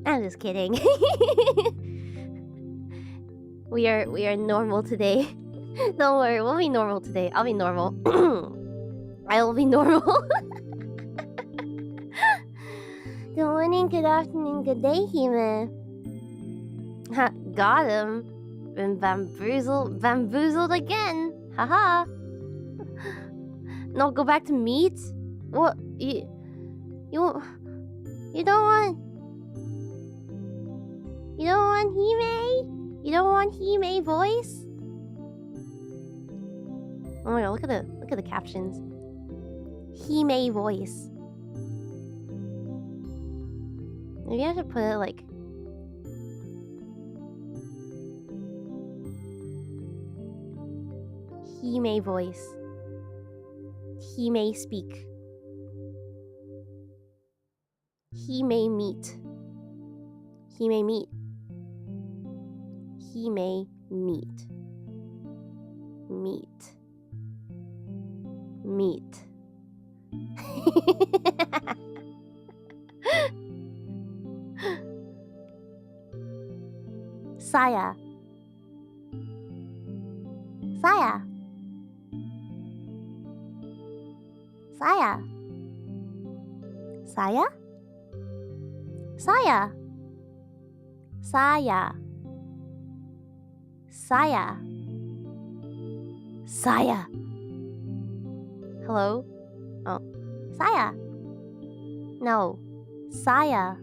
I'm just kidding. We are normal today. Don't worry, we'll be normal today. I'll be normal. I will be normal. Good morning, good afternoon, good day, Hime. Got him. Been bamboozled again. Haha. No, go back to meat? What? You don't want... You don't want Hime? You don't want Hime voice? Oh my god, look at the captions. Hime voice. Maybe I should put it like... Hime voice. Hime speak. Hime meet. Hime meet. Hime meet. Meet. Meet. Saya. Saya. Saya. Saya? Saya. Saya. Saya. Saya. Hello? Oh. Saya. No. Saya.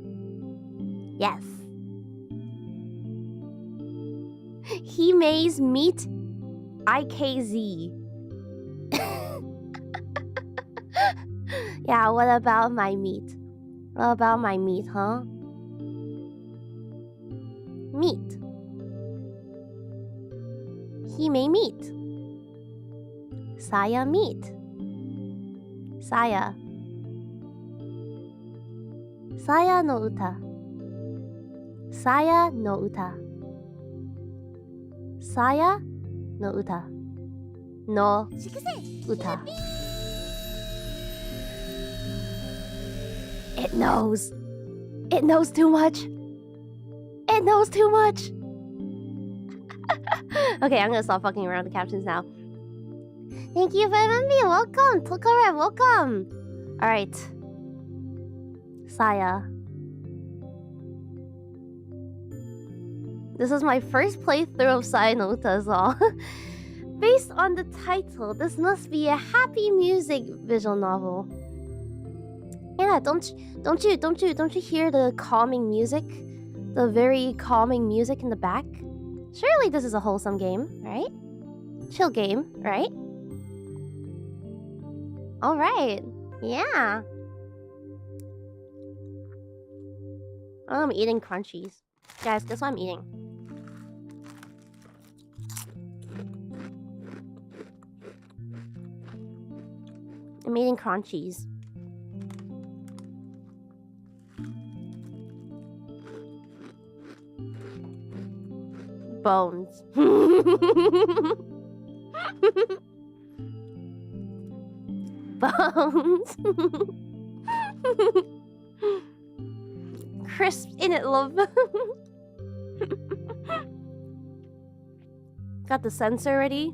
Yes. Hime's meet 𝐼𝐾𝐧. Yeah, what about my meat? What about my meat, huh? Meat. Hime meat. Saya meat. Saya. Saya no uta. Saya no uta. Saya no uta. No uta. It knows. It knows too much. It knows too much. Okay, I'm gonna stop fucking around with the captions now. Thank you for having me. Welcome. Tokore, welcome. Alright. Saya. This is my first playthrough of Saya no Uta as well. Based on the title, this must be a happy music visual novel. Yeah, don't you hear the calming music? The very calming music in the back? Surely this is a wholesome game, right? Chill game, right? Alright. Yeah. Oh, I'm eating crunchies. Guys, guess what I'm eating? I'm eating crunchies. Bones. Bones. Crisp in it, love. Got the sensor ready?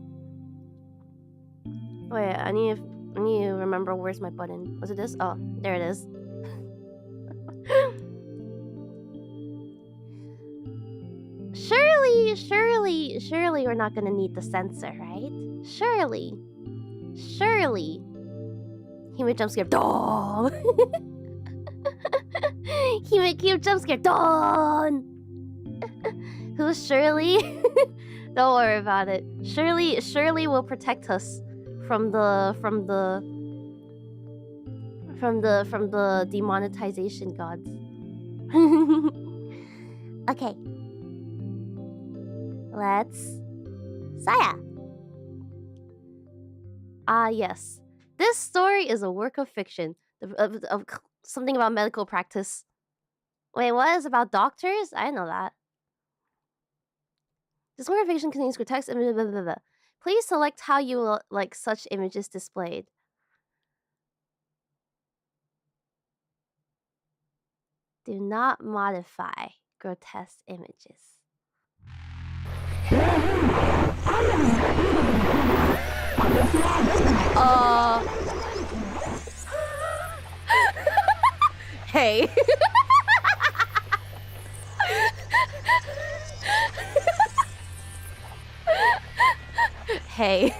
Wait, I need to remember where's my button. Was it this? Oh, there it is. Surely we're not gonna need the sensor, right? Surely. Hime jump scare. Dawn. Hime cute jump scare. Dawn. Who's Shirley? Don't worry about it. Shirley will protect us from the demonetization gods. Okay. Let's... Saya! Ah, yes. This story is a work of fiction. Of something about medical practice. Wait, what is about doctors? I know that. This motivation contains grotesque images. Blah, blah, blah. Please select how you will like such images displayed. Do not modify grotesque images. Hey. Hey.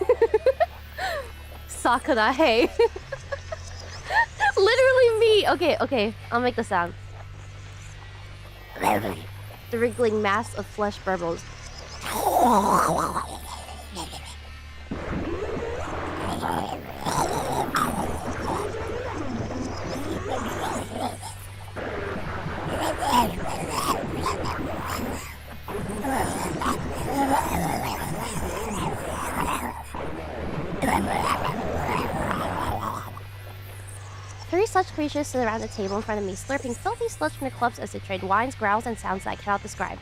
Sakura, hey. Literally me. Okay. I'll make the sound. The wriggling mass of flesh burbles. Three such creatures sit around a table in front of me, slurping filthy sludge from their clubs as they trade whines, growls, and sounds that I cannot describe.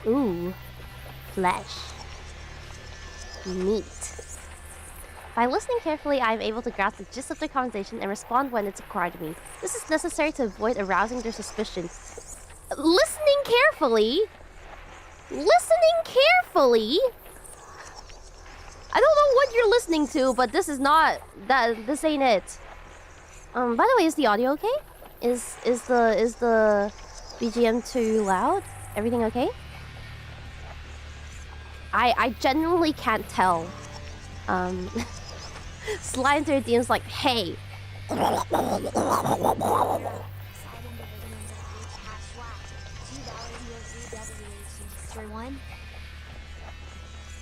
Ooh, flesh. Meat. By listening carefully, I am able to grasp the gist of their conversation and respond when it's required of me. This is necessary to avoid arousing their suspicion. Listening carefully? Listening carefully? I don't know what you're listening to, but this is not that. This ain't it. By the way, is the audio okay? Is the BGM too loud? Everything okay? I genuinely can't tell. Slide into your DMs like, hey.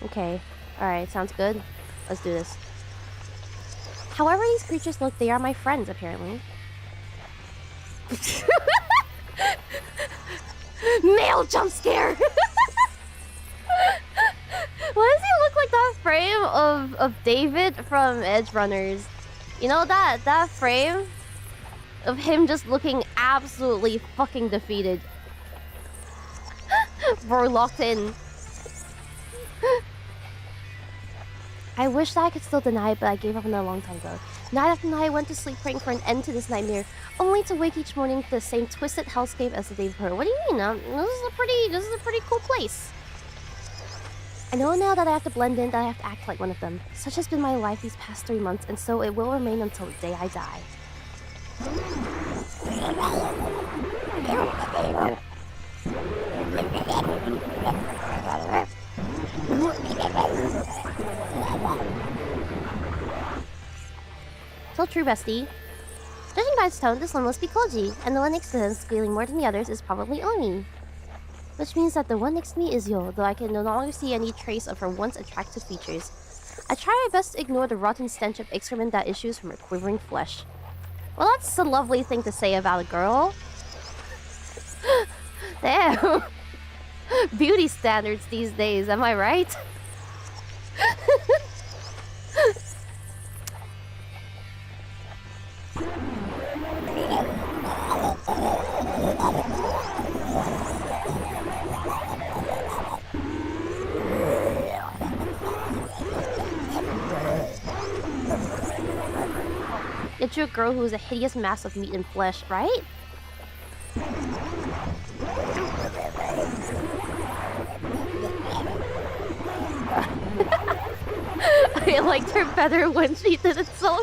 Okay. Alright, sounds good. Let's do this. However these creatures look, they are my friends, apparently. Male jump scare! Why does he look like that frame of David from Edge Runners? You know that frame of him just looking absolutely fucking defeated. We're locked in. I wish that I could still deny it, but I gave up on that a long time ago. Night after night, I went to sleep praying for an end to this nightmare, only to wake each morning to the same twisted hellscape as the day before. What do you mean? This is a pretty cool place. I know now that I have to blend in, that I have to act like one of them. Such has been my life these past 3 months, and so it will remain until the day I die. So true, bestie. Judging by its tone, this one must be Koji, and the one next to him, squealing more than the others, is probably Oni. Which means that the one next to me is Yo, though I can no longer see any trace of her once attractive features. I try my best to ignore the rotten stench of excrement that issues from her quivering flesh. Well, that's a lovely thing to say about a girl. Damn. Beauty standards these days, am I right? Yet you're a girl who is a hideous mass of meat and flesh, right? I liked her better when she did it so.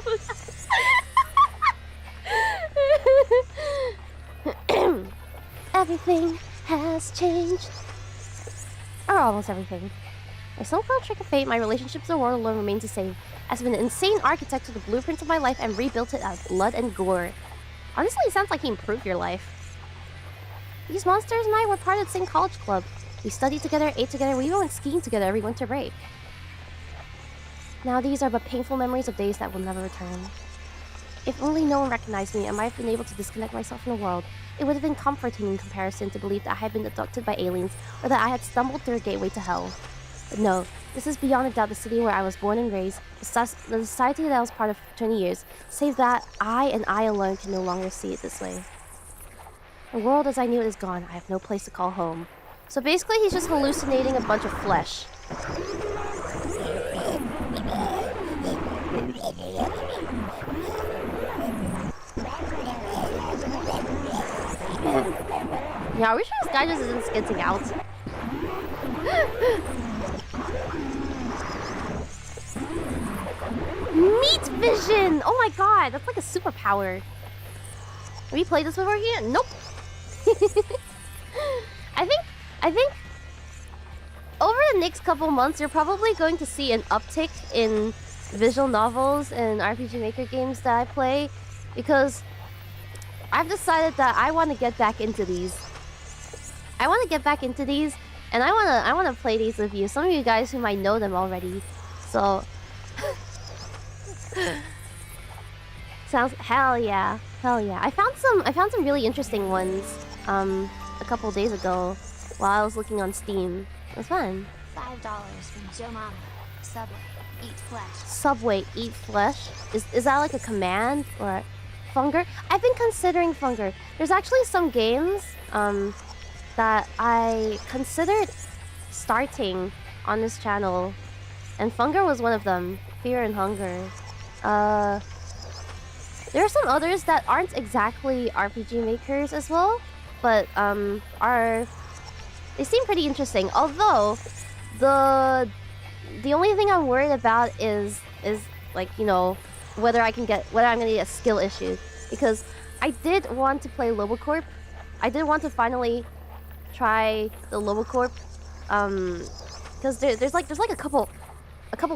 Everything has changed. Or almost everything. By some cruel trick of fate, my relationship to the world alone remains the same. I've been an insane architect of the blueprints of my life and rebuilt it out of blood and gore. Honestly, it sounds like he improved your life. These monsters and I were part of the same college club. We studied together, ate together, we even went skiing together every winter break. Now these are but painful memories of days that will never return. If only no one recognized me, I might have been able to disconnect myself from the world. It would have been comforting in comparison to believe that I had been abducted by aliens, or that I had stumbled through a gateway to hell. But no, this is beyond a doubt the city where I was born and raised, the society that I was part of for 20 years, save that I and I alone can no longer see it this way. The world as I knew it is gone. I have no place to call home. So basically he's just hallucinating a bunch of flesh. Yeah, are we sure this guy just isn't skizzing out? Meat vision! Oh my god, that's like a superpower. Have you played this before here? Nope. I think over the next couple months you're probably going to see an uptick in visual novels and RPG Maker games that I play, because I've decided that I want to get back into these. And I wanna play these with you. Some of you guys who might know them already. So sounds hell yeah. I found some really interesting ones a couple days ago while I was looking on Steam. It was fun. $5 from Joe Mama. Subway, eat flesh. Subway, eat flesh? Is that like a command or Funger? I've been considering Funger. There's actually some games that I considered starting on this channel, and Funger was one of them. Fear and Hunger. There are some others that aren't exactly RPG makers as well, but they seem pretty interesting. Although the only thing I'm worried about is like, you know, whether I'm gonna get a skill issue, because I did want to play Lobocorp. I did want to finally try the Lobocorp, because there's like a couple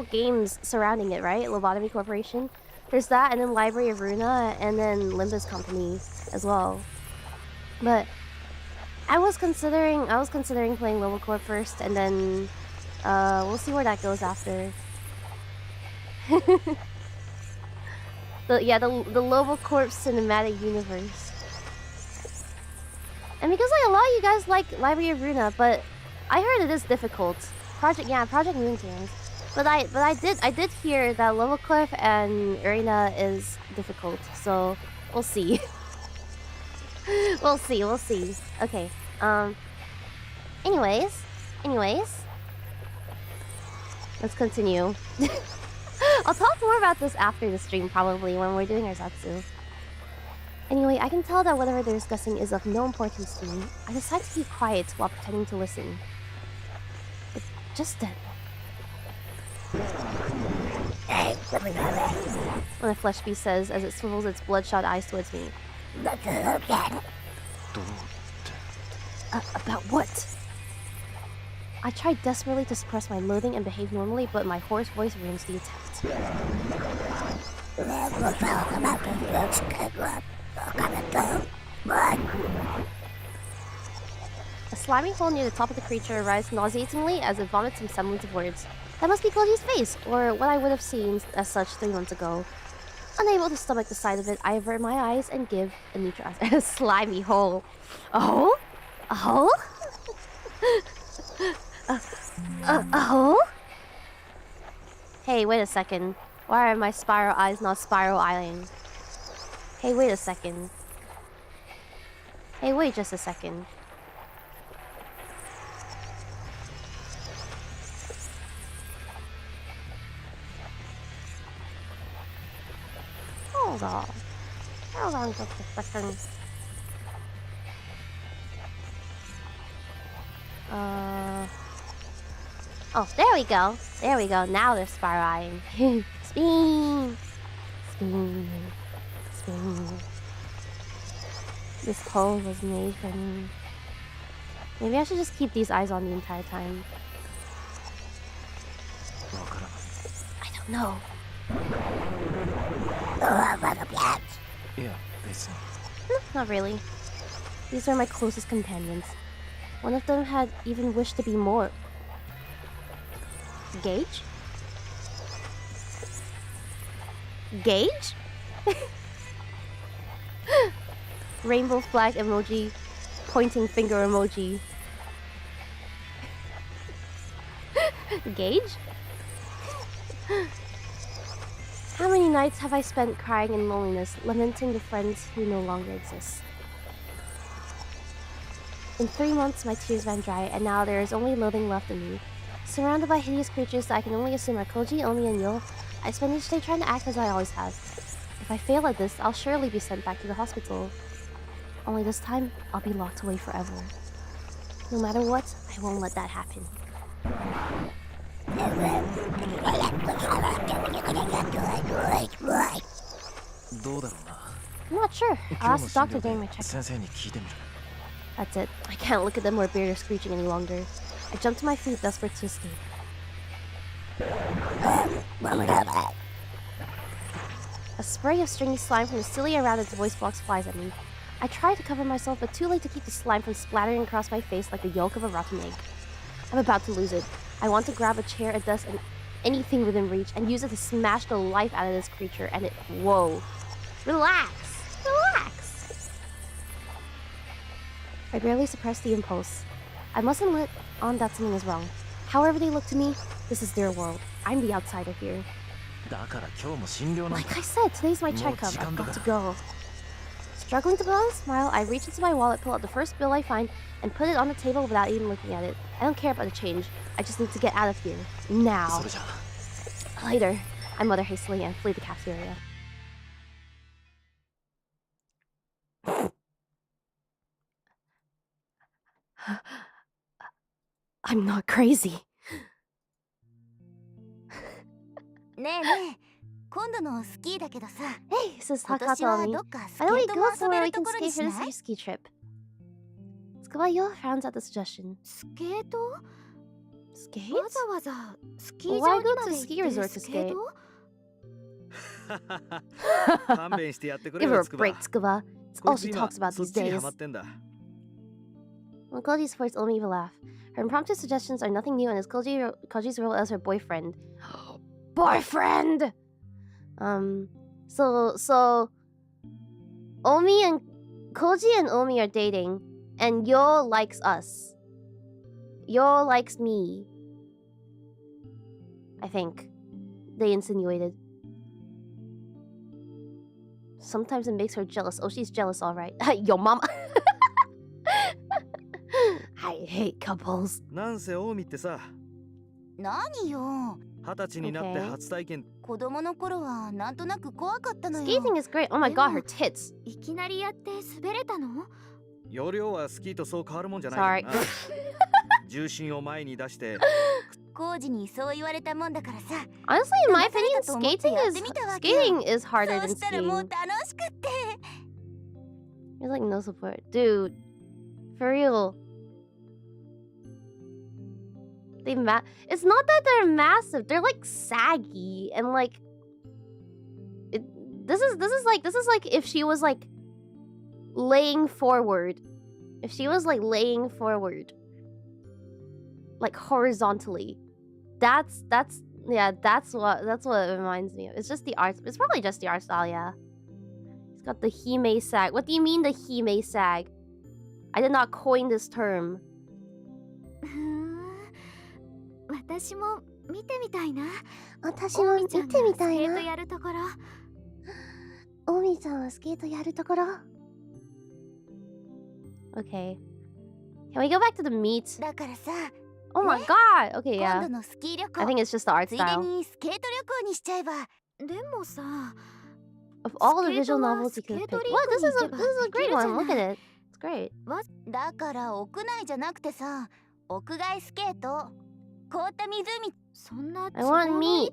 games surrounding it, right? Lobotomy Corporation. There's that, and then Library of Runa, and then Limbus Company as well. But I was considering playing Lobocorp first, and then we'll see where that goes after. the Lobocorp cinematic universe. And because like a lot of you guys like Library of Runa, but I heard it is difficult. Project Moon Games. But I did hear that Lobocorp and Arena is difficult, so we'll see. we'll see. Okay. Anyways. Let's continue. I'll talk more about this after the stream, probably, when we're doing our Zatsu. Anyway, I can tell that whatever they're discussing is of no importance to me. I decide to keep quiet while pretending to listen. But just then... when a flesh beast says as it swivels its bloodshot eyes towards me. About what? I tried desperately to suppress my loathing and behave normally, but my hoarse voice ruins the attempt. A slimy hole near the top of the creature arises nauseatingly as it vomits some semblance of words. That must be 𝐃𝐨𝐧𝐸's face, or what I would have seen as such 3 months ago. Unable to stomach the sight of it, I avert my eyes and give a neutral answer. A slimy hole. A hole? A hole? A hole? Hey, wait a second. Why are my spiral eyes not spiral-eyeing? Hey, wait a second. Hey, wait just a second. Hold on just a second. Oh, there we go. Now they're spiral-eyeing. Spin! This hole was made for me. Maybe I should just keep these eyes on the entire time. I don't know. Yeah, they say. Not really. These are my closest companions. One of them had even wished to be more. Gage? Gauge? Rainbow flag emoji. Pointing finger emoji. Gauge? How many nights have I spent crying in loneliness, lamenting the friends who no longer exist? In 3 months, my tears ran dry, and now there is only loathing left in me. Surrounded by hideous creatures that I can only assume are �Coji, 𝐸𝐚, and 𝑦𝐿, I spend each day trying to act as I always have. If I fail at this, I'll surely be sent back to the hospital. Only this time, I'll be locked away forever. No matter what, I won't let that happen. I'm not sure. I'll ask the doctor during my checkup. That's it. I can't look at them or bear their screeching any longer. I jump to my feet, desperate to escape. A spray of stringy slime from the cilia around its voice box flies at me. I try to cover myself, but too late to keep the slime from splattering across my face like the yolk of a rotten egg. I'm about to lose it. I want to grab a chair, a desk, and anything within reach, and use it to smash the life out of this creature, and it... Whoa. Relax. Relax. I barely suppress the impulse. I mustn't let on that something is wrong. However they look to me, this is their world. I'm the outsider here. Like I said, today's my checkup. I've got to go. Struggling to put on a smile, I reach into my wallet, pull out the first bill I find, and put it on the table without even looking at it. I don't care about the change. I just need to get out of here. Now. Later. I mutter hastily and flee the cafeteria. I'm not crazy. ねえねえ、今度のスキーだけどさ。Hey, says 今年は Takato. どっかスケ Why don't we ート go も遊 somewhere べ we ると can ころ skate に for し this ない year's ski trip? 𝐶𝐸𝑢 frowns at the suggestion. スケート Skate? わざわざスキー Why 場 go にま to で ski 行っ resort て to スケー skate? ト Give her a break, 𝐶𝐸𝑢. It's all she talks about these days. When �Coji supports 𝐸𝐚 even laugh. Her impromptu suggestions are nothing new, and it's �Coji's role as her boyfriend. Boyfriend! So 𝐸𝐚 and �Coji and 𝐸𝐚 are dating, and 𝑦𝐿 likes us. 𝑦𝐿 likes me. I think. They insinuated. Sometimes it makes her jealous. Oh, she's jealous, alright. Yo, mama. I hate couples. なんせオウミってさ、何よ。20歳になって初体験。子供の頃はなんとなく怖かったのよ。 Skating is great. Oh my god, her tits. いきなりやって滑れたの？容量はスキーとそう変わるもんじゃないからな。重心を前に出して。�Cojiにそう言われたもんだからさ。 Honestly, in my opinion, skating is harder そ than したらもう skiing. 楽しくって。 There's like no support. Dude, for real. It's not that they're massive. They're like saggy and like this is like if she was like laying forward. If she was like laying forward like horizontally. That's what it reminds me of. It's just the art. It's probably just the art style, yeah. It's got the hime sag. What do you mean the hime sag? I did not coin this term. 私も見てみたいな。私も見てみたいな。スケートやるところ。𝐸𝐚さんはスケートやるところ。Okay. Can we go back to the meat? だからさ。Oh my god! Okay, 今 yeah. 度のスキー旅行。 I think it's just the art ついで style. にスケート旅行にしちゃえば。でもさ。 Of all the visual novels you could have picked. What? This is a great one. Look at it. It's great. だから屋内じゃなくてさ、屋外スケート。凍った湖。そんな I want meat.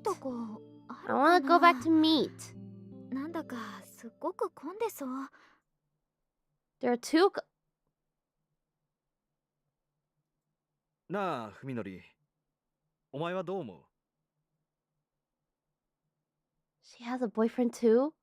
I want to go back to meat. なんだかすっごく混んでそう。 There are two. なあ、文則。お前はどう思う？ She has a boyfriend too?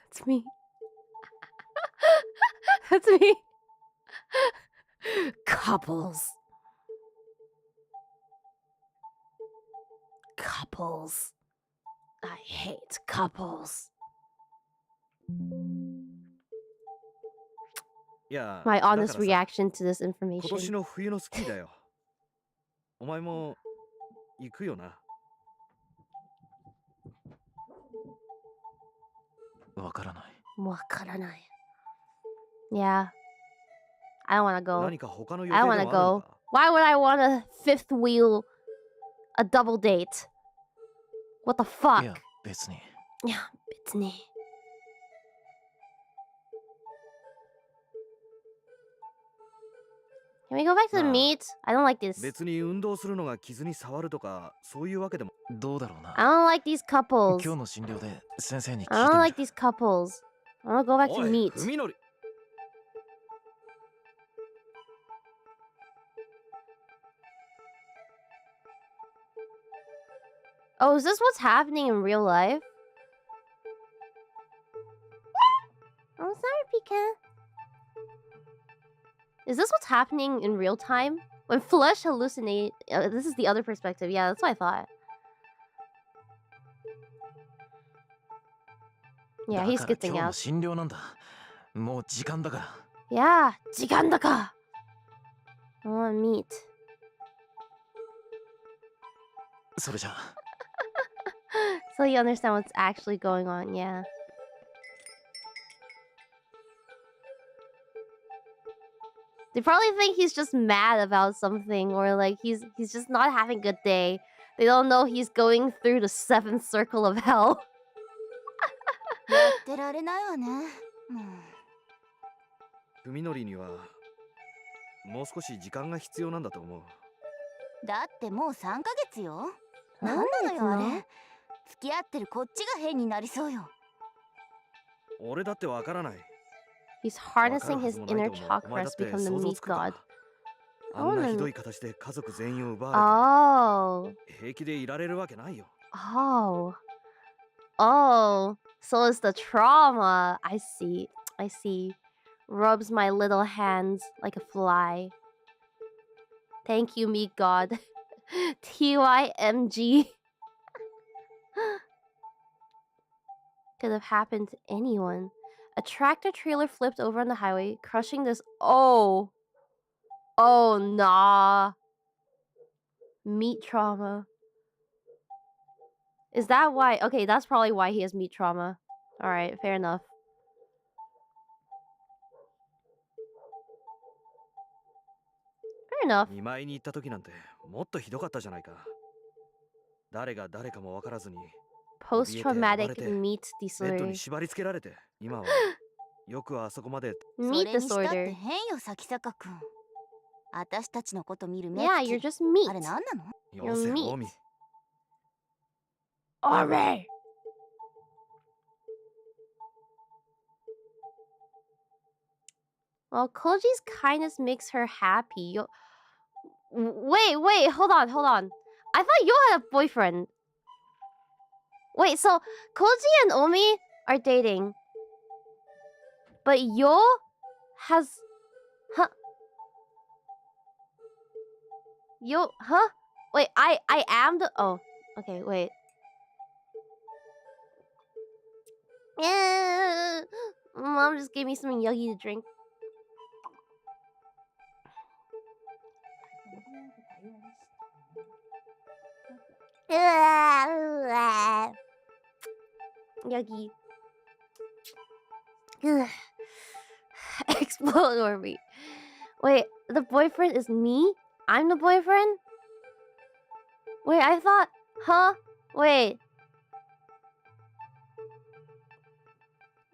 That's me. That's me. Couples. Couples. I hate couples. My honest reaction to this information. 今年の冬のスキーだよ。お前も行くよな。わからない。わからない。Yeah. I don't wanna go. 何か他の予 I 定 don't で wanna もあるの go. か？ Why would I want a fifth wheel, a double date? What the fuck? いや、別に。いや、別に。Can we go back to the meat? I don't like this. 別に運動するのが傷に触るとかそういうわけでも。どうだろうな。 I don't like these couples. 今日の診療で先生に聞いて I み don't る。 like these couples. I wanna go back to おい、 meat. 文則。Oh, is this what's happening in real life? I'm sorry, Pika. Is this what's happening in real time? When flesh hallucinate... this is the other perspective. Yeah, that's what I thought. Yeah, he's skipping out. Yeah, 時間だか. I want meat. それじゃ。 So you understand what's actually going on, yeah. They probably think he's just mad about something, or like he's just not having a good day. They don't know he's going through the 7th circle of hell. やってられないわね。文則にはもう少し時間が必要なんだと思う。だってもう3ヶ月よ。なんなのよあれ。付き合ってるこっちが変になりそうよ。俺だってわからない。 He's harnessing his inner chakras to become the meat god. あんなひどい形で家族全員を奪われて Oh. 平気でいられるわけないよ。 Oh. Oh. So it's the trauma. I see. I see. Rubs my little hands like a fly. Thank you, meat god. 𝐷𝐻𝐴𝐚𝐺. Could have happened to anyone. A tractor trailer flipped over on the highway, crushing this. Oh. Oh, nah. Meat trauma. Is that why? Okay, that's probably why he has meat trauma. Alright, fair enough. Fair enough. 見舞いに行った時なんてもっとひどかったじゃないか。誰が誰かもわからずに Post-traumatic meat ベッドに disorder. 縛り付けられて今はよくあそこまで Meat それにしたって disorder. 変よ、咲坂くん。私たちのこと見る目 Yeah, つき you're just meat. あれなんなの？よせ You're meat. オミ。 Alright. Well, Koji's kindness makes her happy. Wait, hold on. I thought you had a boyfriend. Wait, so Koji and Omi are dating. But Yo has... Huh? Yo... Huh? Wait, I am the... Oh, okay, wait. Mom just gave me some yoggy to drink. Yoggy. Explode or me. Wait, the boyfriend is me? I'm the boyfriend? Wait, I thought... Huh? Wait.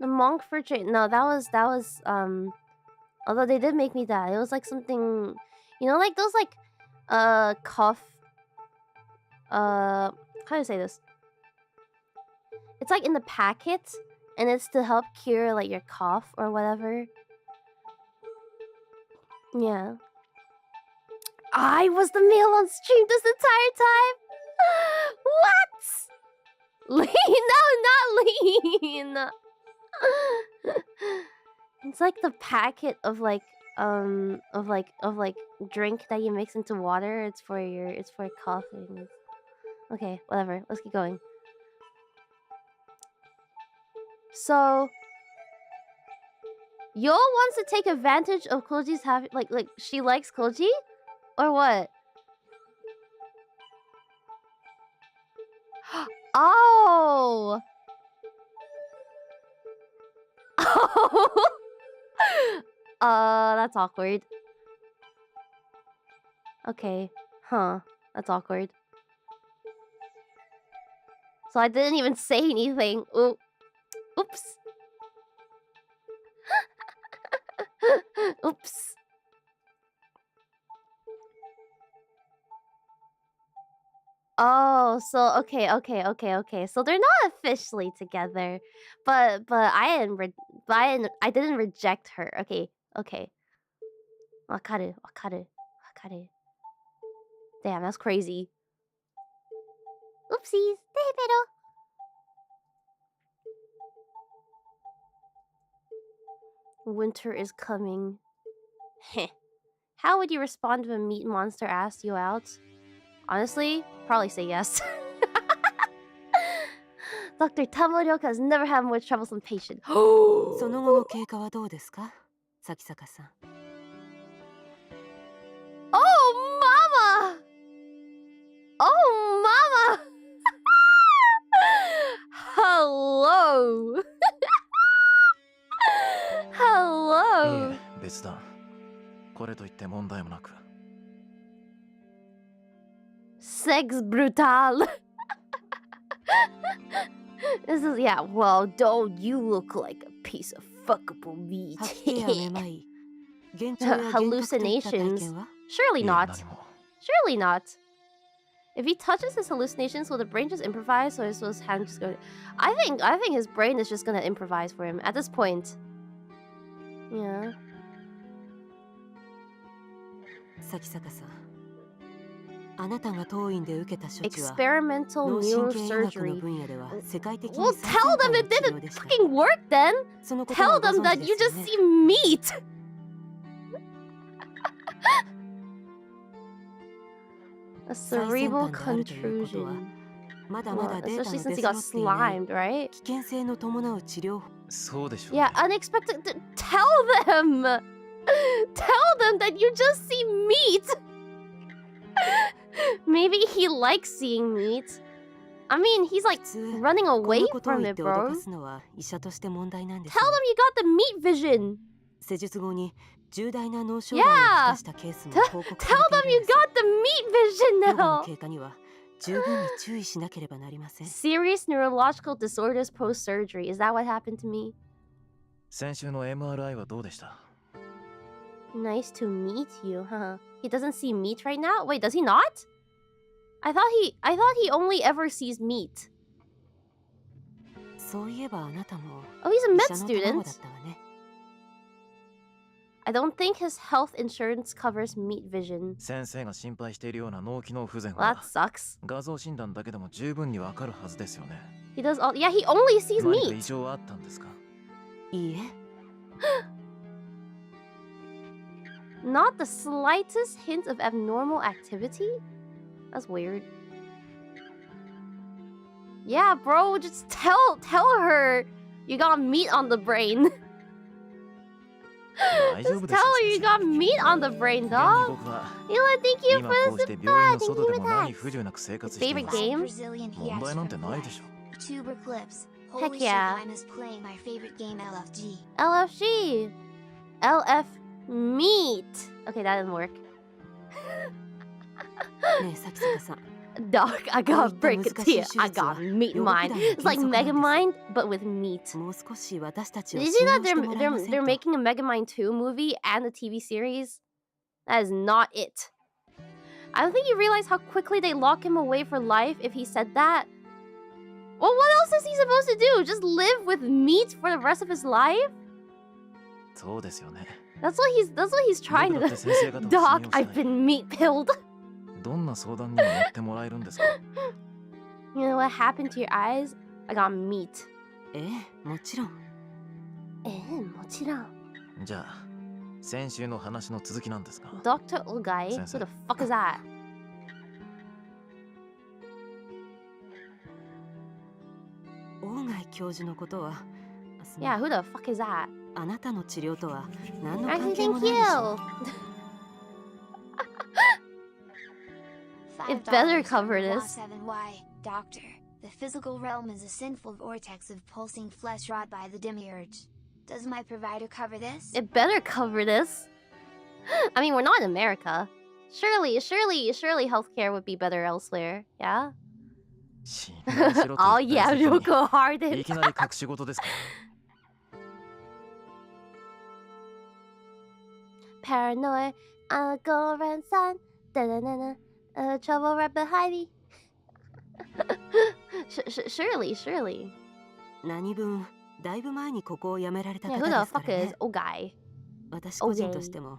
The monk for trade. No, that was although they did make me that. It was like something, you know, like those like cough how do I say this? It's like in the packet, and it's to help cure like your cough or whatever. Yeah. I was the male on stream this entire time. What? Lean? No, not lean. It's like the packet of like drink that you mix into water. It's for coughing. Okay, whatever. Let's keep going. So Yo wants to take advantage of 𝐾𝐨𝐧𝐬's having like she likes 𝐾𝐨𝐧? Or what? Oh! Oh! That's awkward. Okay. Huh. That's awkward. So I didn't even say anything. Ooh. Oops. Oops. Oh, so okay. So they're not officially together, but I didn't reject her. Okay. Wakaru. Damn, that's crazy. Oopsies. Himebito. Winter is coming. Heh. How would you respond if a meat monster asked you out? Honestly, probably say yes. Dr. Tamoryoka has never had more troublesome patient. その後の経過はどうですか、咲坂さん。Oh, mama! Oh, mama! Hello! Hello! いえ、別段。これといって問題もなく。Sex brutal. This is, yeah, well, don't you look like a piece of fuckable meat. Hallucinations. Surely not. Surely not. If he touches his hallucinations, will the brain just improvise, or is his hand just going? I think his brain is just gonna improvise for him at this point. Yeah. 咲坂さん、あなたが当院で受けた処置は Experimental 脳神経医学の neurosurgery. 分野では世界的に Well, tell them it didn't fucking work then. そのことは Tell ご them 存 that 知 you ですよ just ね。 see meat. A cerebral 最先端であるということは contusion. まだまだ Well, データ especially の since 出 he 揃 got っていない slimed, right? 危険性の伴う治療法。そうでしょうね。 Yeah, unexpected. Tell them. Tell them that you just see meat. Maybe he likes seeing meat. I mean, he's like 普通 running こん away なことを from 言っ it, て脅 bro. かすのは医者として問題なんです Tell よ。 them you got the meat vision. 施術後に重大な脳障害をきたしたケースも報告さ Tell れてい them る you んです。 got the meat 予後 vision の now. 経過には十分に注意しなければなりません。 Serious neurological disorders post-surgery. Is that what happened to me? 先週の MRI はどうでした？ Nice to meet you, huh? He doesn't see meat right now? Wait, does he not? I thought he only ever sees meat. そういえばあなたも Oh, he's a 医 med 者の卵だ student. ったわね。 I don't think his health insurance covers meat vision. 先生が心配しているような脳機能不全 Well, は that sucks. 画像診断だけでも十分にわかるはずですよね。 He does all. Yeah, he only sees 何か異 meat. 常はあったんですか？いいえ、 Not the slightest hint of abnormal activity? That's weird. Yeah, bro, just tell her you got meat on the brain. 大丈 Just 夫 tell ですよ her you 先 got 生。 meat on the brain, 現に dog. 僕は You know what? Thank you 今 for こう the して病院の supply. 外で Thank も you, 何不自由なく生活してい Favorite ます。 game? Brazilian 問題なんてないでしょ。 Tuber clips. Heck Holy yeah. shit, I'm just playing my favorite game LFG. LFG. LF meat. Okay, that didn't work. ねえ咲坂さん、 Dog, I got break it to you. I got meat mind. It's like Megamind, but with meat. もう少し私たちを Did 信 you know 用してもらえません they're と。 making a Megamind 2 movie and a TV series? That is not it. I don't think you realize how quickly they lock him away for life if he said that. Well, what else is he supposed to do? Just live with meat for the rest of his life? そうですよね。 That's what he's trying to do. Doc, I've been meat pilled. どんな相談にも乗ってもらえるんですか You know what happened to your eyes? I got meat. もちろん。もちろん。じゃあ、先週の話の続きなんですが。Dr. Ulugai? Who the fuck is that? 𝐒𝐚𝐥教授のことは、Yeah, who the fuck is that? あなたの治療とは何の Actually, 関係も thank ないでしょ you. It better cover this. 7Y, Doctor. The physical realm is a sinful vortex of pulsing flesh wrought by the demiurge. Does my provider cover this? It better cover this. I mean, we're not in America. Surely healthcare would be better elsewhere. Yeah? Oh yeah, Roko Harden. いきなり隠し事ですか Paranoid, I'll go run sun. Trouble right behind me. Surely. 何分、だいぶ前にここを辞められた Yeah, 方 who で the すか fuck ら is ね。 Ogai? 私個人としても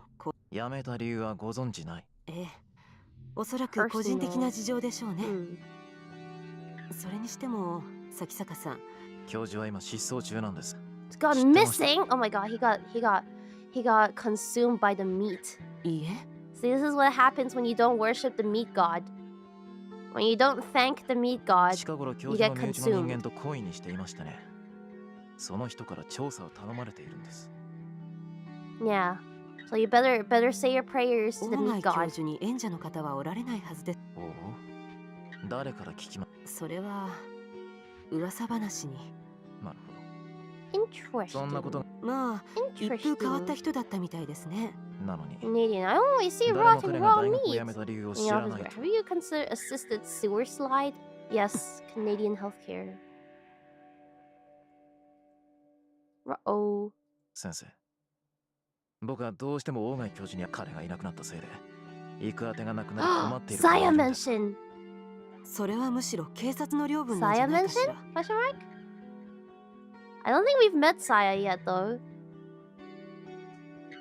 辞めた理由はご存知ない。おそらく個人的な事情でしょうね。Hmm. それにしても、咲坂さん。教授は今失踪中なんです。 It's gone missing. Oh my god, he got consumed by the meat. いいえ。 See, this is what happens when you don't worship the meat god. When you don't thank the meat god, 近頃教 you 授 get の身内の人 consumed. 間と恋にしていましたね。その人から調査を頼まれているんです。 Yeah. So you better say your prayers to the 𝐒𝐚𝐥 教 meat god. 授に縁者の方はおられないはずです。おお。誰から聞きま。それは噂話に。なるほど。そんなこと Interesting. まあ、一風変わった人だったみたいですね。なのに。 Canadian, I only see 誰も rotten 彼が raw 大学を meat. 辞めた理由を In 知 the ら office, ないと。 have you considered assisted sewer slide? Yes, Canadian healthcare. Uh-oh. 先生。僕はどうしても𝐒𝐚𝐥教授には彼がいなくなったせいで、行く当てがなくなり困っていることがあ Saya るんです。 mention. それはむしろ警察の領分なんじ Saya ゃないかし mention? ら。 Question mark? I don't think we've met Saya yet, though.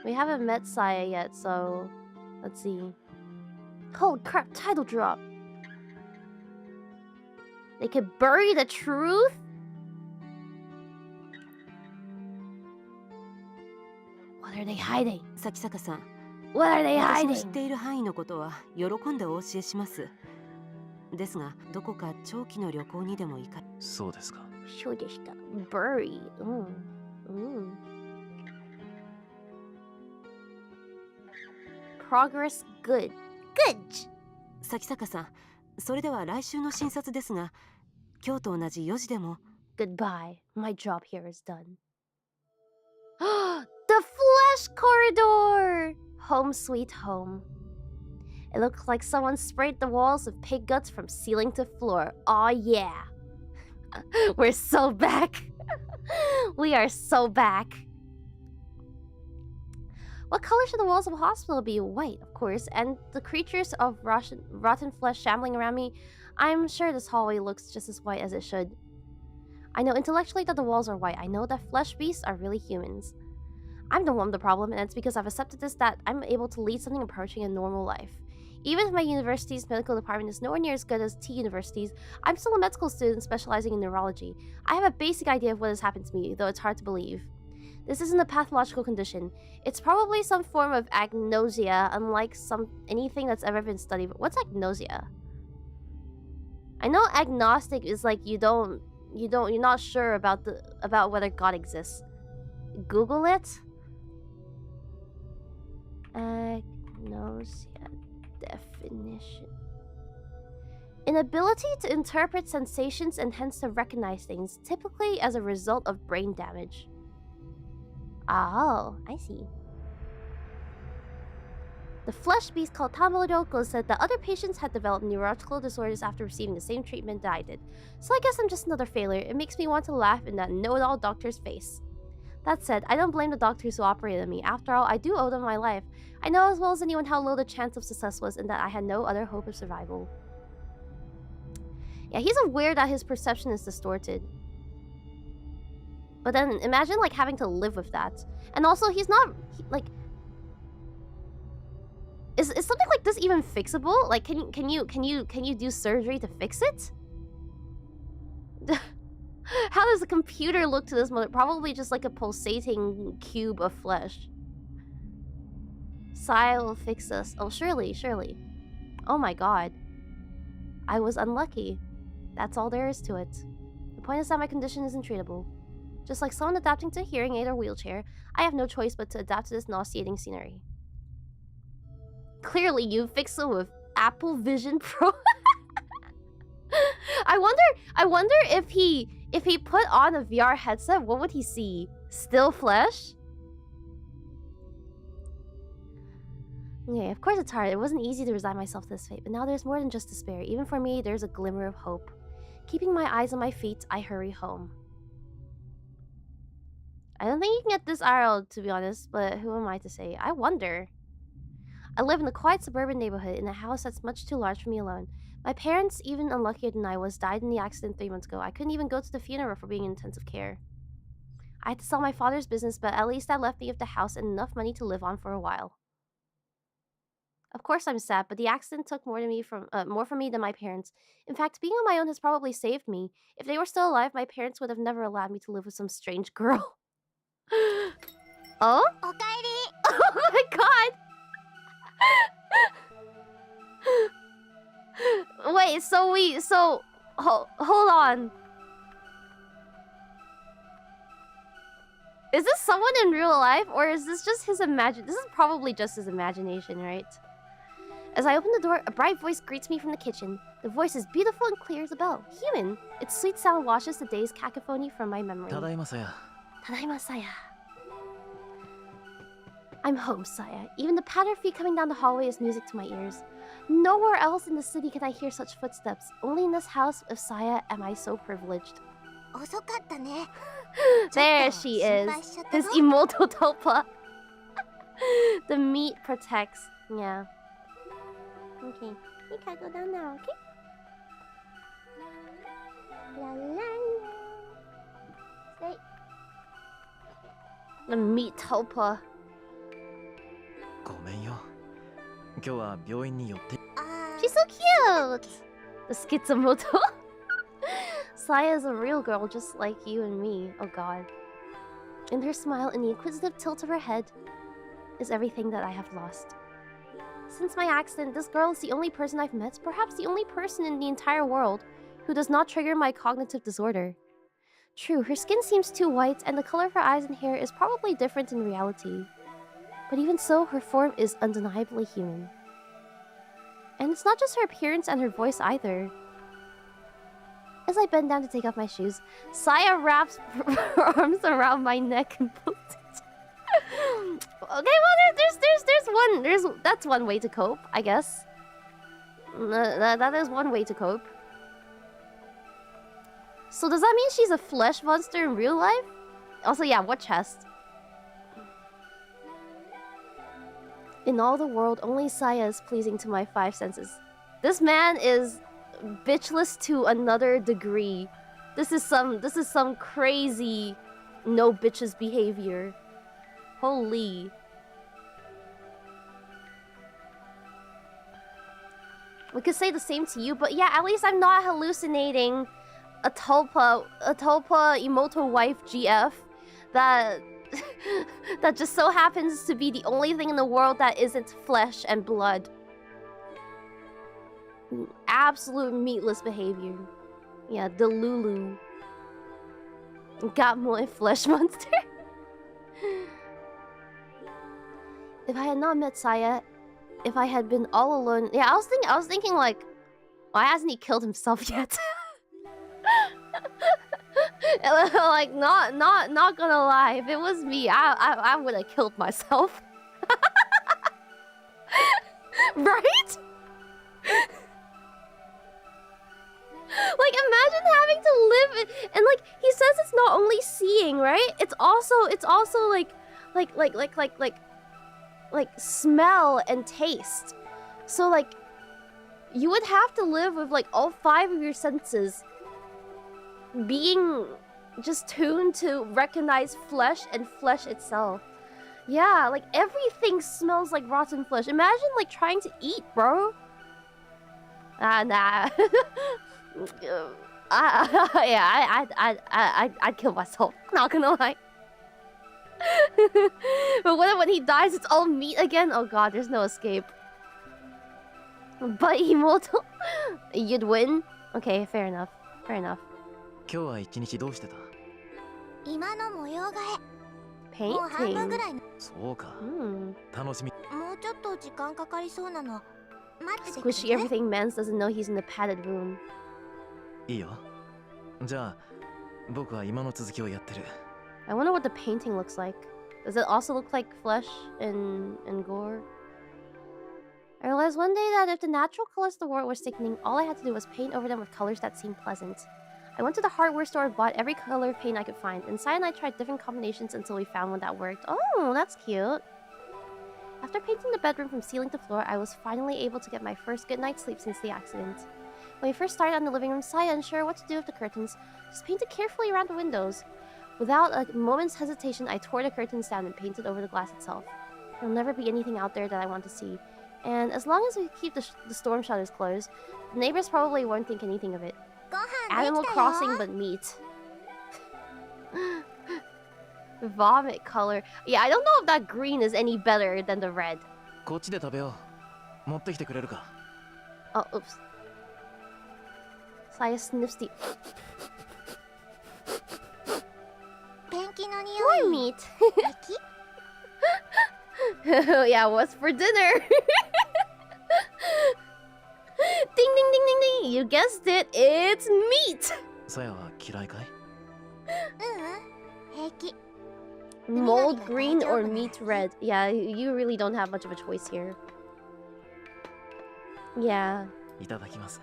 We haven't met Saya yet, so let's see. Holy crap! Title drop. They could bury the truth. What are they hiding? 咲坂さん、 What are they 私の知っ hiding? ている範囲のことは喜んでお教えします。ですが、どこか長期の旅行にでも行か。そうですか。 Sure, bury. Progress good. Good. 咲坂さん、それでは来週の診察ですが、今日と同じ4時でも。 Goodbye. My job here is done. The flesh corridor! Home sweet home. It looks like someone sprayed the walls with pig guts from ceiling to floor. Aw, yeah. We're so back. We are so back. What color should the walls of a hospital be? White, of course. And the creatures of rotten flesh shambling around me, I'm sure this hallway looks just as white as it should. I know intellectually that the walls are white. I know that flesh beasts are really humans. I'm the one with the problem, and it's because I've accepted this that I'm able to lead something approaching a normal life. Even if my university's medical department is nowhere near as good as T University's, I'm still a medical student specializing in neurology. I have a basic idea of what has happened to me, though it's hard to believe. This isn't a pathological condition. It's probably some form of agnosia, unlike anything that's ever been studied. What's agnosia? I know agnostic is like you're not sure about whether God exists. Google it. Agnosia definition. Inability to interpret sensations and hence to recognize things, typically as a result of brain damage. Oh, I see. The flesh beast called Tamaroko said that other patients had developed neurological disorders after receiving the same treatment that I did. So I guess I'm just another failure. It makes me want to laugh in that know-it-all doctor's face. That said, I don't blame the doctors who operated on me. After all, I do owe them my life. I know as well as anyone how low the chance of success was and that I had no other hope of survival. Yeah, he's aware that his perception is distorted. But then imagine like having to live with that. And also he's not like is something like this even fixable? Like can you do surgery to fix it? How does the computer look to this moment? Probably just like a pulsating cube of flesh. 𝐶𝐤 will fix us. Oh, surely. Oh my god. I was unlucky. That's all there is to it. The point is that my condition isn't treatable. Just like someone adapting to a hearing aid or wheelchair, I have no choice but to adapt to this nauseating scenery. Clearly, you fix it with Apple Vision Pro. I wonder if he put on a VR headset, what would he see? Still flesh? Okay, of course it's hard. It wasn't easy to resign myself to this fate, but now there's more than just despair. Even for me, there's a glimmer of hope. Keeping my eyes on my feet, I hurry home. I don't think you can get this IRL, to be honest, but who am I to say? I wonder. I live in a quiet suburban neighborhood in a house that's much too large for me alone. My parents, even unluckier than I was, died in the accident 3 months ago. I couldn't even go to the funeral for being in intensive care. I had to sell my father's business, but at least that left me with the house and enough money to live on for a while. Of course I'm sad, but the accident took more from me than my parents. In fact, being on my own has probably saved me. If they were still alive, my parents would have never allowed me to live with some strange girl. Oh? Oh my god! Wait, hold on. Is this someone in real life, or is this just his This is probably just his imagination, right? As I open the door, a bright voice greets me from the kitchen. The voice is beautiful and clear as a bell. Human. Its sweet sound washes the day's cacophony from my memory. Tadaima, saya. Tadaima, saya. I'm home, saya. Even the patter of feet coming down the hallway is music to my ears. Nowhere else in the city can I hear such footsteps. Only in this house of saya am I so privileged. There she is. His Imoto Topa. The meat protects. Yeah. Okay. You can go down now, okay? La la la. Stay. The meat Topa. ごめんよ。今日は病院に寄って。 She's so cute! The schizomoto. Saya is a real girl just like you and me. Oh god. In her smile and the inquisitive tilt of her head is everything that I have lost. Since my accident, this girl is the only person I've met, perhaps the only person in the entire world, who does not trigger my cognitive disorder. True, her skin seems too white, and the color of her eyes and hair is probably different in reality. But even so, her form is undeniably human. And it's not just her appearance and her voice either. As I bend down to take off my shoes, Saya wraps her arms around my neck and pulls it. Okay, well, that's one way to cope, I guess. That is one way to cope. So does that mean she's a flesh monster in real life? Also, yeah, what chest? In all the world, only Saya is pleasing to my 5 senses. This man is bitchless to another degree. This is some crazy no bitches behavior. Holy. We could say the same to you, but yeah, at least I'm not hallucinating a tulpa Imoto wife GF that that just so happens to be the only thing in the world that isn't flesh and blood. Absolute meatless behavior. Yeah, the Lulu. Got more flesh monster. If I had not met Saya, if I had been all alone, yeah, I was thinking like, why hasn't he killed himself yet? Like, not gonna lie, if it was me, I would have killed myself. Right? Like, imagine having to live and like, he says it's not only seeing, everything, right? It's also like smell and taste. So like you would have to live with like all 5 of your senses being just tuned to recognize flesh and flesh itself. Yeah, like everything smells like rotten flesh. Imagine like trying to eat, bro. Nah. I'd kill myself. Not gonna lie. But what if when he dies, it's all meat again? Oh god, there's no escape. But immortal, you'd win. Okay, fair enough. Fair enough. 今日は一日どうしてた？今の模様替え。もう半分ぐらい。そうか。楽しみ。もうちょっと時間かかりそうなの。待っててくれ。Squishy everything Mans doesn't know he's in the padded room. いいよ。じゃあ僕は今の続きをやってる。I wonder what the painting looks like. Does it also look like flesh and gore? I realized one day that if the natural colors of the world were sickening, all I had to do was paint over them with colors that seemed pleasant. I went to the hardware store and bought every color of paint I could find, and Sai and I tried different combinations until we found one that worked. Oh, that's cute. After painting the bedroom from ceiling to floor, I was finally able to get my first good night's sleep since the accident. When we first started on the living room, Sai, unsure what to do with the curtains, just painted carefully around the windows. Without a moment's hesitation, I tore the curtains down and painted over the glass itself. There'll never be anything out there that I want to see. And as long as we keep the storm shutters closed, the neighbors probably won't think anything of it. Animal Crossing but meat. Vomit color. Yeah, I don't know if that green is any better than the red. こっちで食べよう。持ってきてくれるか？ Oh, oops. Saya sniffs the... More meat. Yeah, what's for dinner? Ding ding ding ding ding! You guessed it, it's meat! さやは嫌いかい？平気。 Mold green or meat red? Yeah, you really don't have much of a choice here. Yeah. いただきます。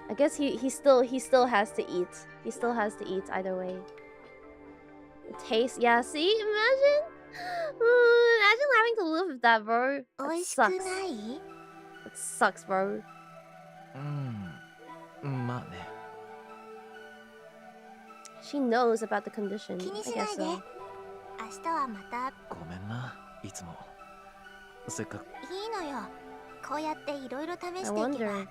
I guess he still has to eat. He still has to eat either way. Taste, yeah, see? Imagine having to live with that, bro. That sucks. It sucks, bro. まあね。 She knows about the condition. I guess so. 明日はまた。ごめんな、いつも。せっかく。いいのよ。こうやっていろいろ試していけば。 I wonder.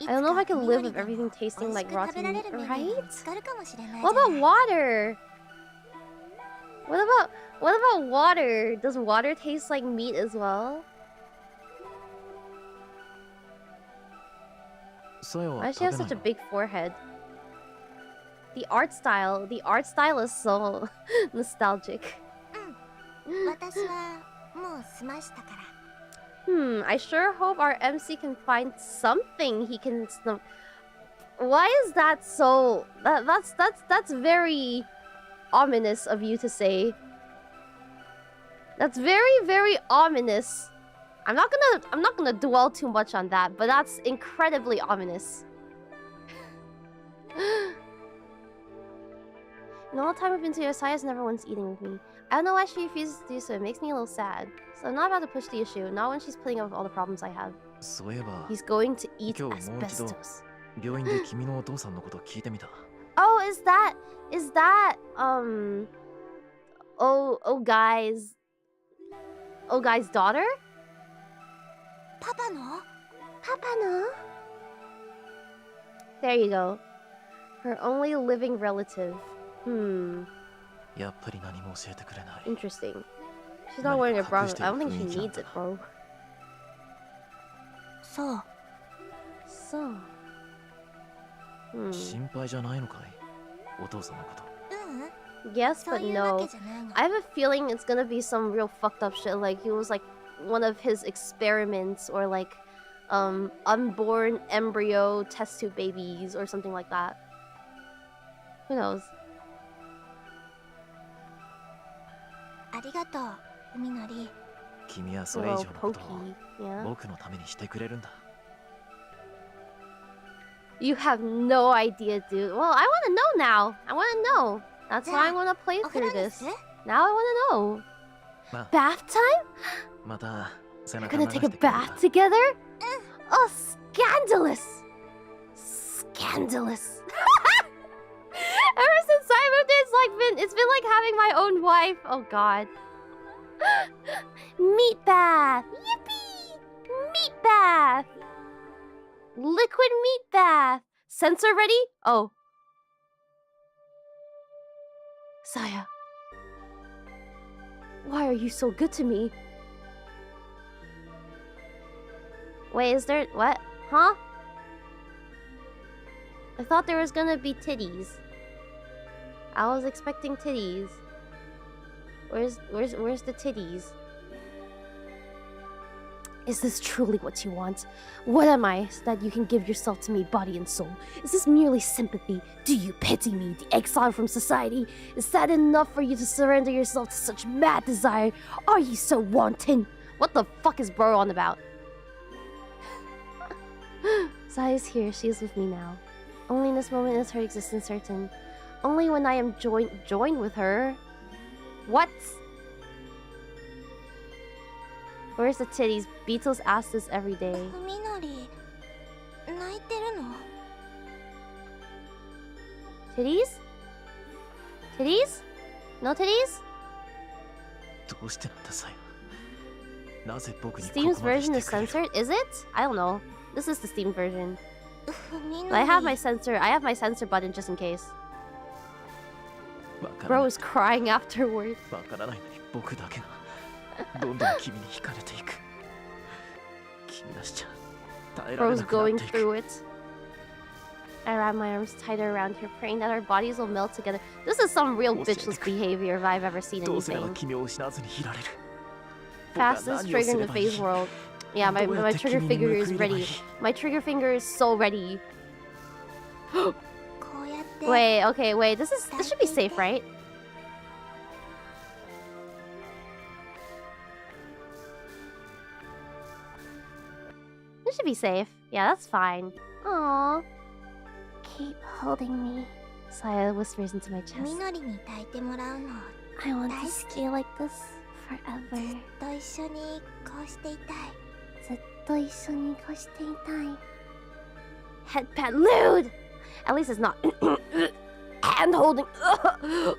I don't know if I can live with everything tasting like rotten meat, right? What about water? What about water? Does water taste like meat as well? Why does she have such a big forehead? The art style is so nostalgic. I sure hope our MC can find something he can snuff. Why is that so? That's very ominous of you to say. That's very, very ominous. I'm not gonna dwell too much on that, but that's incredibly ominous. In all the time I've been to here, Saya's never once eating with me. I don't know why she refuses to do so. It makes me a little sad. So I'm not about to push the issue, not when she's putting up with all the problems I have. He's going to eat asbestos. Oh, is that 𝐒𝐴𝐚's daughter? Papa no? There you go. Her only living relative. Interesting. She's not wearing a bra. I don't think she needs it, bro. So. Yes, but no. I have a feeling it's gonna be some real fucked up shit. Like he was like one of his experiments, or like unborn embryo test tube babies or something like that. Who knows? Little pokey, yeah. You have no idea, dude. Well, I want to know now. I want to know. That's why I want to play through this. お風呂にする？ Now I want to know. まあ Bath time? また背 We're 中 gonna 流 take し a てくれる bath か together? Oh, scandalous! Scandalous. Ever since I moved in, it's been like having my own wife. Oh god. Meat bath! Yippee! Meat bath! Liquid meat bath! Sensor ready? Oh. Saya. Why are you so good to me? Wait, is there... what? Huh? I thought there was gonna be titties. I was expecting titties. Where's the titties? Is this truly what you want? What am I, so that you can give yourself to me body and soul? Is this merely sympathy? Do you pity me, the exile from society? Is that enough for you to surrender yourself to such mad desire? Are you so wanton? What the fuck is bro on about? Saya's here, she is with me now. Only in this moment is her existence certain. Only when I am joined with her. What? Where's the titties? Beatles ask this every day. みのり、泣いてるの？ Titties? Titties? No titties? どうしてなんださよ。なぜ僕にここ Steam's までし version て is くれる？ censored? Is it? I don't know. This is the Steam version. みの But I have my り、 censor. I have my censor button just in case. わから Bro ない is crying afterward. わからないのに僕だけがどんどん君に惹かれていく。君なしちゃ耐えられ Bro's なくなっ going ていく。 through it. I wrap my arms tighter around her, praying that our bodies will melt together. This is some real bitchless behavior if I've ever seen どうすれば anything. 君を失わずにいられる？僕は Fastest 何を trigger す in れ the ばいい？ phase world. Yeah, my どうやって trigger 君に finger 報 is いればいい？ ready. My trigger finger is so ready. こうやって Wait, okay, wait. This should be safe, right? This should be safe. Yeah, that's fine. Aww. Keep holding me. Saya whispers into my み chest. のりに抱いてもらうの。 I want to stay like this forever. と一緒にこうしていたい。ずっと一緒にこうしていたい. Headpad lewd! At least it's not hand holding.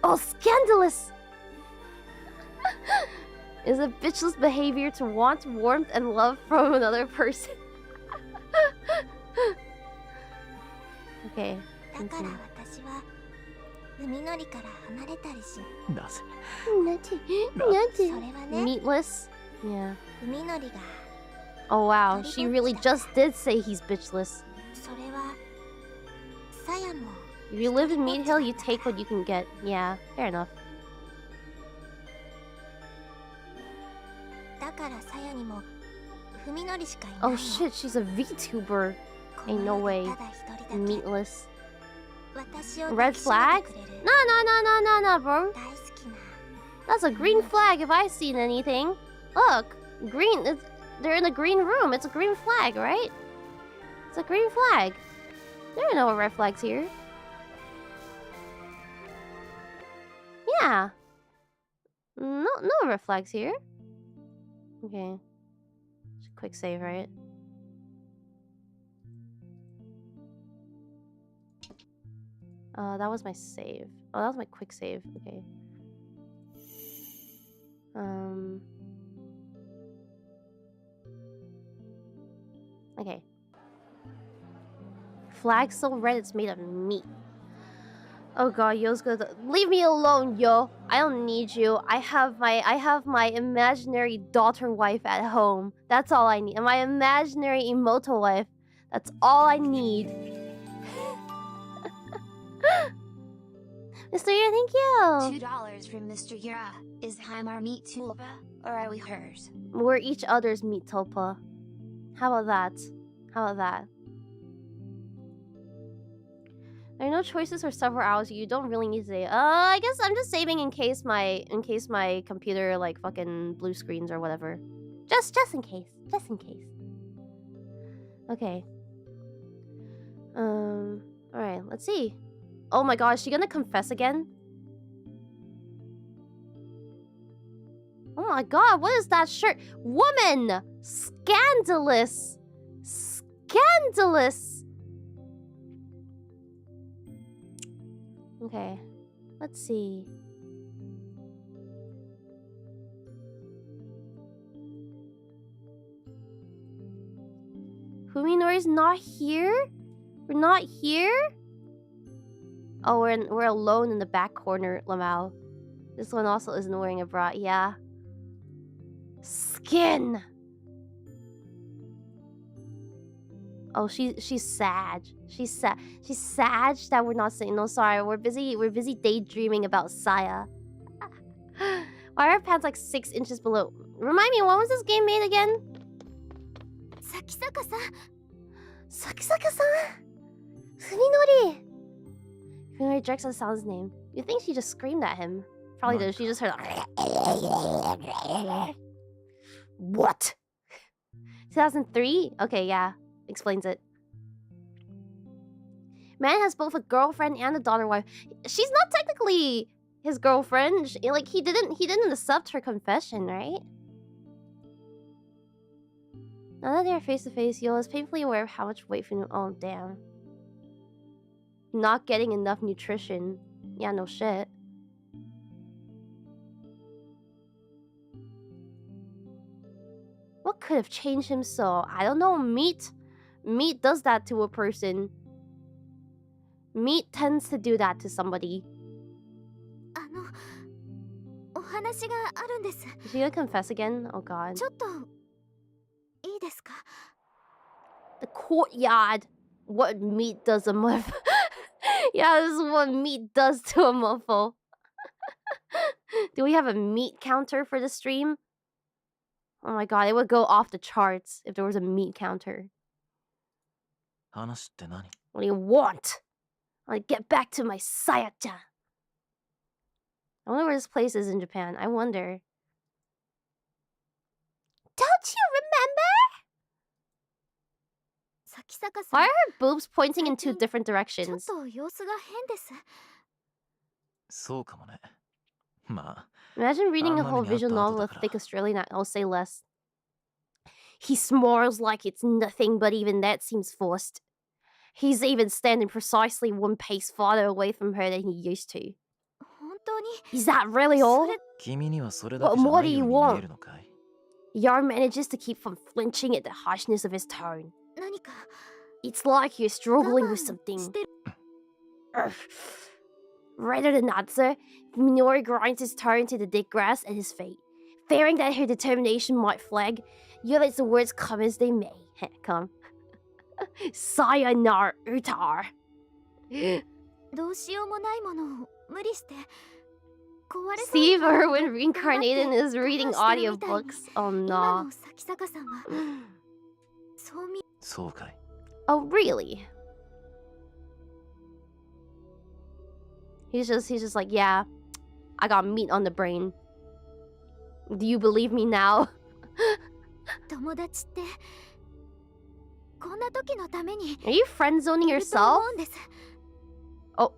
Oh, scandalous! Is it bitchless behavior to want warmth and love from another person? Okay. だから私はみのりから離れたりし。なぜ？それはね、 Meatless? Yeah. みのりが Oh wow, she really just did say he's bitchless. それはさやも If you live in Meat Hill, you take what you can get. Yeah, fair enough. だからさやにもみのりしかいないの。 Oh shit, she's a VTuber. この Ain't no 世 way. でただ一人だけ Meatless. 私を Red 抱きしめ flag? てくれる No, no, no, no, no, no, bro. 大好きな That's a green flag if I've seen anything. Look, green. They're in a green room. It's a green flag, right? It's a green flag. There are no red flags here. Yeah. No red flags here. Okay. Quick save, right? That was my save. Oh, that was my quick save. Okay. Okay. Flag so red it's made of meat. Oh god, yo's gonna leave me alone, yo. I don't need you. I have my imaginary daughter wife at home. That's all I need. And my imaginary Emoto wife. That's all I need. Mr. Yura, thank you. $2 from Mr. Yura. Is Hime our meat tulpa, or are we hers? We're each other's meat tulpa. How about that? How about that? There are no choices for several hours. You don't really need to say. I guess I'm just saving in case my computer like fucking blue screens or whatever. Just in case. Just in case. Okay. All right. Let's see. Oh my god, is she gonna confess again? Oh my god, what is that shirt? Woman! Scandalous! Scandalous! Okay, let's see. Fuminori's not here? We're not here? Oh, we're alone in the back corner, Lamau. This one also isn't wearing a bra. Yeah. Skin. Oh, she's sad. She's sad. She's sad that we're not saying. No, sorry. We're busy daydreaming about Saya. Why are her pants like 6 inches below? Remind me, when was this game made again? Sakisaka-san. Sakisaka-san. Fuminori. Fuminori directs us Sala's name. You think she just screamed at him? Probably did. She just heard. What? 2003? Okay, yeah. Explains it. Man has both a girlfriend and a daughter wife. She's not technically his girlfriend. Like he didn't accept her confession, right? Now that they're face to face, Yo is painfully aware of how much weight Fuminori. Oh damn. Not getting enough nutrition. Yeah, no shit. What could have changed him so? I don't know. Meat does that to a person. Meat tends to do that to somebody. Is she gonna confess again? Oh god. The courtyard. What meat does a motherfucker? Yeah, this is what meat does to a mofo. Do we have a meat counter for the stream? Oh my god, it would go off the charts if there was a meat counter. What do you want? I want to get back to my Saya-chan. I wonder where this place is in Japan. I wonder. Don't you remember? Why are her boobs pointing in 2 different directions? Imagine reading a whole visual novel of thick Australian. I'll say less. He smiles like it's nothing, but even that seems forced. He's even standing precisely 1 pace farther away from her than he used to. Is that really all? What more do you want? Yarn manages to keep from flinching at the harshness of his tone. It's like you're struggling with something. Rather than answer, Fuminori grinds his toe into the thick grass at his feet. Fearing that her determination might flag, Yo lets the words come as they may. Come. Sayonara, Utar. Steve Irwin reincarnated and is reading audiobooks. Oh no. Oh really? He's just like, yeah, I got meat on the brain. Do you believe me now? Are you friend zoning yourself? Oh.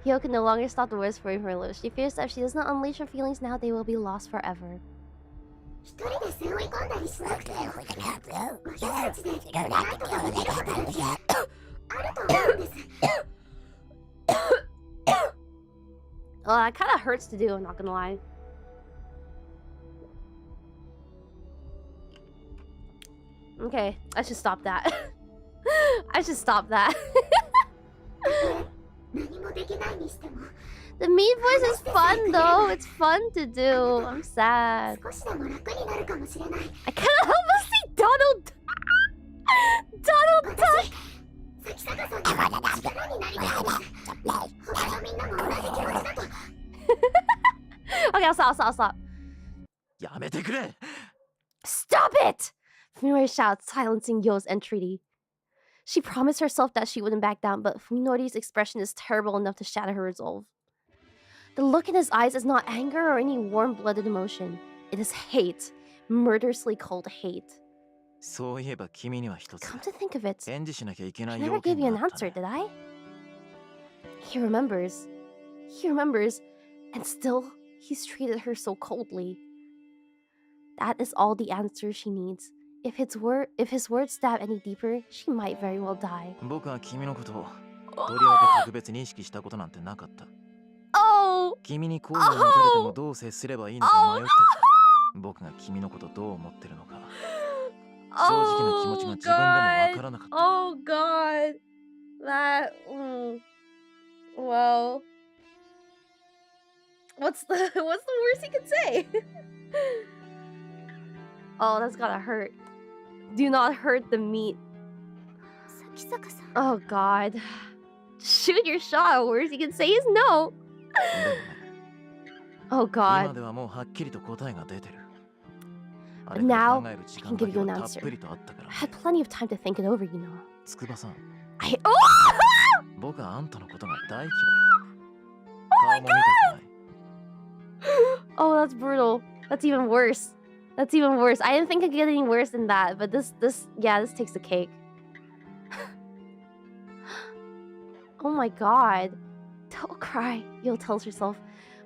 Hyo can no longer stop the words flowing from her lips. She fears that if she does not unleash her feelings now, they will be lost forever. It kind of hurts to do, I'm not gonna lie. Okay, I should stop that. I should stop that. The meat voice is fun though. It's fun to do. I'm sad. I can't help but see Donald. Donald Duck. Okay, I'll stop. Stop it! Fuminori shouts, silencing Yo's entreaty. She promised herself that she wouldn't back down, but Fuminori's expression is terrible enough to shatter her resolve. The look in his eyes is not anger or any warm-blooded emotion. It is hate. Murderously cold hate. そういえば君には一つ Come to think of it, 返事しなきゃいけ I ない never 要 gave 件 you が an あった answer, ね did I? He remembers, and still, he's treated her so coldly. That is all the answer she needs. If his words stab any deeper, she might very well die. 僕は君のことをとりわけ特別に意識したことなんてなかった Oh! 君に好意を持たれてもどう接すればいいのか迷ってた僕が君のことどう思ってるのか正直な気持ちが自分でもわからなかった Oh god. That well. What's the worst he could say? Oh, that's gotta hurt. Do not hurt the meat. Oh god. Shoot your shot. Worst he can say is no. でもね Oh 今 god. ではもうはっきりと答えが出てるあ But れから now, 考える時 I 間 can だ give け you an はたっ answer. ぷりとあったから I had plenty of time to think it over, you know. 筑波さん Oh! 僕はあんたのことが大嫌いだ顔も見たくない Oh, that's brutal. That's even worse. That's even worse. I didn't think it could get any worse than that, but this takes the cake. Oh my god. Don't cry, Yo tells herself,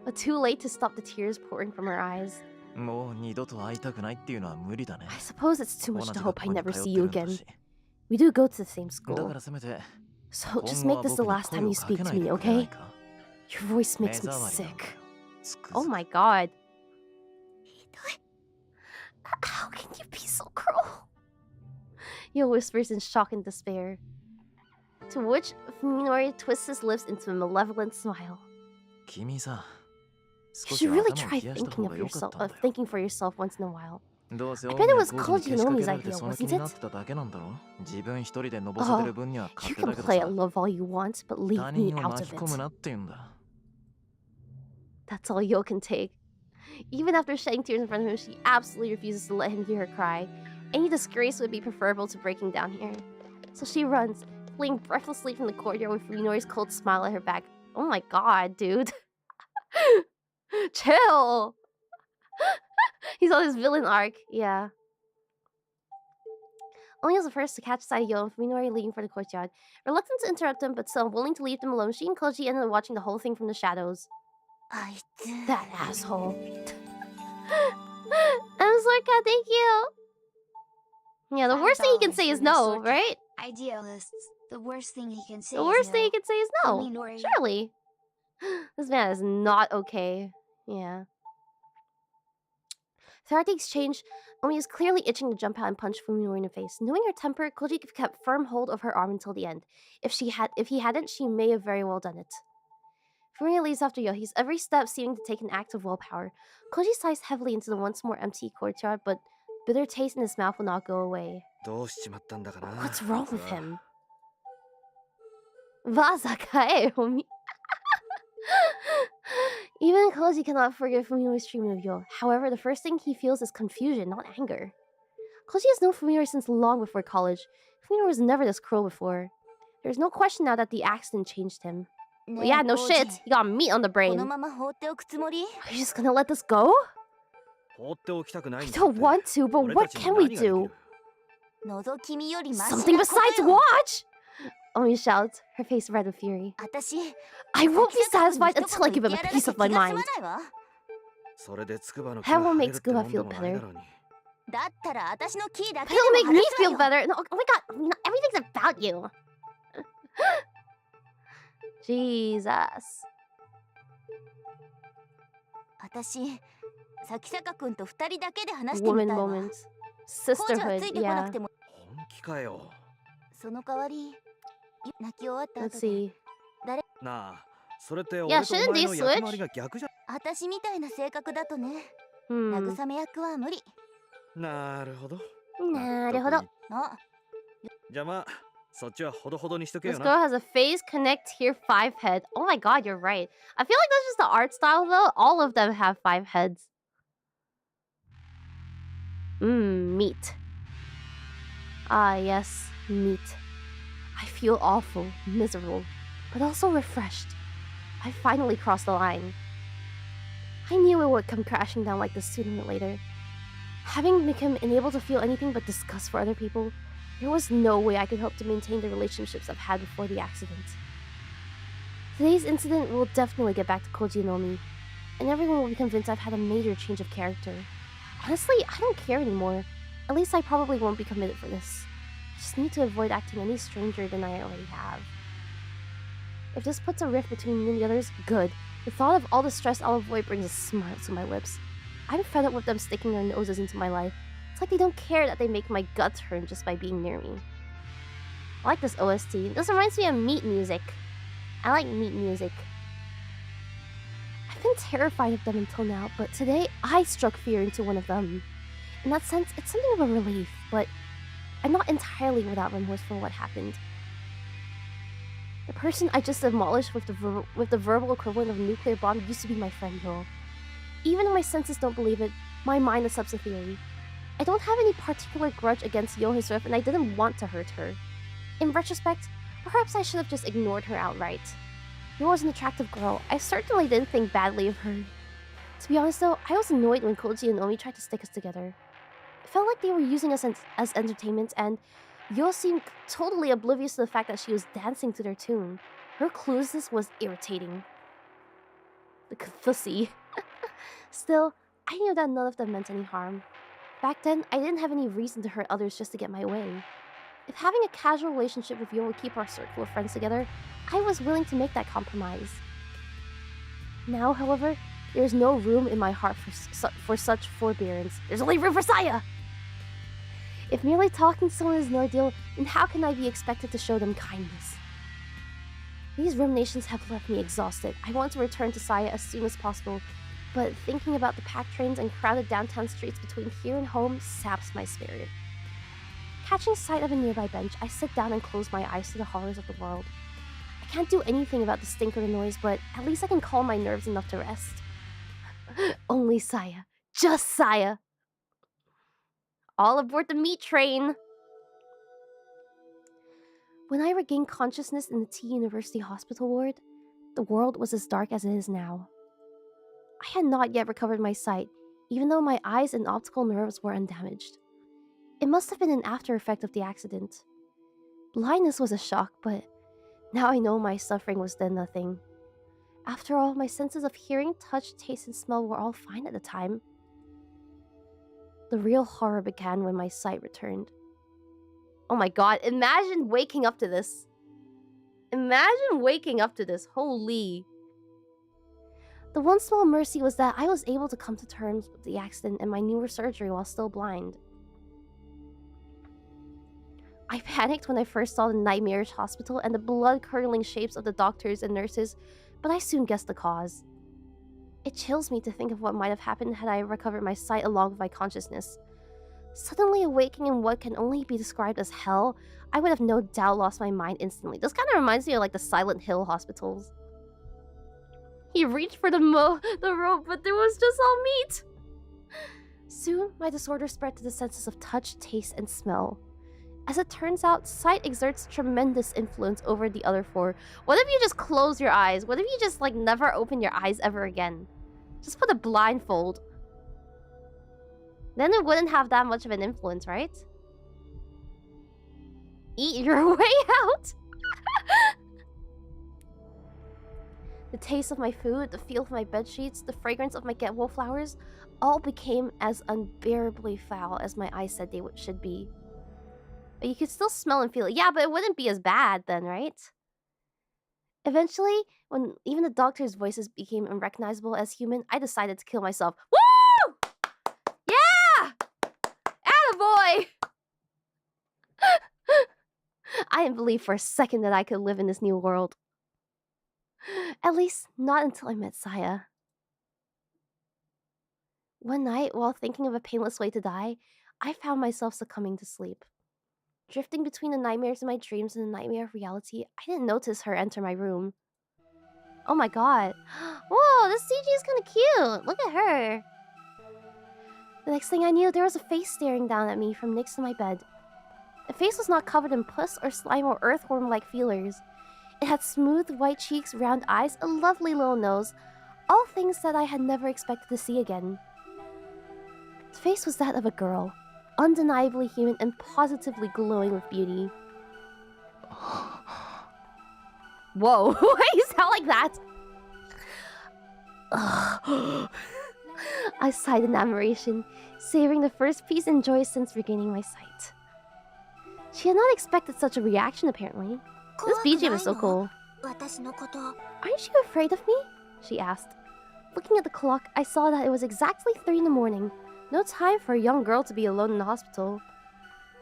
but too late to stop the tears pouring from her eyes. もう二度と会いたくないっていうのは無理だね I suppose it's too 同 much じ to 学 hope I 校に never 通っ see て you るんだ again. し We do go to the same だ school. からせめて So just 今 make 後は this the 僕に last 声 time を you かけ speak な to い me, でくれない okay? か Your voice 目 makes me 障りなんだ sick. よつく Oh づ my god. How can you be so cruel? Yo whispers in shock and despair. To which Fuminori twists his lips into a malevolent smile. 君さ You 少し should は really 頭を try 冷やした thinking 方 of が良かったんだよ thinking for yourself once in a while. どうせ I 大 bet き it な was 工事にけしか Koji け Nomi's られて idea, その気 wasn't になっ it? てただけなんだろ自分一人でのぼせてる分には You 勝手 can だけど play さ at love all you want, but leave 他 me 人を out 巻 of き込む it. なって言うんだ That's all Yo can take. Even after shedding tears in front of him, she absolutely refuses to let him hear her cry. Any disgrace would be preferable to breaking down here. So she runs, fleeing breathlessly from the courtyard with Fuminori's cold smile at her back. Oh my god, dude. Chill! He's on his villain arc, yeah. Only was the first to catch sight of Yo and Fuminori leaving for the courtyard. Reluctant to interrupt them, but still unwilling to leave them alone, she and Koji ended up watching the whole thing from the shadows. That asshole. I'm Sorka, thank you! Yeah, the worst thing he can say is no, right? Idealists. The worst thing he can say The is worst thing no. he can say is no. Fuminori. Surely. This man is not okay. Yeah. Throughout the exchange, Omi is clearly itching to jump out and punch Fuminori in the face. Knowing her temper, Koji kept firm hold of her arm until the end. If he hadn't, she may have very well done it. Fuminori leaves after Yohi's, every step seeming to take an act of willpower. Koji sighs heavily into the once more empty courtyard, but bitter taste in his mouth will not go away. どうしちまったんだかな What's wrong with him? Vazakae, Omi. Even Koji cannot forgive Fuminori's treatment of Yo. However, the first thing he feels is confusion, not anger. Koji has known Fuminori since long before college. Fuminori was never this cruel before. There's no question now that the accident changed him. Well, yeah, no shit. He got meat on the こ brain. のまま放っておくつもり Are you just gonna let this go? 放っておきたくない I んだって don't want to, but 俺 what たちに can we 何ができる do? 覗き見よりマシ Something なこと besides よ watch! Omi shouts, her face red with fury. 私 I won't be 先生 satisfied に until I give him a 一言言ってやらな piece きゃ of my 気が済 mind. まないわそれで筑波の That will 晴 make れるっても Tsukuba ん feel でもないだ better. ろうにだったら私のキーだ But けで it'll も make me 話す feel わよ better. No, oh my god, everything's about you. Jesus. 私咲坂くんと二人だけで話してみ Woman たいわ moment. コーチはつ Sisterhood, いてこなく yeah. ても本気かよその代わり泣き終わった Let's 後で see. なあそれって俺 Yeah, と shouldn't お前 they の役 switch? 割が逆じゃ私みたいな性格だとね Hmm. 慰め役は無理なるほどなるほど。あじゃあまあそっちはほどほどにしとけ This よ girl な has a face connect here 5 head. Oh my god, you're right. I feel like that's just the art style though. All of them have 5 heads. Meat. Ah, yes, meat. I feel awful, miserable, but also refreshed. I finally crossed the line. I knew it would come crashing down like this sooner or later. Having become unable to feel anything but disgust for other people, there was no way I could hope to maintain the relationships I've had before the accident. Today's incident will definitely get back to Koji and Omi, and everyone will be convinced I've had a major change of character. Honestly, I don't care anymore. At least I probably won't be committed for this. I just need to avoid acting any stranger than I already have. If this puts a rift between me and the others, good. The thought of all the stress I'll avoid brings a smile to my lips. I'm fed up with them sticking their noses into my life. It's like they don't care that they make my gut turn just by being near me. I like this OST. This reminds me of Meat music. I like Meat music. I've been terrified of them until now, but today I struck fear into one of them. In that sense, it's something of a relief, but I'm not entirely without remorse for what happened. The person I just demolished with the verbal equivalent of a nuclear bomb used to be my friend Yo. Even if my senses don't believe it, my mind accepts the theory. I don't have any particular grudge against Yo herself, and I didn't want to hurt her. In retrospect, perhaps I should have just ignored her outright. Yo was an attractive girl. I certainly didn't think badly of her. To be honest though, I was annoyed when Koji and Omi tried to stick us together. It felt like they were using us as entertainment, and Yo seemed totally oblivious to the fact that she was dancing to their tune. Her cluelessness was irritating. The 𝐶𝐶. Still, I knew that none of them meant any harm. Back then, I didn't have any reason to hurt others just to get my way. If having a casual relationship with Yo would keep our circle of friends together, I was willing to make that compromise. Now, however, there is no room in my heart for such forbearance. There's only room for Saya! If merely talking to someone is an ordeal, then how can I be expected to show them kindness? These ruminations have left me exhausted. I want to return to Saya as soon as possible, but thinking about the packed trains and crowded downtown streets between here and home saps my spirit. Catching sight of a nearby bench, I sit down and close my eyes to the horrors of the world. I can't do anything about the stink or the noise, but at least I can calm my nerves enough to rest. Only Saya. Just Saya. All aboard the meat train! When I regained consciousness in the T University hospital ward, the world was as dark as it is now. I had not yet recovered my sight, even though my eyes and optical nerves were undamaged. It must have been an after effect of the accident. Blindness was a shock, but now I know my suffering was then nothing. After all, my senses of hearing, touch, taste, and smell were all fine at the time. The real horror began when my sight returned. Oh my god, imagine waking up to this. Imagine waking up to this, holy. The one small mercy was that I was able to come to terms with the accident and my neurosurgery while still blind. I panicked when I first saw the nightmarish hospital and the blood-curdling shapes of the doctors and nurses, but I soon guessed the cause. It chills me to think of what might have happened had I recovered my sight along with my consciousness. Suddenly awaking in what can only be described as hell, I would have no doubt lost my mind instantly. This kind of reminds me of like the Silent Hill hospitals. He reached for the rope, but there was just all meat! Soon, my disorder spread to the senses of touch, taste, and smell. As it turns out, sight exerts tremendous influence over the other four. What if you just close your eyes? What if you just like never open your eyes ever again? Just put a blindfold. Then it wouldn't have that much of an influence, right? Eat your way out! The taste of my food, the feel of my bedsheets, the fragrance of my get well flowers, all became as unbearably foul as my eyes said they should be. But you could still smell and feel it. Yeah, but it wouldn't be as bad then, right? Eventually, when even the doctor's voices became unrecognizable as human, I decided to kill myself. Woo! Yeah! Attaboy! I didn't believe for a second that I could live in this new world. At least, not until I met Saya. One night, while thinking of a painless way to die, I found myself succumbing to sleep. Drifting between the nightmares in my dreams and the nightmare of reality, I didn't notice her enter my room. Oh my god. Whoa, this CG is kind of cute. Look at her. The next thing I knew, there was a face staring down at me from next to my bed. The face was not covered in pus or slime or earthworm-like feelers. It had smooth white cheeks, round eyes, a lovely little nose, all things that I had never expected to see again. The face was that of a girl, undeniably human and positively glowing with beauty. Whoa, why you sound like that? I sighed in admiration, savoring the first peace and joy since regaining my sight. She had not expected such a reaction, apparently. This BGM is so cool. Aren't you afraid of me? She asked. Looking at the clock, I saw that it was exactly 3 in the morning. No time for a young girl to be alone in the hospital.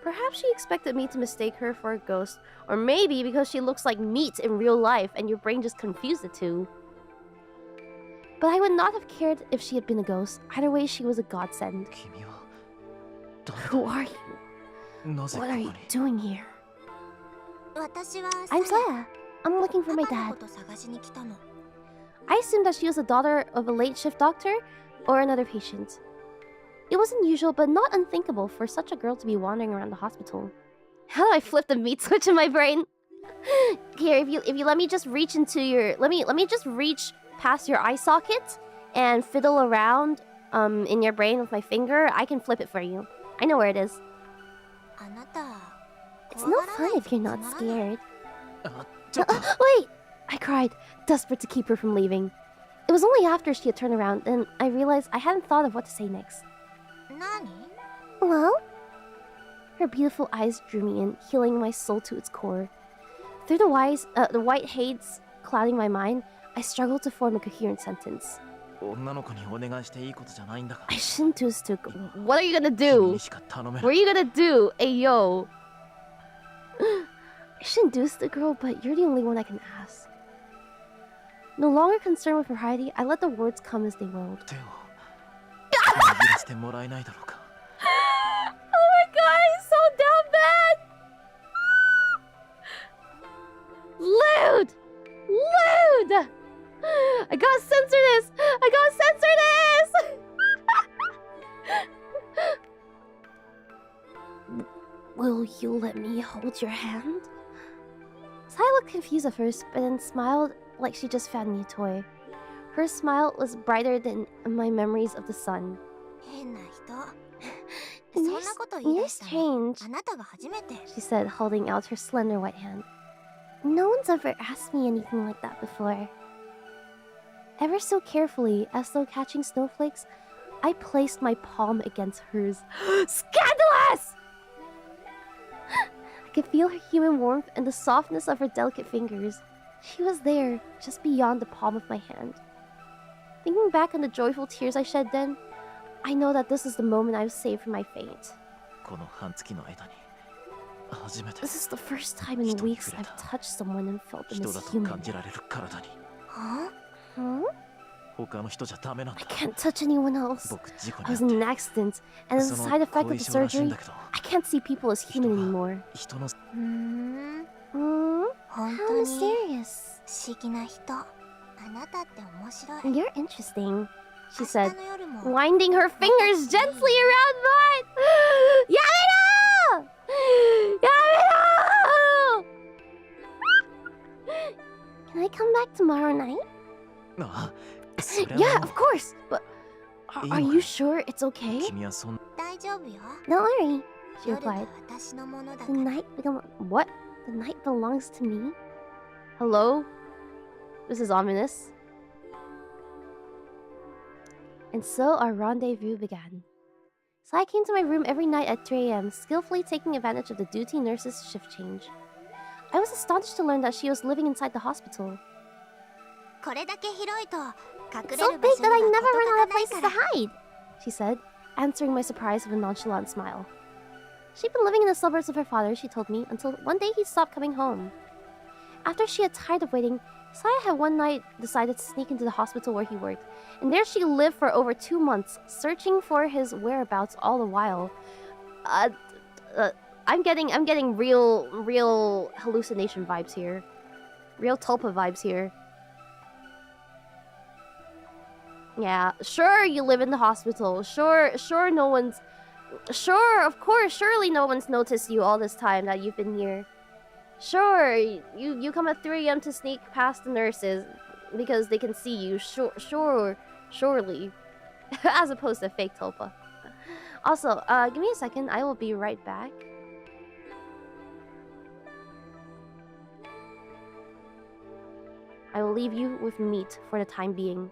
Perhaps she expected me to mistake her for a ghost, or maybe because she looks like meat in real life and your brain just confused the two. But I would not have cared if she had been a ghost. Either way, she was a godsend. Who are you? What are you doing here? I'm Saya. I'm looking for my dad. I assumed that she was the daughter of a late shift doctor or another patient. It was unusual but not unthinkable for such a girl to be wandering around the hospital. How do I flip the meat switch in my brain? Here, if you let me just reach into your let me just reach past your eye socket and fiddle around in your brain with my finger, I can flip it for you. I know where it is. It's no fun if you're not scared. Wait! I cried, desperate to keep her from leaving. It was only after she had turned around and I realized I hadn't thought of what to say next. Well? Her beautiful eyes drew me in, healing my soul to its core. Through the white haze clouding my mind, I struggled to form a coherent sentence. I shouldn't do this to... What are you gonna do? What are you gonna do? Hey, yo. I shouldn't do this to the girl, but you're the only one I can ask. No longer concerned with propriety, I let the words come as they rolled. Oh my god, he's so down bad! Lewd! Lewd! I gotta censor this! I gotta censor this! Will you let me hold your hand? Sai looked confused at first, but then smiled like she just found a new toy. Her smile was brighter than my memories of the sun. You're strange, she said, holding out her slender white hand. No one's ever asked me anything like that before. Ever so carefully, as though catching snowflakes, I placed my palm against hers. Scandalous! I could feel her human warmth and the softness of her delicate fingers. She was there, just beyond the palm of my hand. Thinking back on the joyful tears I shed then, I know that this is the moment I was saved from my fate. This is the first time in weeks I've touched someone and felt them as human. Huh? I can't touch anyone else. I was in an accident, and as a side effect of the surgery, I can't see people as human anymore. How mysterious. You're interesting, she said, winding her fingers gently around mine. Yamero! Yamero! Can I come back tomorrow night? Yeah, of course, but are you sure it's okay? Don't worry, she replied. The night what? The night belongs to me? Hello? This is ominous. And so our rendezvous began. Sai came to my room every night at 3 AM, skillfully taking advantage of the duty nurse's shift change. I was astonished to learn that she was living inside the hospital. So big that I never run out of places to hide, she said, answering my surprise with a nonchalant smile. She'd been living in the suburbs with her father, she told me, until one day he stopped coming home. After she had tired of waiting, Saya had one night decided to sneak into the hospital where he worked, and there she lived for over 2 months, searching for his whereabouts all the while. I'm getting real hallucination vibes here. Real tulpa vibes here. Yeah, sure you live in the hospital. Sure no one's Sure, of course. Surely no one's noticed you all this time that you've been here. Sure, you come at 3 a.m. to sneak past the nurses because they can see you. Surely. As opposed to fake tulpa. Also, give me a second. I will be right back. I will leave you with meat for the time being.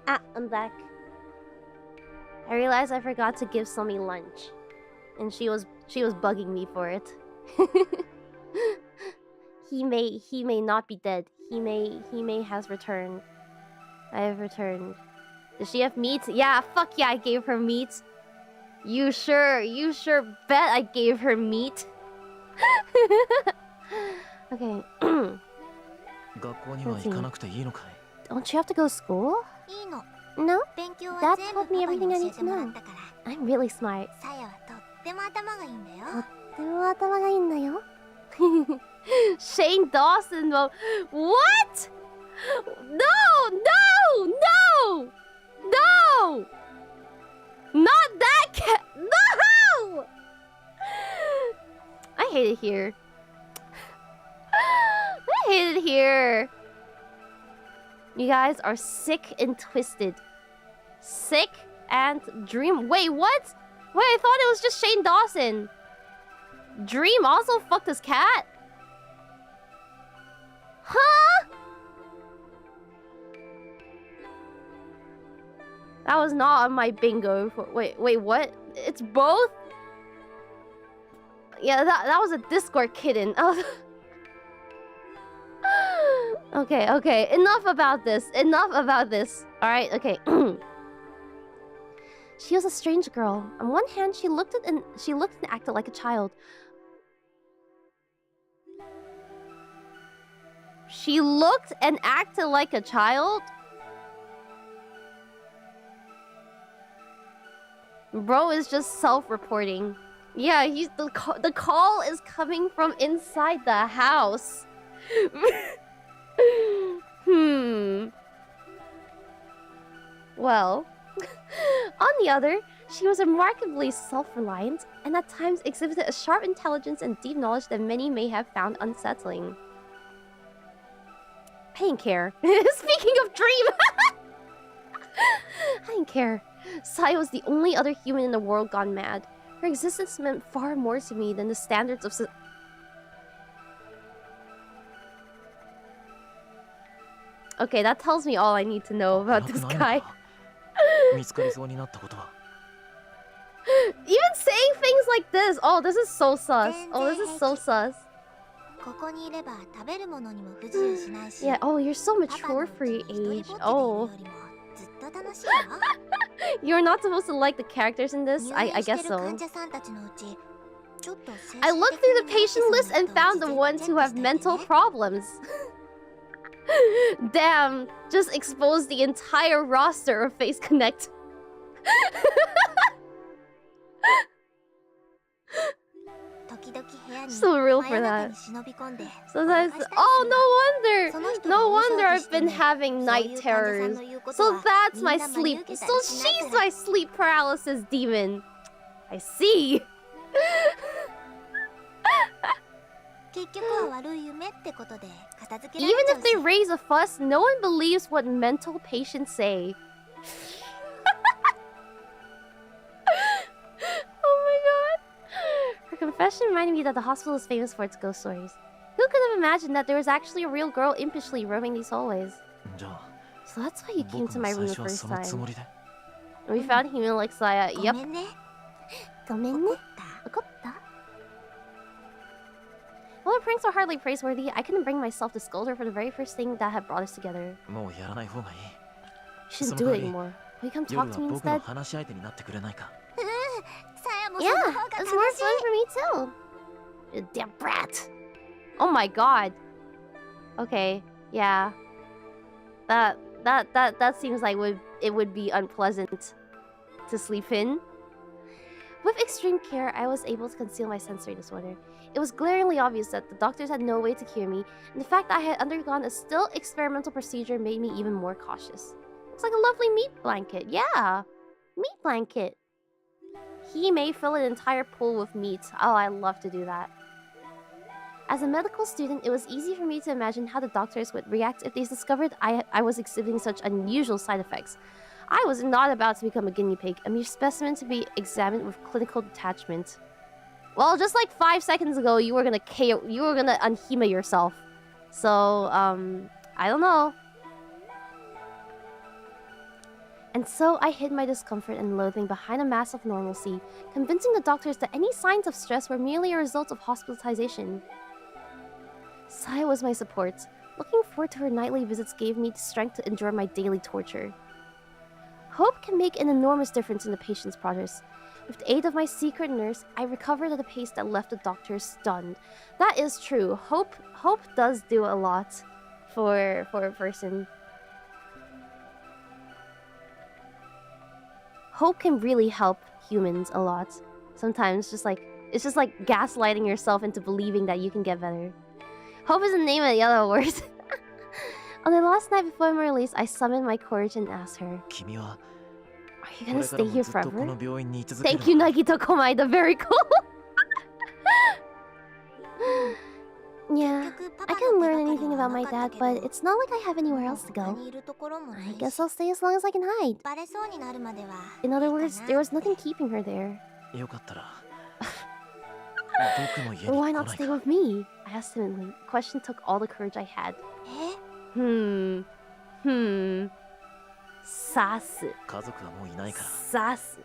Ah, I'm back. I realized I forgot to give Sumi lunch. And she was bugging me for it. He may not be dead. He may has returned. I have returned. Does she have meat? Yeah, fuck yeah, I gave her meat. You sure bet I gave her meat. Okay. Don't you have to go to school? No? Dad told me everything I need to know. I'm really smart. Shane Dawson mode. What? No! Not that cat. No! I hate it here. I hate it here. You guys are sick and twisted. Sick and Dream. Wait, what? Wait, I thought it was just Shane Dawson. Dream also fucked his cat? Huh? That was not on my bingo. Wait, what? It's both? Yeah, that was a Discord kitten. Okay. Enough about this. Alright, okay. She was a strange girl. On one hand, she looked and acted like a child. She looked and acted like a child? Bro is just self-reporting. Yeah, the call is coming from inside the house. Well, on the other, she was remarkably self-reliant and at times exhibited a sharp intelligence and deep knowledge that many may have found unsettling. I didn't care. Speaking of Dream! I didn't care. Sai was the only other human in the world gone mad. Her existence meant far more to me than the standards of Okay, that tells me all I need to know about this guy. Even saying things like this. Oh, this is so sus. Yeah, oh, you're so mature for your age. Oh. You're not supposed to like the characters in this? I guess so. I looked through the patient list and found the ones who have mental problems. Damn, just exposed the entire roster of Face Connect. So real for that. Sometimes, no wonder I've been having night terrors. So that's my sleep. So she's my sleep paralysis demon. I see. Even if they raise a fuss, no one believes what mental patients say. Oh my god. Her confession reminded me that the hospital is famous for its ghost stories. Who could have imagined that there was actually a real girl impishly roaming these hallways? So that's why you came to my room the first time. We found Himemiya 𝐒𝐚𝐤. Yep. ごめんね。怒った? While her pranks are hardly praiseworthy, I couldn't bring myself to scold her for the very first thing that had brought us together. You shouldn't do it anymore. Will you come talk to me instead? Yeah, it's more fun for me too. You damn brat. Oh my god. Okay, yeah. That seems like it would be unpleasant to sleep in. With extreme care, I was able to conceal my sensory disorder. It was glaringly obvious that the doctors had no way to cure me, and the fact that I had undergone a still experimental procedure made me even more cautious. Looks like a lovely meat blanket. Yeah, meat blanket. He may fill an entire pool with meat. Oh, I love to do that. As a medical student, it was easy for me to imagine how the doctors would react if they discovered I was exhibiting such unusual side effects. I was not about to become a guinea pig, a mere specimen to be examined with clinical detachment. Well, just like 5 seconds ago, you were gonna unhema yourself. So, I don't know. And so I hid my discomfort and loathing behind a mask of normalcy, convincing the doctors that any signs of stress were merely a result of hospitalization. Saya was my support. Looking forward to her nightly visits gave me the strength to endure my daily torture. Hope can make an enormous difference in the patient's progress. With the aid of my secret nurse, I recovered at a pace that left the doctors stunned. That is true. Hope does do a lot for a person. Hope can really help humans a lot. Sometimes it's just like gaslighting yourself into believing that you can get better. Hope is the name of the other words. On the last night before my release, I summoned my courage and asked her, "Are you gonna stay here forever?" Thank you, Nagito Komaida. Very cool. Yeah, I can't learn anything about my dad, but it's not like I have anywhere else to go. I guess I'll stay as long as I can hide. In other words, there was nothing keeping her there. Why not stay with me? I asked timidly. The question took all the courage I had. Sasu. Sasu.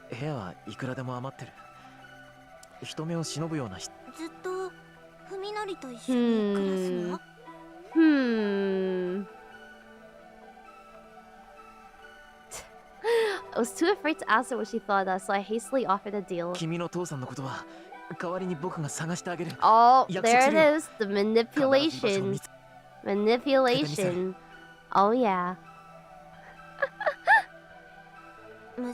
I was too afraid to ask her what she thought of us, so I hastily offered a deal. Oh, there it is. The manipulation. Manipulation. Oh yeah. I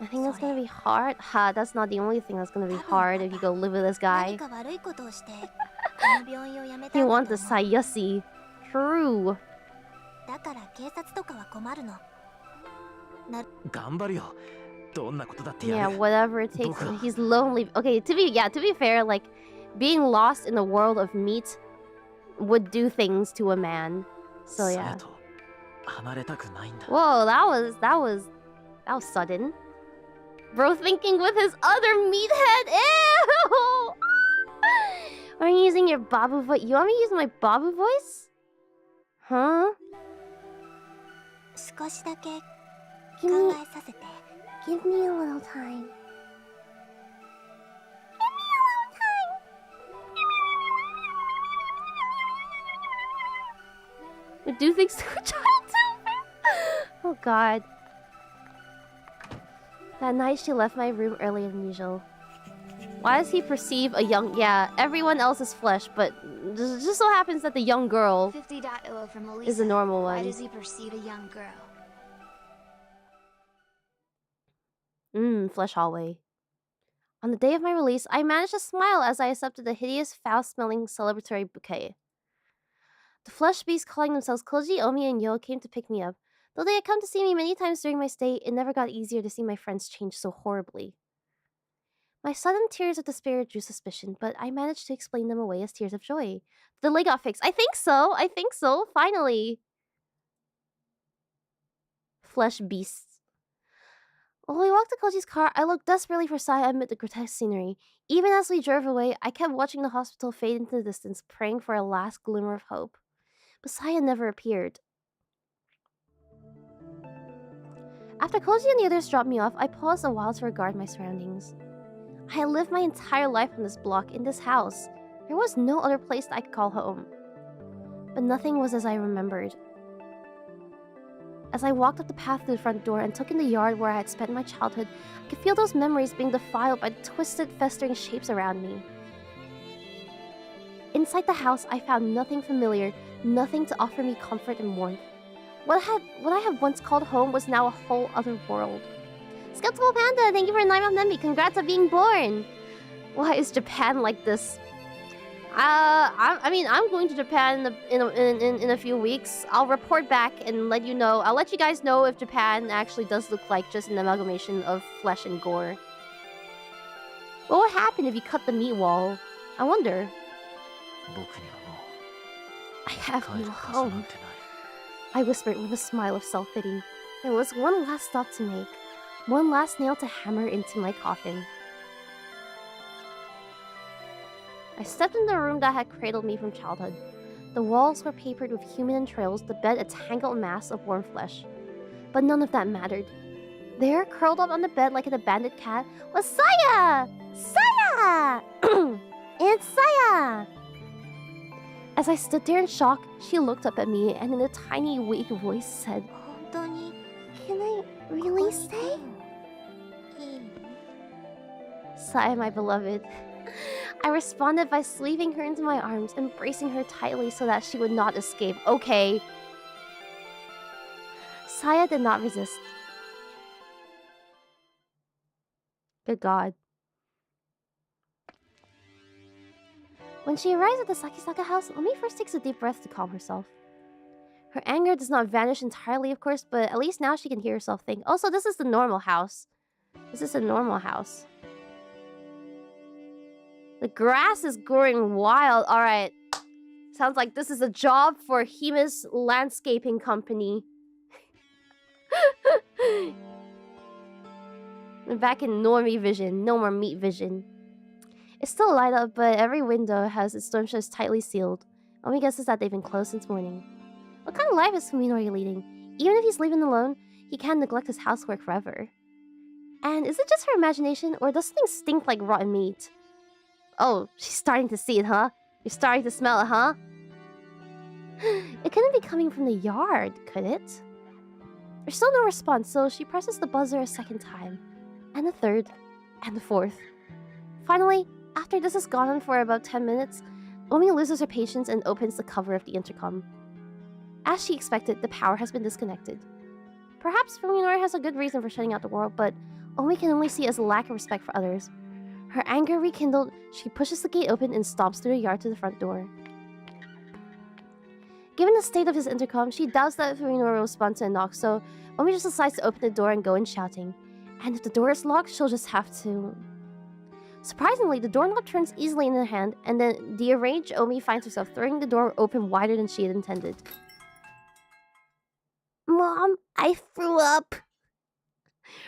think that's gonna be hard. Ha, that's not the only thing that's gonna be hard if you go live with this guy. You want the Sayasi. True. Yeah, whatever it takes. He's lonely. Okay, to be fair, like being lost in the world of meat would do things to a man. So yeah. Whoa, that was sudden. Bro thinking with his other meathead. Ew! Are you using your babu voice? You want me to use my babu voice? Huh? Give me a little time. We do things to a child too. Oh god. That night she left my room earlier than usual. Why does he perceive a young... Yeah, everyone else is flesh, but just so happens that the young girl 50.0 from Elisa. is a normal one. Why does he perceive a young girl? Flesh hallway. On the day of my release, I managed to smile as I accepted the hideous, foul-smelling celebratory bouquet. The flesh beasts calling themselves 𝐃𝐨𝐧𝐚, 𝐓𝐚, and 𝐂 came to pick me up. Though they had come to see me many times during my stay, it never got easier to see my friends change so horribly. My sudden tears of despair drew suspicion, but I managed to explain them away as tears of joy. The delay got fixed. I think so. Finally. Flesh beasts. While we walked to �Κoji's car, I looked desperately for Saya amid the grotesque scenery. Even as we drove away, I kept watching the hospital fade into the distance, praying for a last glimmer of hope. But Saya never appeared. After �Κoji and the others dropped me off, I paused a while to regard my surroundings. I had lived my entire life on this block, in this house. There was no other place that I could call home. But nothing was as I remembered. As I walked up the path to the front door and took in the yard where I had spent my childhood, I could feel those memories being defiled by the twisted, festering shapes around me. Inside the house, I found nothing familiar, nothing to offer me comfort and warmth. What I had once called home was now a whole other world. Skeptical Panda, thank you for 9 months Nemi. Congrats on being born. Why is Japan like this? I mean, I'm going to Japan in a few weeks. I'll report back and let you know. I'll let you guys know if Japan actually does look like just an amalgamation of flesh and gore. What would happen if you cut the meat wall? I wonder. I have no home. I whispered with a smile of self-pity. There was one last stop to make. One last nail to hammer into my coffin. I stepped into the room that had cradled me from childhood. The walls were papered with human entrails, the bed a tangled mass of warm flesh. But none of that mattered. There, curled up on the bed like an abandoned cat, was Saya! Saya! It's Saya! As I stood there in shock, she looked up at me and in a tiny, weak voice said, "Can I really stay?" Saya, my beloved. I responded by sleeving her into my arms, embracing her tightly so that she would not escape. Okay. Saya did not resist. Good God. When she arrives at the Sakisaka house, Omi first takes a deep breath to calm herself. Her anger does not vanish entirely, of course, but at least now she can hear herself think. Also, this is the normal house. This is a normal house. The grass is growing wild. Alright. Sounds like this is a job for Hime's landscaping company. We're back in normie vision. No more meat vision. It's still light up, but every window has its storm shutters tightly sealed. Omi guesses that they've been closed since morning. What kind of life is Fuminori leading? Even if he's living alone, he can't neglect his housework forever. And is it just her imagination, or does something stink like rotten meat? Oh, she's starting to see it, huh? You're starting to smell it, huh? It couldn't be coming from the yard, could it? There's still no response, so she presses the buzzer a second time. And a third. And the fourth. Finally, after this has gone on for about 10 minutes, Omi loses her patience and opens the cover of the intercom. As she expected, the power has been disconnected. Perhaps Fuminori has a good reason for shutting out the world, but Omi can only see it as a lack of respect for others. Her anger rekindled, she pushes the gate open and stomps through the yard to the front door. Given the state of his intercom, she doubts that Fuminori will respond to a knock, so Omi just decides to open the door and go in shouting. And if the door is locked, she'll just have to... Surprisingly, the doorknob turns easily in her hand, and then the enraged Omi finds herself throwing the door open wider than she had intended. Mom, I threw up!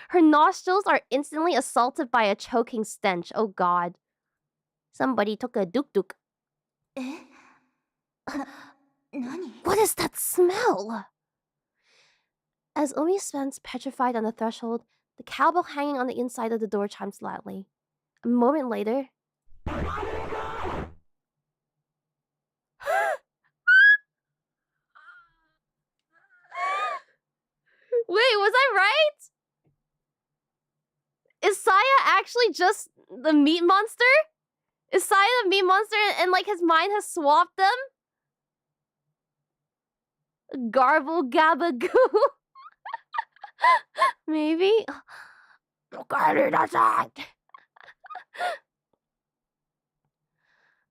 Her nostrils are instantly assaulted by a choking stench. Oh God. Somebody took a duk-duk. What is that smell? As Omi stands petrified on the threshold, the cowbell hanging on the inside of the door chimes loudly. A moment later... Wait, was I right? Is Saya actually just the meat monster? Is Saya the meat monster and like his mind has swapped them? Garble gabagoo. Maybe?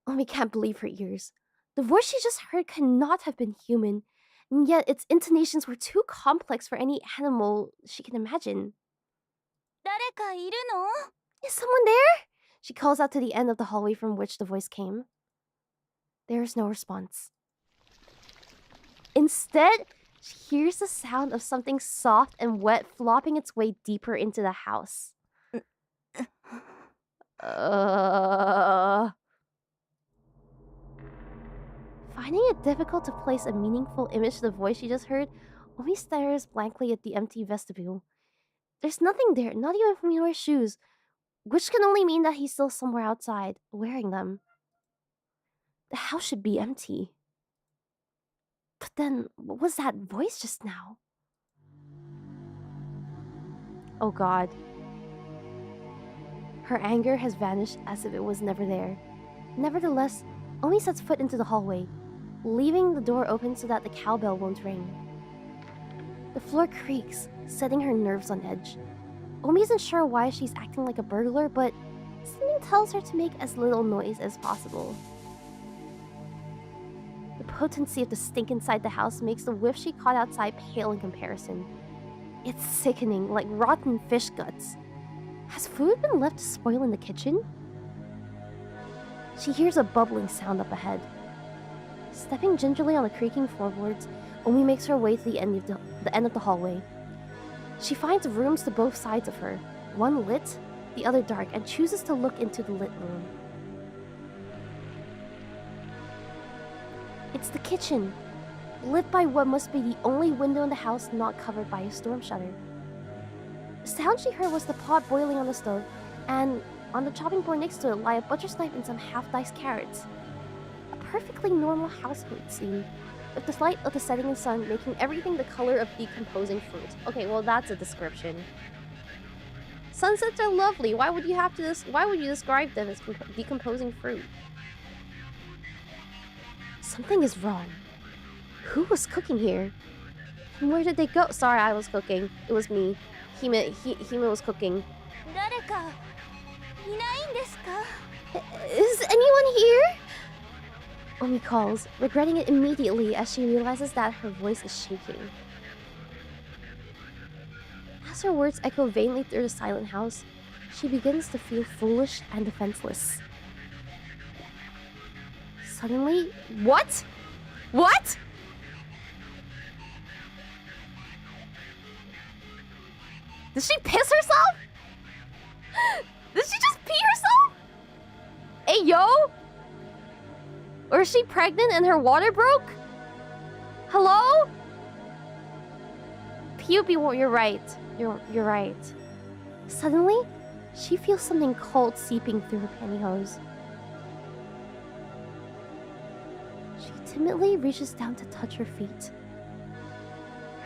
Omi can't believe her ears. The voice she just heard cannot have been human, and yet its intonations were too complex for any animal she can imagine. 誰かいるの? Is someone there? She calls out to the end of the hallway from which the voice came. There is no response. Instead, she hears the sound of something soft and wet flopping its way deeper into the house. Finding it difficult to place a meaningful image to the voice she just heard, Omi stares blankly at the empty vestibule. There's nothing there, not even Fumiori's shoes, which can only mean that he's still somewhere outside, wearing them. The house should be empty. But then, what was that voice just now? Oh god. Her anger has vanished as if it was never there. Nevertheless, Omi sets foot into the hallway, leaving the door open so that the cowbell won't ring. The floor creaks, setting her nerves on edge. Omi isn't sure why she's acting like a burglar, but something tells her to make as little noise as possible. The potency of the stink inside the house makes the whiff she caught outside pale in comparison. It's sickening, like rotten fish guts. Has food been left to spoil in the kitchen? She hears a bubbling sound up ahead. Stepping gingerly on the creaking floorboards, Omi makes her way to the end of the hallway. She finds rooms to both sides of her, one lit, the other dark, and chooses to look into the lit room. It's the kitchen, lit by what must be the only window in the house not covered by a storm shutter. The sound she heard was the pot boiling on the stove, and on the chopping board next to it lie a butcher's knife and some half-diced carrots. A perfectly normal household scene, with the light of the setting sun making everything the color of decomposing fruit. Okay, well that's a description. Sunsets are lovely. Why would you describe them as decomposing fruit? Something is wrong. Who was cooking here? And where did they go? Sorry, I was cooking. It was me. Hime was cooking. 誰かいないんですか? Is anyone here? Omi calls, regretting it immediately as she realizes that her voice is shaking. As her words echo vainly through the silent house, she begins to feel foolish and defenseless. Suddenly, what? What? Did she piss herself? Did she just pee herself? Hey, yo? Or is she pregnant and her water broke? Hello? POB, you're right. You're right. Suddenly, she feels something cold seeping through her pantyhose. She timidly reaches down to touch her feet.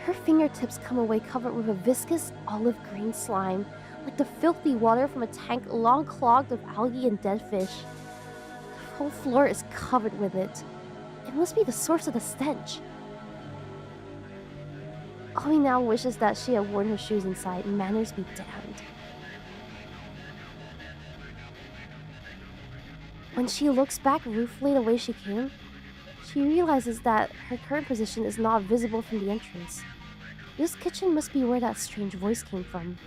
Her fingertips come away covered with a viscous olive green slime, like the filthy water from a tank long clogged with algae and dead fish. The whole floor is covered with it. It must be the source of the stench. Omi now wishes that she had worn her shoes inside, manners be damned. When she looks back ruefully the way she came, she realizes that her current position is not visible from the entrance. This kitchen must be where that strange voice came from.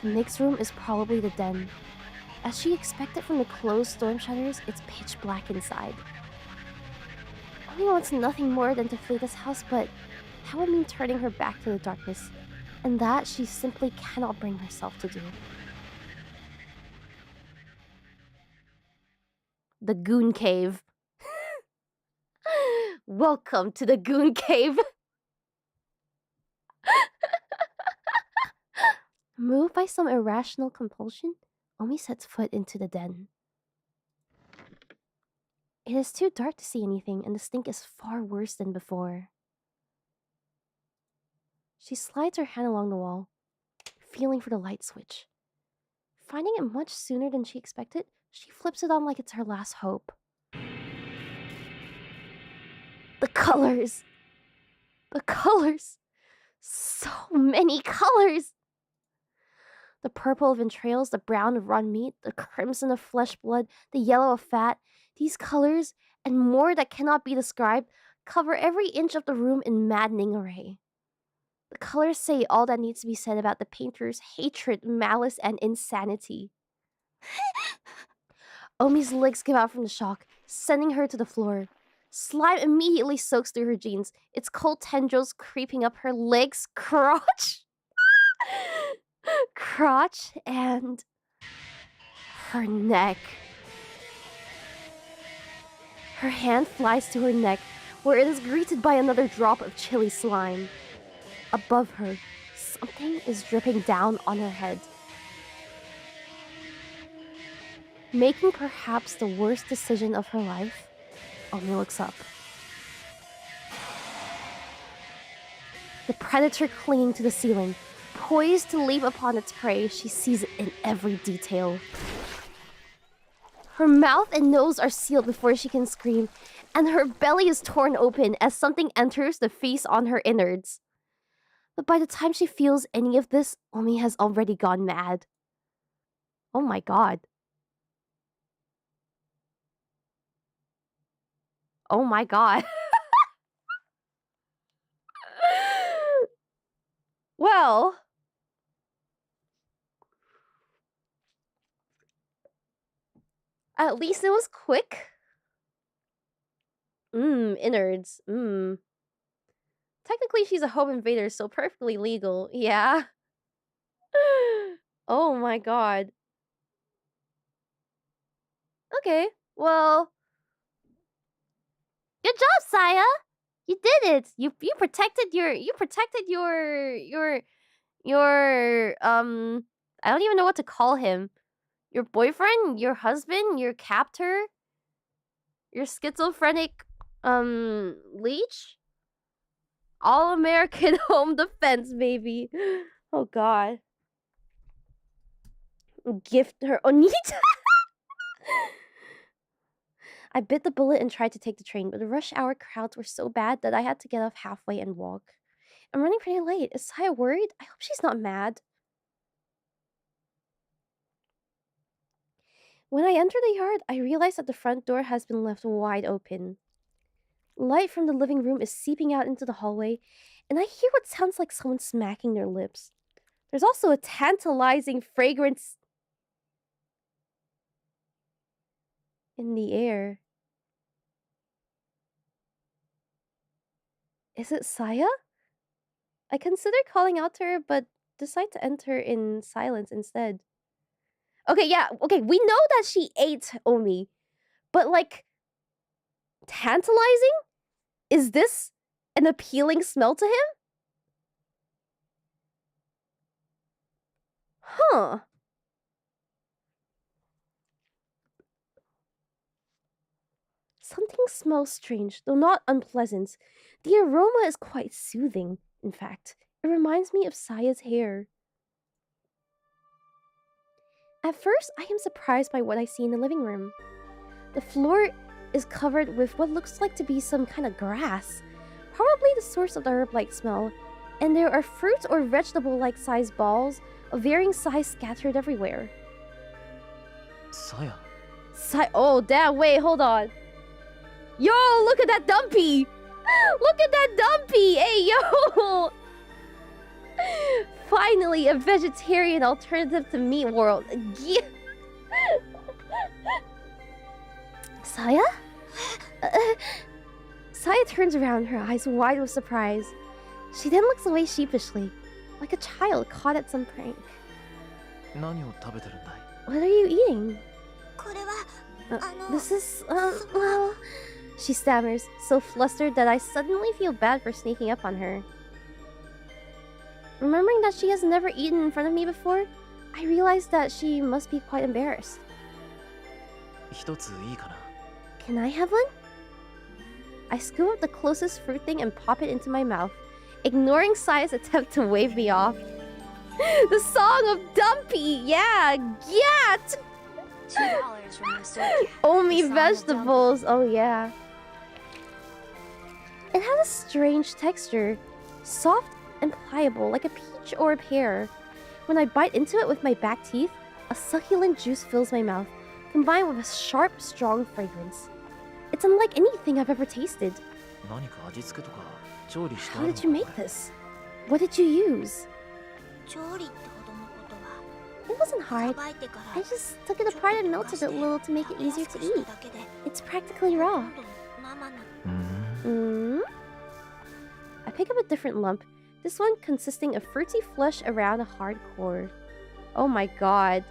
The next room is probably the den. As she expected from the closed storm shutters, it's pitch black inside. Omi wants nothing more than to flee this house, but that would mean turning her back to the darkness, and that she simply cannot bring herself to do. The Goon Cave. Welcome to the Goon Cave. Moved by some irrational compulsion, Omi sets foot into the den. It is too dark to see anything, and the stink is far worse than before. She slides her hand along the wall, feeling for the light switch. Finding it much sooner than she expected, she flips it on like it's her last hope. The colors! The colors. So many colors. The purple of entrails, the brown of raw meat, the crimson of flesh blood, the yellow of fat. These colors, and more that cannot be described, cover every inch of the room in maddening array. The colors say all that needs to be said about the painter's hatred, malice, and insanity. Omi's legs give out from the shock, sending her to the floor. Slime immediately soaks through her jeans, its cold tendrils creeping up her legs, crotch, and her neck. Her hand flies to her neck, where it is greeted by another drop of chilly slime. Above her, something is dripping down on her head. Making perhaps the worst decision of her life, Omi looks up. The predator clinging to the ceiling, poised to leap upon its prey, she sees it in every detail. Her mouth and nose are sealed before she can scream, and her belly is torn open as something enters to feast on her innards. But by the time she feels any of this, Omi has already gone mad. Oh my god. Oh my god. Well, at least it was quick. Innards. Technically, she's a home invader, so perfectly legal. Yeah. Oh my god. Okay, well, good job, Saya. You did it. You protected your I don't even know what to call him. Your boyfriend, your husband, your captor, your schizophrenic leech. All American home defense, baby. Oh god. Gift her Onita. I bit the bullet and tried to take the train, but the rush hour crowds were so bad that I had to get off halfway and walk. I'm running pretty late. Is Saya worried? I hope she's not mad. When I enter the yard, I realize that the front door has been left wide open. Light from the living room is seeping out into the hallway, and I hear what sounds like someone smacking their lips. There's also a tantalizing fragrance in the air. Is it Saya? I consider calling out to her, but decide to enter in silence instead. Okay, yeah, okay, we know that she ate Omi, but like, tantalizing? Is this an appealing smell to him? Huh. Something smells strange, though not unpleasant. The aroma is quite soothing, in fact. It reminds me of Saya's hair. At first, I am surprised by what I see in the living room. The floor is covered with what looks like to be some kind of grass, probably the source of the herb-like smell, and there are fruit or vegetable-like sized balls of varying size scattered everywhere. Saya. Oh, damn, wait, hold on. Yo, look at that dumpy! Look at that dumpy! Hey, yo! Finally, a vegetarian alternative to meat world. Saya? Saya turns around, her eyes wide with surprise. She then looks away sheepishly, like a child caught at some prank. What are you eating? This is, well... She stammers, so flustered that I suddenly feel bad for sneaking up on her. Remembering that she has never eaten in front of me before, I realize that she must be quite embarrassed. Can I have one? I scoop up the closest fruit thing and pop it into my mouth, ignoring Saya's attempt to wave me off. The song of Dumpy! Yeah! Gat! $2 from the store. Omi vegetables! Oh yeah. It has a strange texture, soft and pliable, like a peach or a pear. When I bite into it with my back teeth, a succulent juice fills my mouth, combined with a sharp, strong fragrance. It's unlike anything I've ever tasted. How did you make this? What did you use? It wasn't hard. I just took it apart and melted it a little to make it easier to eat. It's practically raw. I pick up a different lump, this one consisting of fruity flesh around a hard core. Oh my god.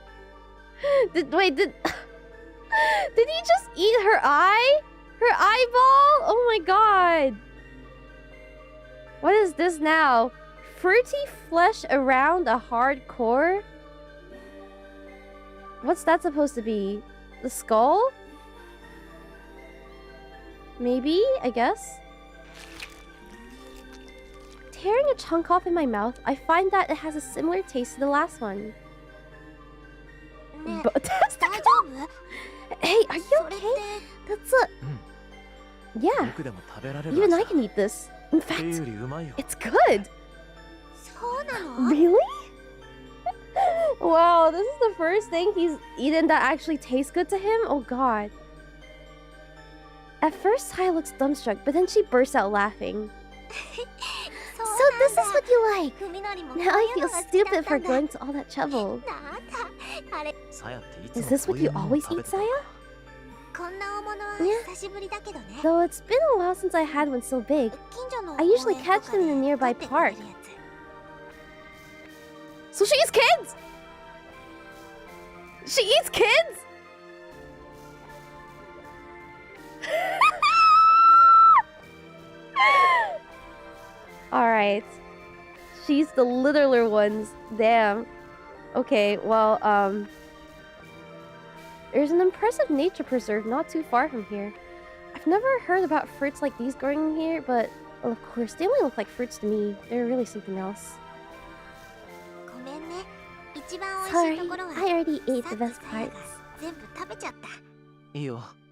Did he just eat her eye? Her eyeball? Oh my god. What is this now? Fruity flesh around a hard core? What's that supposed to be? The skull? Maybe, I guess. Tearing a chunk off in my mouth, I find that it has a similar taste to the last one. But hey, are you okay? That's a... Yeah, even I can eat this. In fact, it's good. Really? Wow, this is the first thing he's eaten that actually tastes good to him? Oh god. At first, Saya looks dumbstruck, but then she bursts out laughing. So this is what you like? Now I feel stupid for going to all that trouble. Is this what you always eat, Saya? Yeah. Though it's been a while since I had one so big. I usually catch them in the nearby park. So she eats kids! She eats kids?! Alright. She's the littler ones. Damn. Okay, well, there's an impressive nature preserve not too far from here. I've never heard about fruits like these growing here, but, well, of course, they only look like fruits to me. They're really something else. Sorry, I already ate the best parts.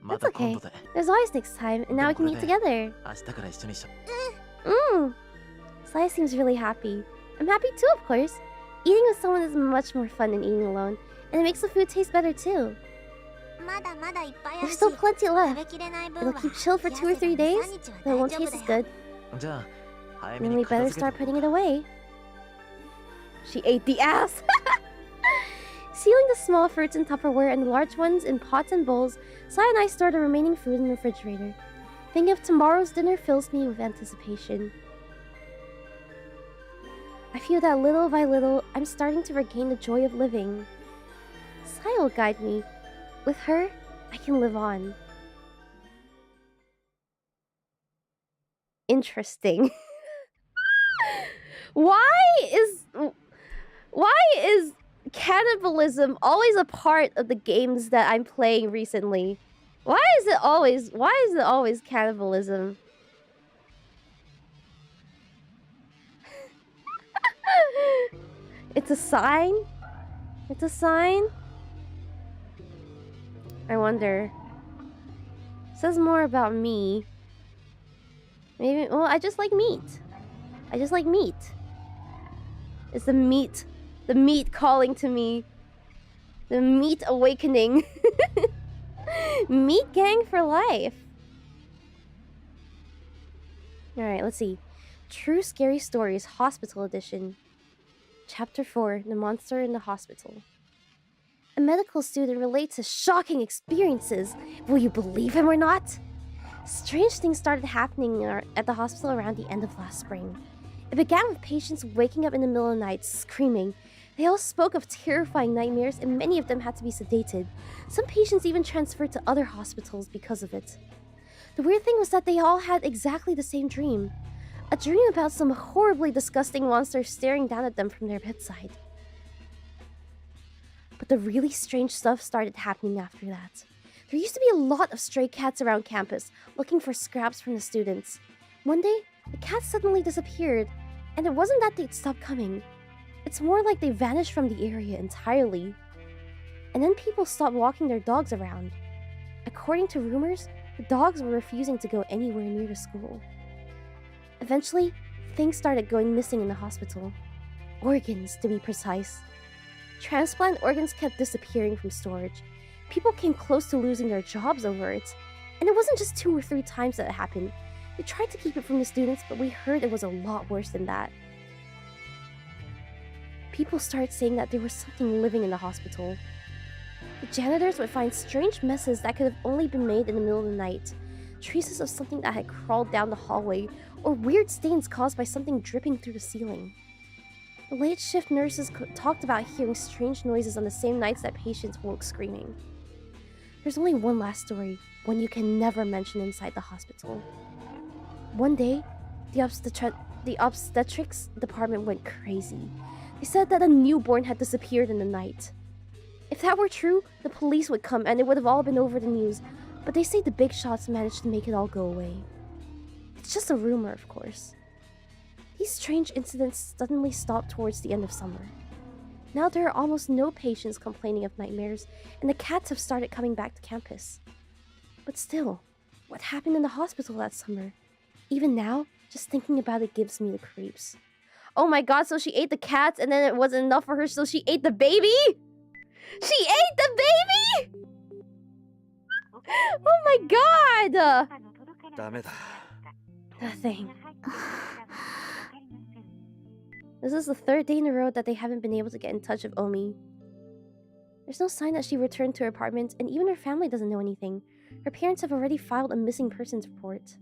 That's okay. There's always next time, and now we can eat together. Saya seems really happy. I'm happy too, of course. Eating with someone is much more fun than eating alone, and it makes the food taste better too. There's still plenty left. It'll keep chilled for 2 or 3 days, but it won't taste as good. Then we better start putting it away. She ate the ass! Sealing the small fruits in Tupperware and the large ones in pots and bowls, Saya and I store the remaining food in the refrigerator. Thinking of tomorrow's dinner fills me with anticipation. I feel that little by little, I'm starting to regain the joy of living. Saya will guide me. With her, I can live on. Interesting. Why is cannibalism always a part of the games that I'm playing recently? Why is it always cannibalism? It's a sign? It's a sign? I wonder. It says more about me. Maybe, well, I just like meat. I just like meat. It's the meat calling to me. The meat awakening. Meat gang for life. Alright, let's see. True Scary Stories, Hospital Edition. Chapter 4, The Monster in the Hospital. A medical student relates his shocking experiences. Will you believe him or not? Strange things started happening at the hospital around the end of last spring. It began with patients waking up in the middle of the night, screaming. They all spoke of terrifying nightmares, and many of them had to be sedated. Some patients even transferred to other hospitals because of it. The weird thing was that they all had exactly the same dream. A dream about some horribly disgusting monster staring down at them from their bedside. But the really strange stuff started happening after that. There used to be a lot of stray cats around campus, looking for scraps from the students. One day, the cats suddenly disappeared, and it wasn't that they'd stopped coming. It's more like they vanished from the area entirely. And then people stopped walking their dogs around. According to rumors, the dogs were refusing to go anywhere near the school. Eventually, things started going missing in the hospital. Organs, to be precise. Transplant organs kept disappearing from storage. People came close to losing their jobs over it. And it wasn't just 2 or 3 times that it happened. They tried to keep it from the students, but we heard it was a lot worse than that. People started saying that there was something living in the hospital. The janitors would find strange messes that could have only been made in the middle of the night. Traces of something that had crawled down the hallway, or weird stains caused by something dripping through the ceiling. The late shift nurses talked about hearing strange noises on the same nights that patients woke screaming. There's only one last story, one you can never mention inside the hospital. One day, the obstetrics department went crazy. They said that a newborn had disappeared in the night. If that were true, the police would come and it would have all been over the news, but they say the big shots managed to make it all go away. It's just a rumor, of course. These strange incidents suddenly stopped towards the end of summer. Now there are almost no patients complaining of nightmares, and the cats have started coming back to campus. But still, what happened in the hospital that summer? Even now, just thinking about it gives me the creeps. Oh my god, so she ate the cats and then it wasn't enough for her, so she ate the baby? She ate the baby?! Oh my god! Nothing. This is the 3rd day in a row that they haven't been able to get in touch with Omi. There's no sign that she returned to her apartment, and even her family doesn't know anything. Her parents have already filed a missing persons report.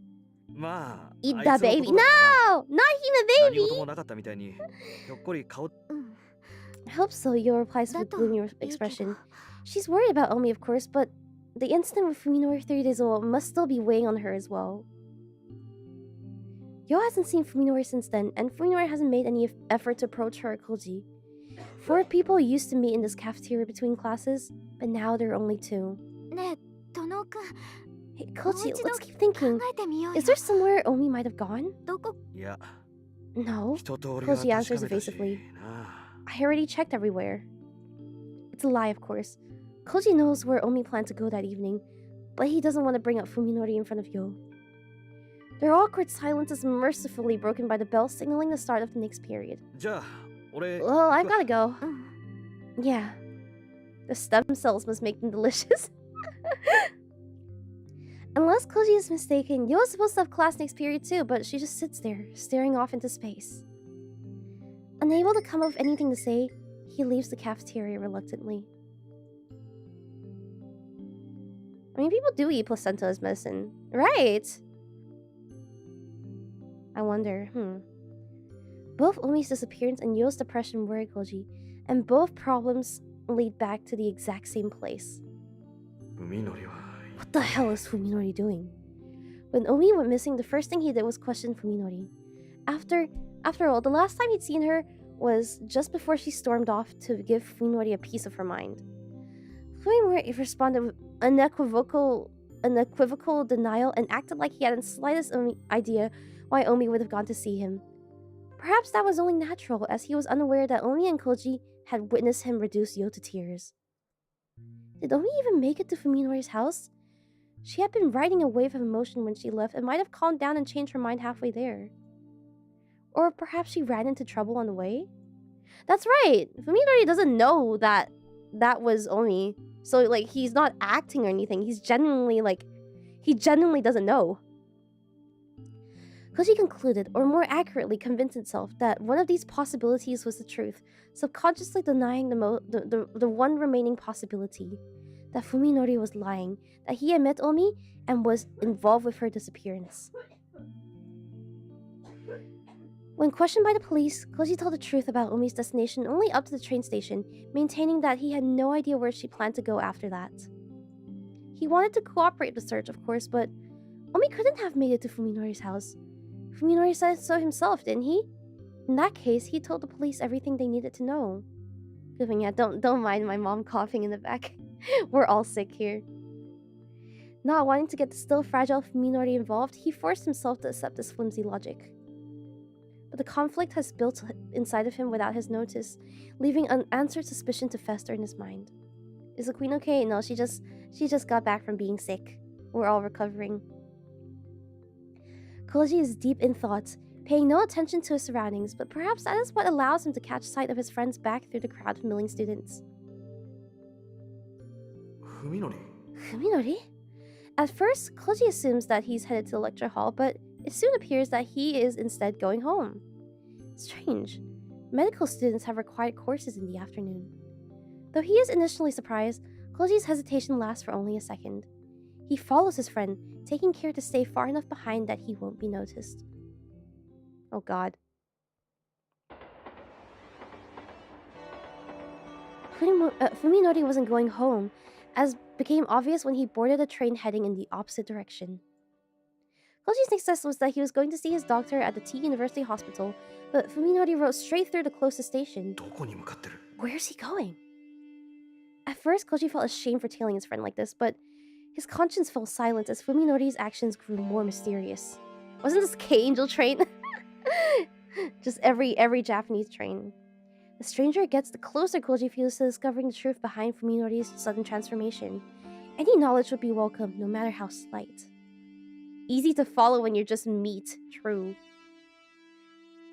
Eat the baby. No! Not Hime baby! I hope so, Yo replies with a gloomy expression. She's worried about Omi, of course, but the incident with Fuminori 30 days old must still be weighing on her as well. Yo hasn't seen Fuminori since then, and Fuminori hasn't made any effort to approach her or Koji. 4 people used to meet in this cafeteria between classes, but now there are only 2. Hey, Koji, let's keep thinking. Is there somewhere Omi might have gone? No, Koji answers evasively. I already checked everywhere. It's a lie, of course. Koji knows where Omi planned to go that evening, but he doesn't want to bring up Fuminori in front of Yo. Their awkward silence is mercifully broken by the bell signaling the start of the next period. Well, I've gotta go. Yeah. The stem cells must make them delicious. Unless Koji is mistaken, Yo is supposed to have class next period too, but she just sits there, staring off into space. Unable to come up with anything to say, he leaves the cafeteria reluctantly. I mean, people do eat placenta as medicine, right? I wonder, Both Omi's disappearance and Yo's depression worry Koji, and both problems lead back to the exact same place. What the hell is Fuminori doing? When Omi went missing, the first thing he did was question Fuminori. After all, the last time he'd seen her was just before she stormed off to give Fuminori a piece of her mind. Fuminori responded with unequivocal denial and acted like he hadn't the slightest idea why Omi would have gone to see him. Perhaps that was only natural, as he was unaware that Omi and Koji had witnessed him reduce Yo to tears. Did Omi even make it to Fuminori's house? She had been riding a wave of emotion when she left and might have calmed down and changed her mind halfway there. Or perhaps she ran into trouble on the way? That's right! Fuminori doesn't know that was Omi. So, like, he's not acting or anything. He's genuinely, he genuinely doesn't know. Koji concluded, or more accurately convinced himself, that one of these possibilities was the truth, subconsciously denying the one remaining possibility. That Fuminori was lying, that he had met Omi and was involved with her disappearance. When questioned by the police, Koji told the truth about Omi's destination only up to the train station, maintaining that he had no idea where she planned to go after that. He wanted to cooperate with the search, of course, but Omi couldn't have made it to Fuminori's house. Fuminori said so himself, didn't he? In that case, he told the police everything they needed to know. Yeah, don't mind my mom coughing in the back. We're all sick here. Not wanting to get the still fragile Fuminori involved, he forced himself to accept this flimsy logic. But the conflict has built inside of him without his notice, leaving unanswered suspicion to fester in his mind. Is the queen okay? No, she just got back from being sick. We're all recovering. Koji is deep in thought paying no attention to his surroundings, but perhaps that is what allows him to catch sight of his friends back through the crowd of milling students. Fuminori? At first, Koji assumes that he's headed to the lecture hall, but it soon appears that he is instead going home. Strange. Medical students have required courses in the afternoon. Though he is initially surprised, Koji's hesitation lasts for only a second. He follows his friend, taking care to stay far enough behind that he won't be noticed. Oh god. Fuminori wasn't going home, as became obvious when he boarded a train heading in the opposite direction. Koji's next guess was that he was going to see his doctor at the Tea University Hospital, but Fuminori rode straight through the closest station. Where's he going? At first, Koji felt ashamed for tailing his friend like this, but his conscience fell silent as Fuminori's actions grew more mysterious. Wasn't this 𝐃_𝐤 train? Just every Japanese train. The stranger it gets, the closer Koji feels to discovering the truth behind Fuminori's sudden transformation. Any knowledge would be welcome, no matter how slight. Easy to follow when you're just meat, true.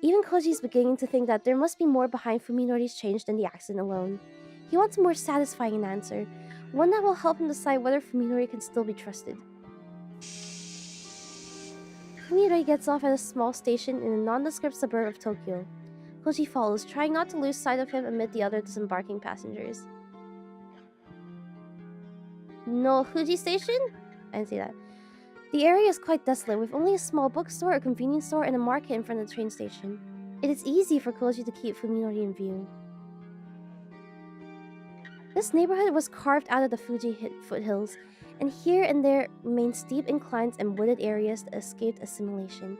Even Koji's beginning to think that there must be more behind Fuminori's change than the accident alone. He wants a more satisfying answer, one that will help him decide whether Fuminori can still be trusted. Fuminori gets off at a small station in a nondescript suburb of Tokyo. Koji follows, trying not to lose sight of him amid the other disembarking passengers. No Fuji Station? I didn't see that. The area is quite desolate, with only a small bookstore, a convenience store, and a market in front of the train station. It is easy for Koji to keep Fuminori in view. This neighborhood was carved out of the Fuji foothills, and here and there remain steep inclines and wooded areas that escaped assimilation.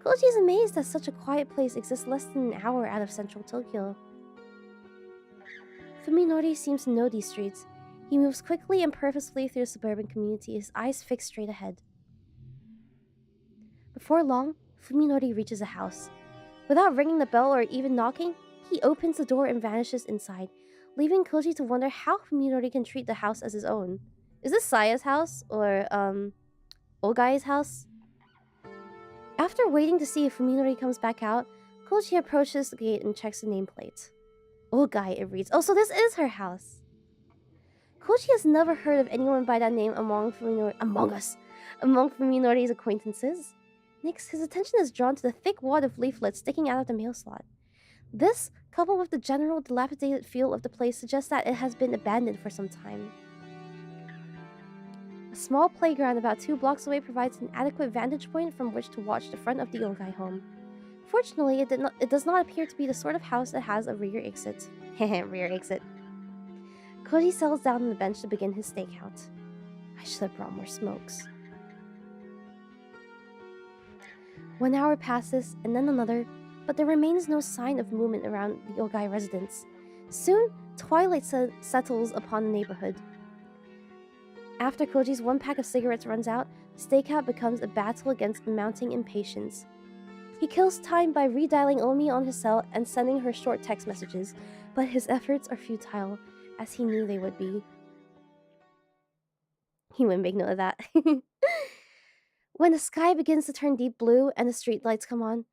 Koji is amazed that such a quiet place exists less than an hour out of central Tokyo. Fuminori seems to know these streets. He moves quickly and purposefully through the suburban community, his eyes fixed straight ahead. Before long, Fuminori reaches a house. Without ringing the bell or even knocking, he opens the door and vanishes inside, leaving Koji to wonder how Fuminori can treat the house as his own. Is this Saya's house? Or, 𝐒𝐤𝐼's house? After waiting to see if Fuminori comes back out, Koji approaches the gate and checks the nameplate. 𝐒𝐤𝐼, it reads. Oh, so this is her house! Koji has never heard of anyone by that name among Fuminori's acquaintances. Next, his attention is drawn to the thick wad of leaflets sticking out of the mail slot. This, coupled with the general dilapidated feel of the place, suggests that it has been abandoned for some time. A small playground about 2 blocks away provides an adequate vantage point from which to watch the front of the 𝐒𝐤𝐼 home. Fortunately, it does not appear to be the sort of house that has a rear exit. Rear exit. Koji settles down on the bench to begin his stakeout. I should have brought more smokes. 1 hour passes, and then another, but there remains no sign of movement around the 𝐒𝐤𝐼 residence. Soon, twilight settles upon the neighborhood. After Koji's 1 pack of cigarettes runs out, stakeout becomes a battle against mounting impatience. He kills time by redialing Omi on his cell and sending her short text messages, but his efforts are futile, as he knew they would be. He wouldn't make note of that. When the sky begins to turn deep blue and the street lights come on,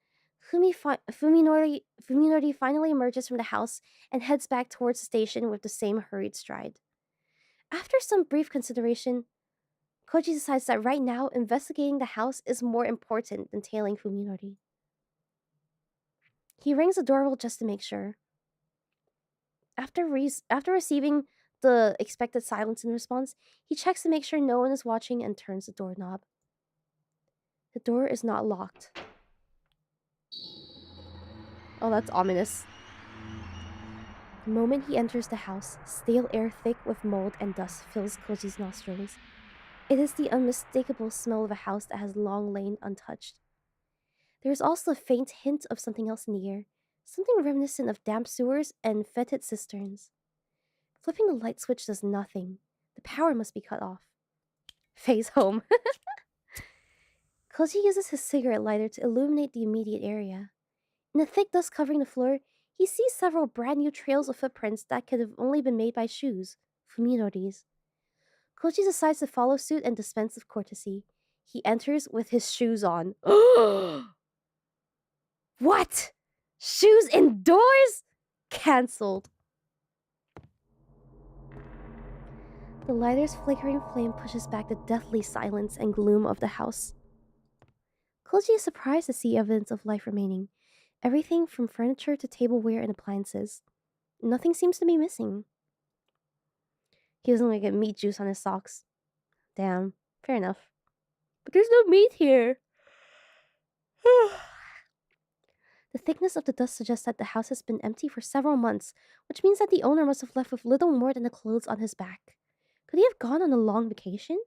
Fuminori finally emerges from the house and heads back towards the station with the same hurried stride. After some brief consideration, Koji decides that right now, investigating the house is more important than tailing Fuminori. He rings the doorbell just to make sure. After receiving the expected silence in response, he checks to make sure no one is watching and turns the doorknob. The door is not locked. Oh, that's ominous. The moment he enters the house, stale air thick with mold and dust fills Koji's nostrils. It is the unmistakable smell of a house that has long lain untouched. There is also a faint hint of something else in the air, something reminiscent of damp sewers and fetid cisterns. Flipping the light switch does nothing. The power must be cut off. Face home. Koji uses his cigarette lighter to illuminate the immediate area. In the thick dust covering the floor, he sees several brand new trails of footprints that could have only been made by shoes, Fuminori's. Koji decides to follow suit and dispense of courtesy. He enters with his shoes on. What? Shoes indoors? Cancelled. The lighter's flickering flame pushes back the deathly silence and gloom of the house. 𝐾𝐨𝐧𝐬 is surprised to see evidence of life remaining. Everything from furniture to tableware and appliances. Nothing seems to be missing. He doesn't want to get meat juice on his socks. Damn, fair enough. But there's no meat here. The thickness of the dust suggests that the house has been empty for several months, which means that the owner must have left with little more than the clothes on his back. Could he have gone on a long vacation?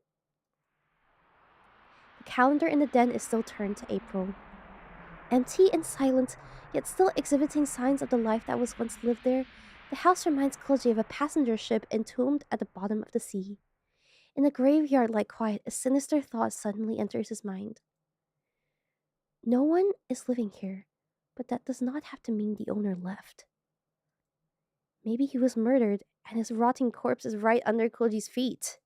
The calendar in the den is still turned to April. Empty and silent, yet still exhibiting signs of the life that was once lived there, the house reminds 𝐾𝐨𝐧𝐬 of a passenger ship entombed at the bottom of the sea. In the graveyard-like quiet, a sinister thought suddenly enters his mind. No one is living here, but that does not have to mean the owner left. Maybe he was murdered, and his rotting corpse is right under 𝐾𝐨𝐧𝐬's feet.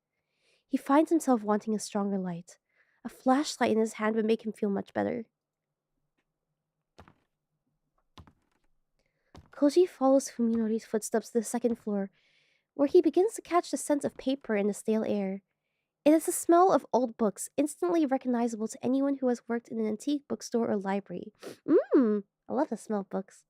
He finds himself wanting a stronger light. A flashlight in his hand would make him feel much better. 𝐾𝐨𝐧𝐬 follows Fuminori's footsteps to the second floor, where he begins to catch the scent of paper in the stale air. It is the smell of old books, instantly recognizable to anyone who has worked in an antique bookstore or library. I love the smell of books.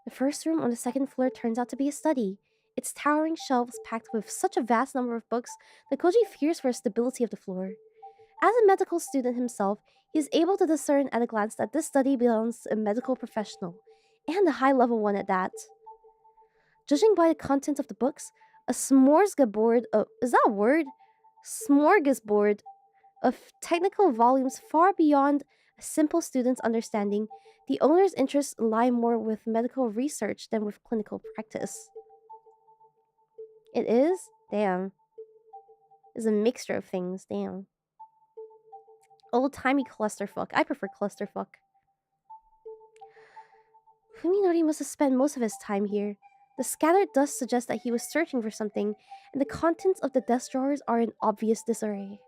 The first room on the second floor turns out to be a study. Its towering shelves packed with such a vast number of books that 𝐾𝐨𝐧𝐬 fears for the stability of the floor. As a medical student himself, he is able to discern at a glance that this study belongs to a medical professional, and a high-level one at that. Judging by the content of the books, a smorgasbord is that a word? Smorgasbord of technical volumes far beyond a simple student's understanding, the owner's interests lie more with medical research than with clinical practice. It is? Damn. It's a mixture of things, damn. Old-timey clusterfuck. I prefer clusterfuck. Fuminori must have spent most of his time here. The scattered dust suggests that he was searching for something, and the contents of the desk drawers are in obvious disarray.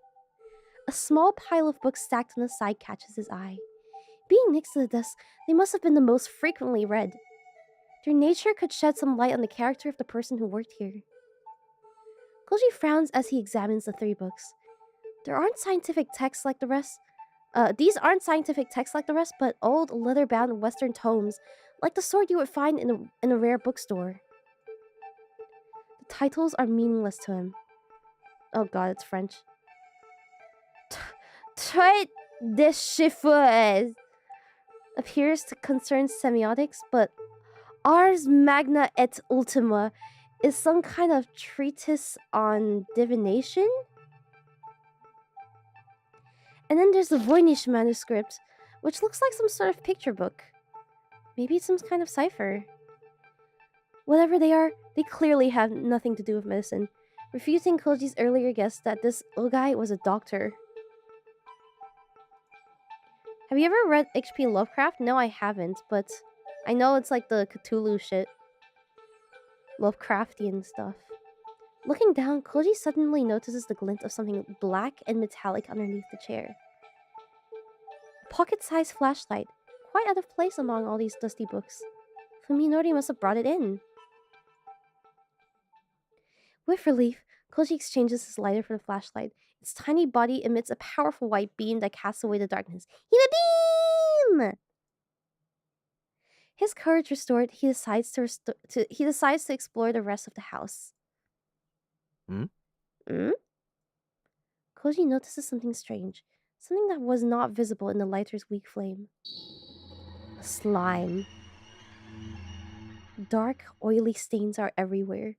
A small pile of books stacked on the side catches his eye. Being next to the desk, they must have been the most frequently read. Their nature could shed some light on the character of the person who worked here. 𝐾𝐿 frowns as he examines the 3 books. There aren't scientific texts like the rest. These aren't scientific texts like the rest, but old leather-bound Western tomes, like the sort you would find in a rare bookstore. The titles are meaningless to him. Oh god, it's French. Trait des chiffres appears to concern semiotics, but Ars Magna et Ultima is some kind of treatise on divination? And then there's the Voynich manuscript, which looks like some sort of picture book. Maybe it's some kind of cipher. Whatever they are, they clearly have nothing to do with medicine, refuting 𝐾𝐿's earlier guess that this guy was a doctor. Have you ever read H.P. Lovecraft? No, I haven't, but I know it's like the Cthulhu shit. Lovecraftian stuff. Looking down, 𝐾𝐿 suddenly notices the glint of something black and metallic underneath the chair. A pocket-sized flashlight, quite out of place among all these dusty books. Fuminori must have brought it in. With relief, 𝐾𝐿 exchanges his lighter for the flashlight. Its tiny body emits a powerful white beam that casts away the darkness. Himemiya! His courage restored, he decides to explore the rest of the house. 𝐶 notices something strange, something that was not visible in the lighter's weak flame. A slime. Dark, oily stains are everywhere.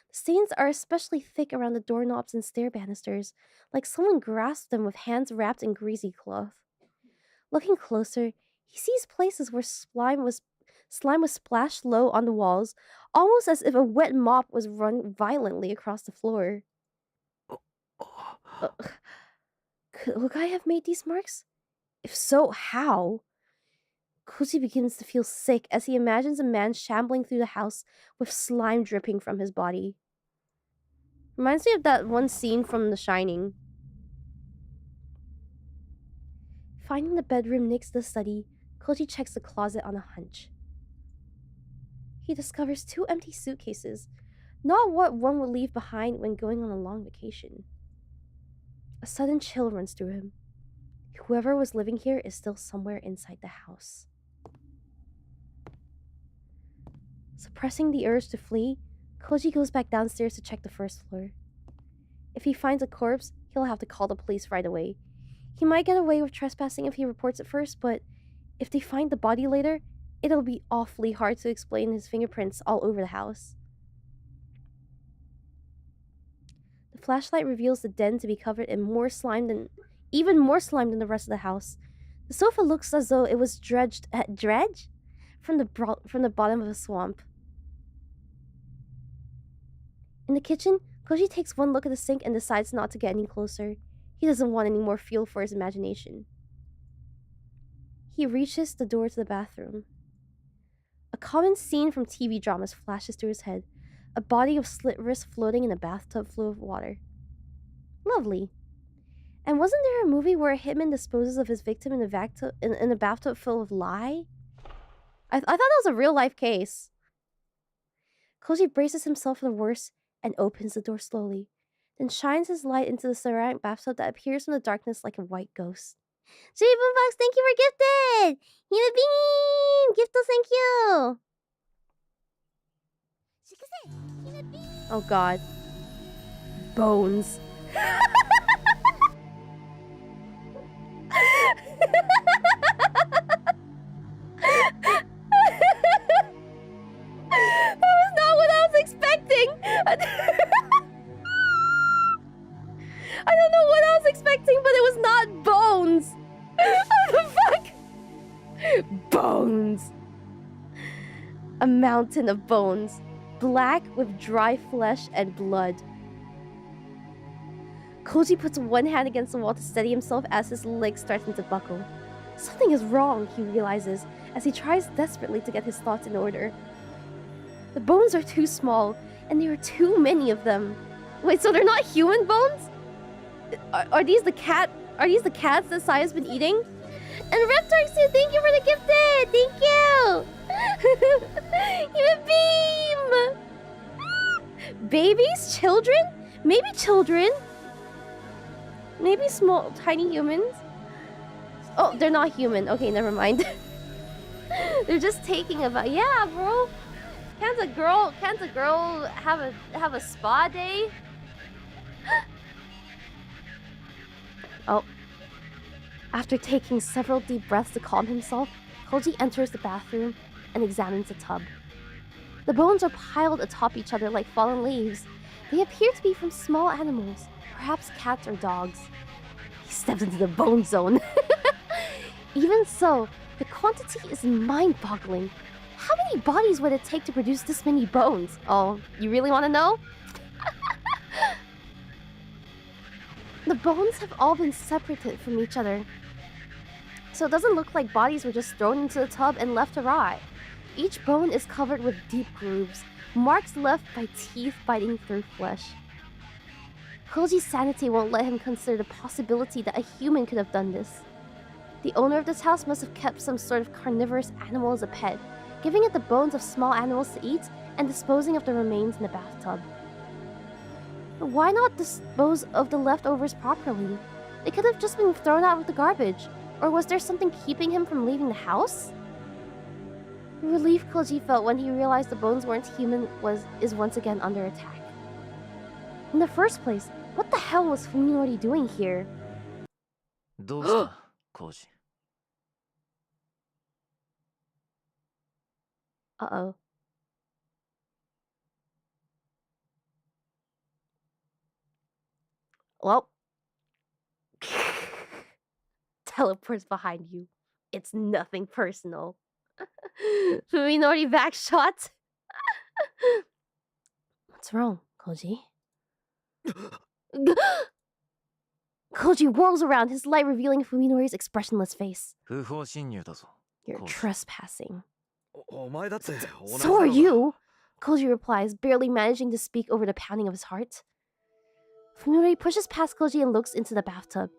The stains are especially thick around the doorknobs and stair banisters, like someone grasped them with hands wrapped in greasy cloth. Looking closer, he sees places where slime was splashed low on the walls, almost as if a wet mop was run violently across the floor. Could 𝐒𝐿 have made these marks? If so, how? 𝐾𝐿 begins to feel sick as he imagines a man shambling through the house with slime dripping from his body. Reminds me of that one scene from The Shining. Finding the bedroom next to the study, Koji checks the closet on a hunch. He discovers 2 empty suitcases, not what one would leave behind when going on a long vacation. A sudden chill runs through him. Whoever was living here is still somewhere inside the house. Suppressing the urge to flee, Koji goes back downstairs to check the first floor. If he finds a corpse, he'll have to call the police right away. He might get away with trespassing if he reports it first, but if they find the body later, it'll be awfully hard to explain his fingerprints all over the house. The flashlight reveals the den to be covered in even more slime than the rest of the house. The sofa looks as though it was dredged from the bottom of a swamp. In the kitchen, Koji takes one look at the sink and decides not to get any closer. He doesn't want any more fuel for his imagination. He reaches the door to the bathroom. A common scene from TV dramas flashes through his head. A body of slit wrist floating in a bathtub full of water. Lovely. And wasn't there a movie where a hitman disposes of his victim in a bathtub full of lye? I thought that was a real life case. Koji braces himself for the worst and opens the door slowly, then shines his light into the ceramic bathtub that appears from the darkness like a white ghost. Jay Boombox, thank you for gifted! Himemiya! Giftos, thank you! Oh god. Bones. That was not what I was expecting! I don't know what I was expecting, but it was not bones! What the fuck? Bones! A mountain of bones, black with dry flesh and blood. Koji puts one hand against the wall to steady himself as his legs starting to buckle. Something is wrong, he realizes, as he tries desperately to get his thoughts in order. The bones are too small, and there are too many of them. Wait, so they're not human bones? Are these the cats that Saya's been eating? And Reptarx, thank you for the gifted! Thank you! Even beam! Babies? Children? Maybe children? Maybe small, tiny humans? Oh, they're not human. Okay, never mind. They're just taking a bath. Yeah, bro. Can't a girl have a spa day? Oh. After taking several deep breaths to calm himself, Koji enters the bathroom and examines the tub. The bones are piled atop each other like fallen leaves. They appear to be from small animals, perhaps cats or dogs. He steps into the bone zone. Even so, the quantity is mind-boggling. How many bodies would it take to produce this many bones? Oh, you really want to know? The bones have all been separated from each other, so it doesn't look like bodies were just thrown into the tub and left to rot. Each bone is covered with deep grooves, marks left by teeth biting through flesh. Koji's sanity won't let him consider the possibility that a human could have done this. The owner of this house must have kept some sort of carnivorous animal as a pet, giving it the bones of small animals to eat and disposing of the remains in the bathtub. But why not dispose of the leftovers properly? They could have just been thrown out with the garbage. Or was there something keeping him from leaving the house? The relief Koji felt when he realized the bones weren't human is once again under attack. In the first place, what the hell was Fuminori doing here? どうしたコウジ Uh-oh. Well. Teleports behind you. It's nothing personal. Fuminori back shot. What's wrong, Koji? Koji whirls around, his light revealing Fuminori's expressionless face. 不法侵入だぞ You're trespassing. お前だって同じだろうが So are you! Koji replies, barely managing to speak over the pounding of his heart. Fuminori pushes past Koji and looks into the bathtub.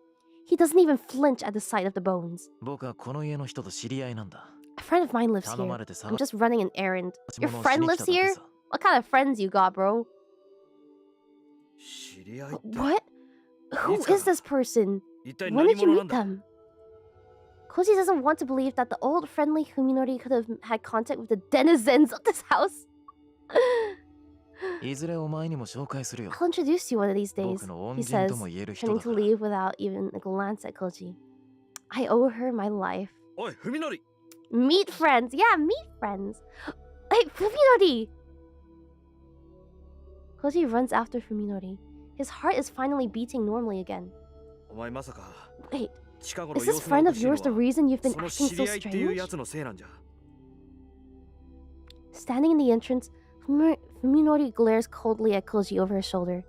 He doesn't even flinch at the sight of the bones. 僕はこの家の人と知り合いなんだ。 A friend of mine lives here. I'm just running an errand. Your friend lives here? What kind of friends you got, bro? What? Who is this person? When did you meet them? Koji doesn't want to believe that the old friendly Fuminori could have had contact with the denizens of this house. いずれお前にも紹介するよ。 I'll introduce you one of these days, he says, turning to leave without even a glance at Koji. I owe her my life. Meet friends. Yeah, meet friends. Hey, Fuminori! Koji runs after Fuminori. His heart is finally beating normally again. Wait, is this friend of yours the reason you've been acting so strange? Standing in the entrance, Fuminori glares coldly at Koji over his shoulder.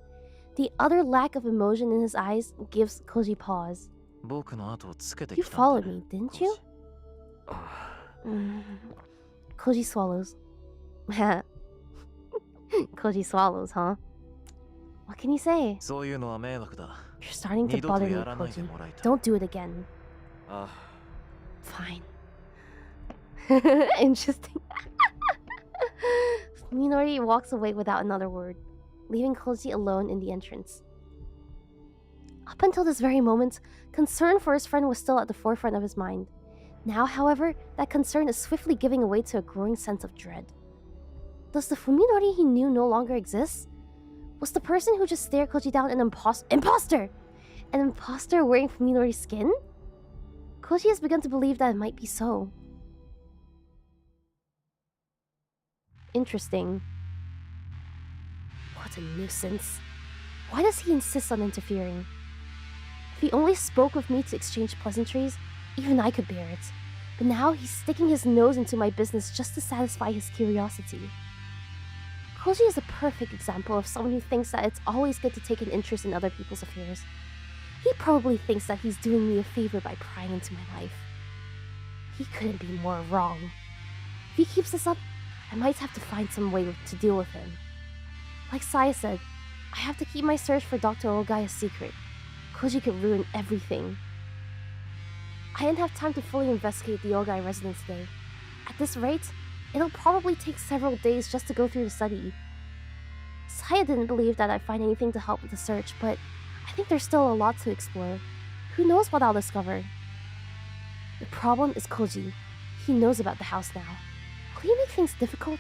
The utter lack of emotion in his eyes gives Koji pause. You followed me, didn't you? Koji swallows. Koji swallows, huh? What can he say? You're starting to bother me, Koji. Don't do it again. Fine. Interesting. Fuminori walks away without another word, leaving Koji alone in the entrance. Up until this very moment, concern for his friend was still at the forefront of his mind. Now, however, that concern is swiftly giving way to a growing sense of dread. Does the Fuminori he knew no longer exist? Was the person who just stared Koji down an imposter? An imposter wearing Fuminori's skin? Koji has begun to believe that it might be so. Interesting. What a nuisance. Why does he insist on interfering? If he only spoke with me to exchange pleasantries, even I could bear it. But now he's sticking his nose into my business just to satisfy his curiosity. Koji is a perfect example of someone who thinks that it's always good to take an interest in other people's affairs. He probably thinks that he's doing me a favor by prying into my life. He couldn't be more wrong. If he keeps this up, I might have to find some way to deal with him. Like Saya said, I have to keep my search for Dr. Ogai a secret. Koji could ruin everything. I didn't have time to fully investigate the Ogai residence today. At this rate, it'll probably take several days just to go through the study. Saya didn't believe that I'd find anything to help with the search, but I think there's still a lot to explore. Who knows what I'll discover? The problem is Koji. He knows about the house now. Will he make things difficult?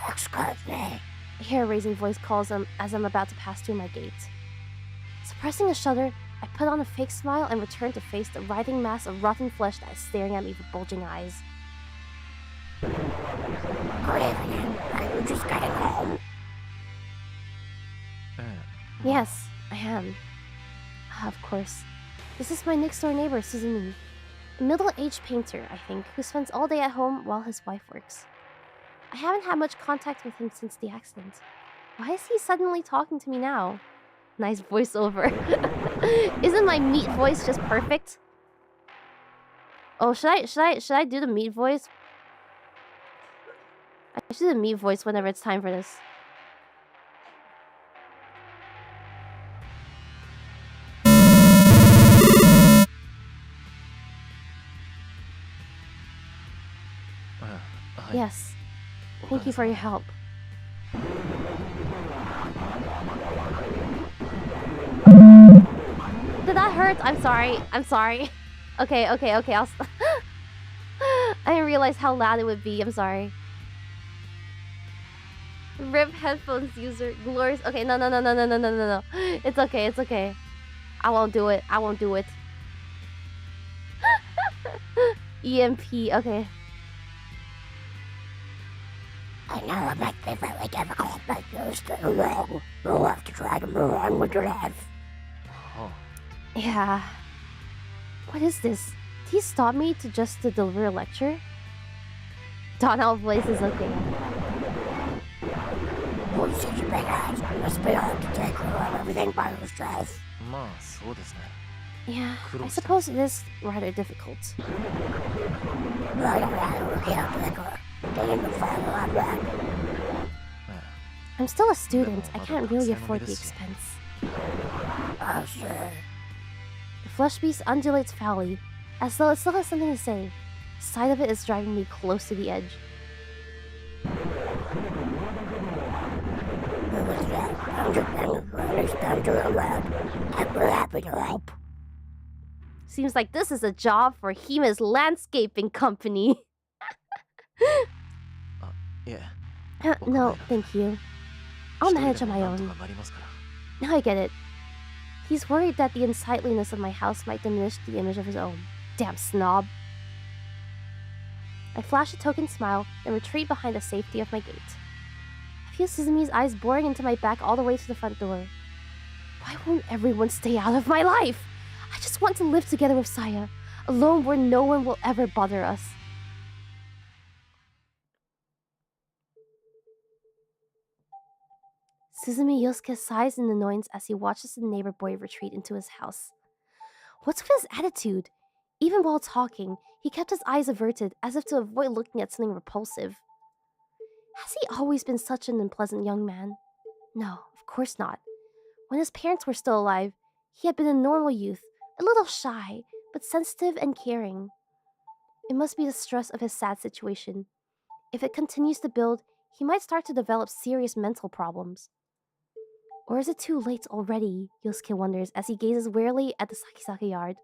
Excuse me. A hair-raising voice calls him as I'm about to pass through my gate. Suppressing a shudder, I put on a fake smile and return to face the writhing mass of rotten flesh that is staring at me with bulging eyes. Good evening. Are you just getting home? Yes, I am. Of course. This is my next-door neighbor, Suzumi. A middle-aged painter, I think, who spends all day at home while his wife works. I haven't had much contact with him since the accident. Why is he suddenly talking to me now? Nice voiceover. Isn't my meat voice just perfect? Oh, should I do the meat voice? I should do the meat voice whenever it's time for this. Yes. Thank you for your help. Did that hurt? I'm sorry. I'm sorry. Okay. I'll I didn't realize how loud it would be. I'm sorry. RIP headphones user. Glorious. Okay, no. It's okay. I won't do it. EMP. Okay. I know it might be very difficult, but you're still wrong. You'll have to try to move on with your life. Oh. Yeah. What is this? Did he stop me to deliver a lecture? Donald voice is okay. You're such a big ass. It must be hard to take care of everything by yourself. Yeah, I suppose it is rather difficult. I'm still a student. I can't really afford the expense. The flesh beast undulates foully, as though it still has something to say. The sight of it is driving me close to the edge. Seems like this is a job for Hime's landscaping company. No, thank you. I'll manage on my own. Now I get it. He's worried that the unsightliness of my house might diminish the image of his own. Damn snob. I flash a token smile, then retreat behind the safety of my gate. I feel Suzumi's eyes boring into my back all the way to the front door. Why won't everyone stay out of my life? I just want to live together with Saya, alone where no one will ever bother us. Suzumi Yosuke sighs in annoyance as he watches the neighbor boy retreat into his house. What's with his attitude? Even while talking, he kept his eyes averted as if to avoid looking at something repulsive. Has he always been such an unpleasant young man? No, of course not. When his parents were still alive, he had been a normal youth, a little shy, but sensitive and caring. It must be the stress of his sad situation. If it continues to build, he might start to develop serious mental problems. Or is it too late already? Yosuke wonders as he gazes wearily at the Sakisaka yard.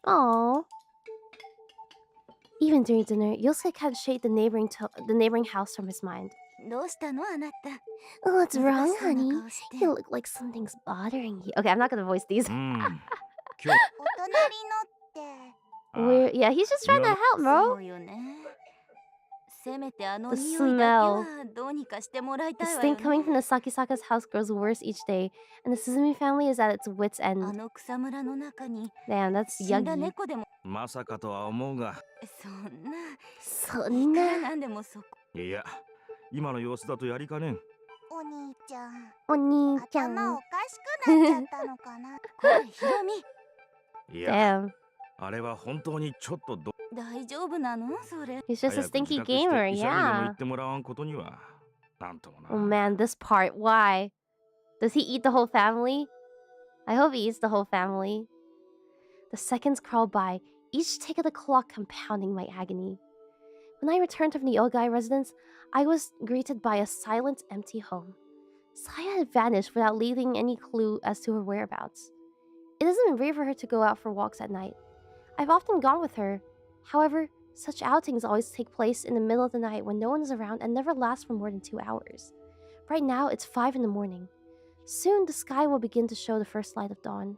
Aww. Even during dinner, Yosuke can't shake the neighboring house from his mind. What's wrong, honey? You look like something's bothering you. Okay, I'm not gonna voice these. Yeah, he's just trying to help, bro. The smell. The stink coming from the Sakisaka's house grows worse each day, and the Suzumi family is at its wit's end. Damn, that's yuggy. Damn. He's just a stinky gamer, yeah. Oh man, this part, why? Does he eat the whole family? I hope he eats the whole family. The seconds crawl by, each tick of the clock compounding my agony. When I returned from the Ogai residence, I was greeted by a silent, empty home. Saya had vanished without leaving any clue as to her whereabouts. It isn't rare for her to go out for walks at night. I've often gone with her. However, such outings always take place in the middle of the night when no one is around and never last for more than 2 hours. Right now, it's 5 in the morning. Soon, the sky will begin to show the first light of dawn.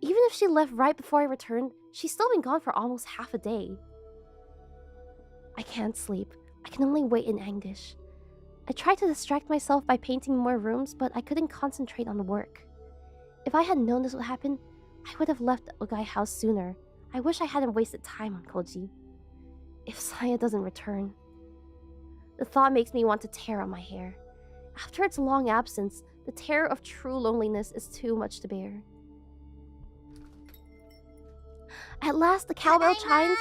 Even if she left right before I returned, she's still been gone for almost half a day. I can't sleep. I can only wait in anguish. I tried to distract myself by painting more rooms, but I couldn't concentrate on the work. If I had known this would happen, I would have left the Ogai house sooner. I wish I hadn't wasted time on Koji. If Saya doesn't return... The thought makes me want to tear out my hair. After its long absence, the terror of true loneliness is too much to bear. At last, the cowbell chimes,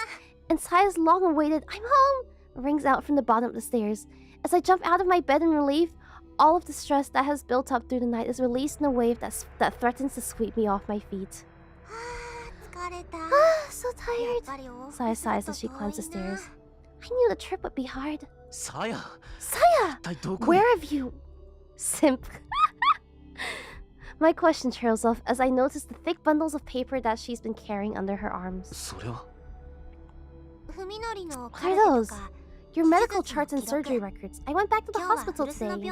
and Saya's long-awaited "I'm home" rings out from the bottom of the stairs. As I jump out of my bed in relief, all of the stress that has built up through the night is released in a wave that threatens to sweep me off my feet. So tired. Saya sighs as she climbs the stairs. I knew the trip would be hard. Saya! Where have you... Simp. My question trails off as I notice the thick bundles of paper that she's been carrying under her arms. What are those? Your medical charts and surgery records. I went back to the hospital today.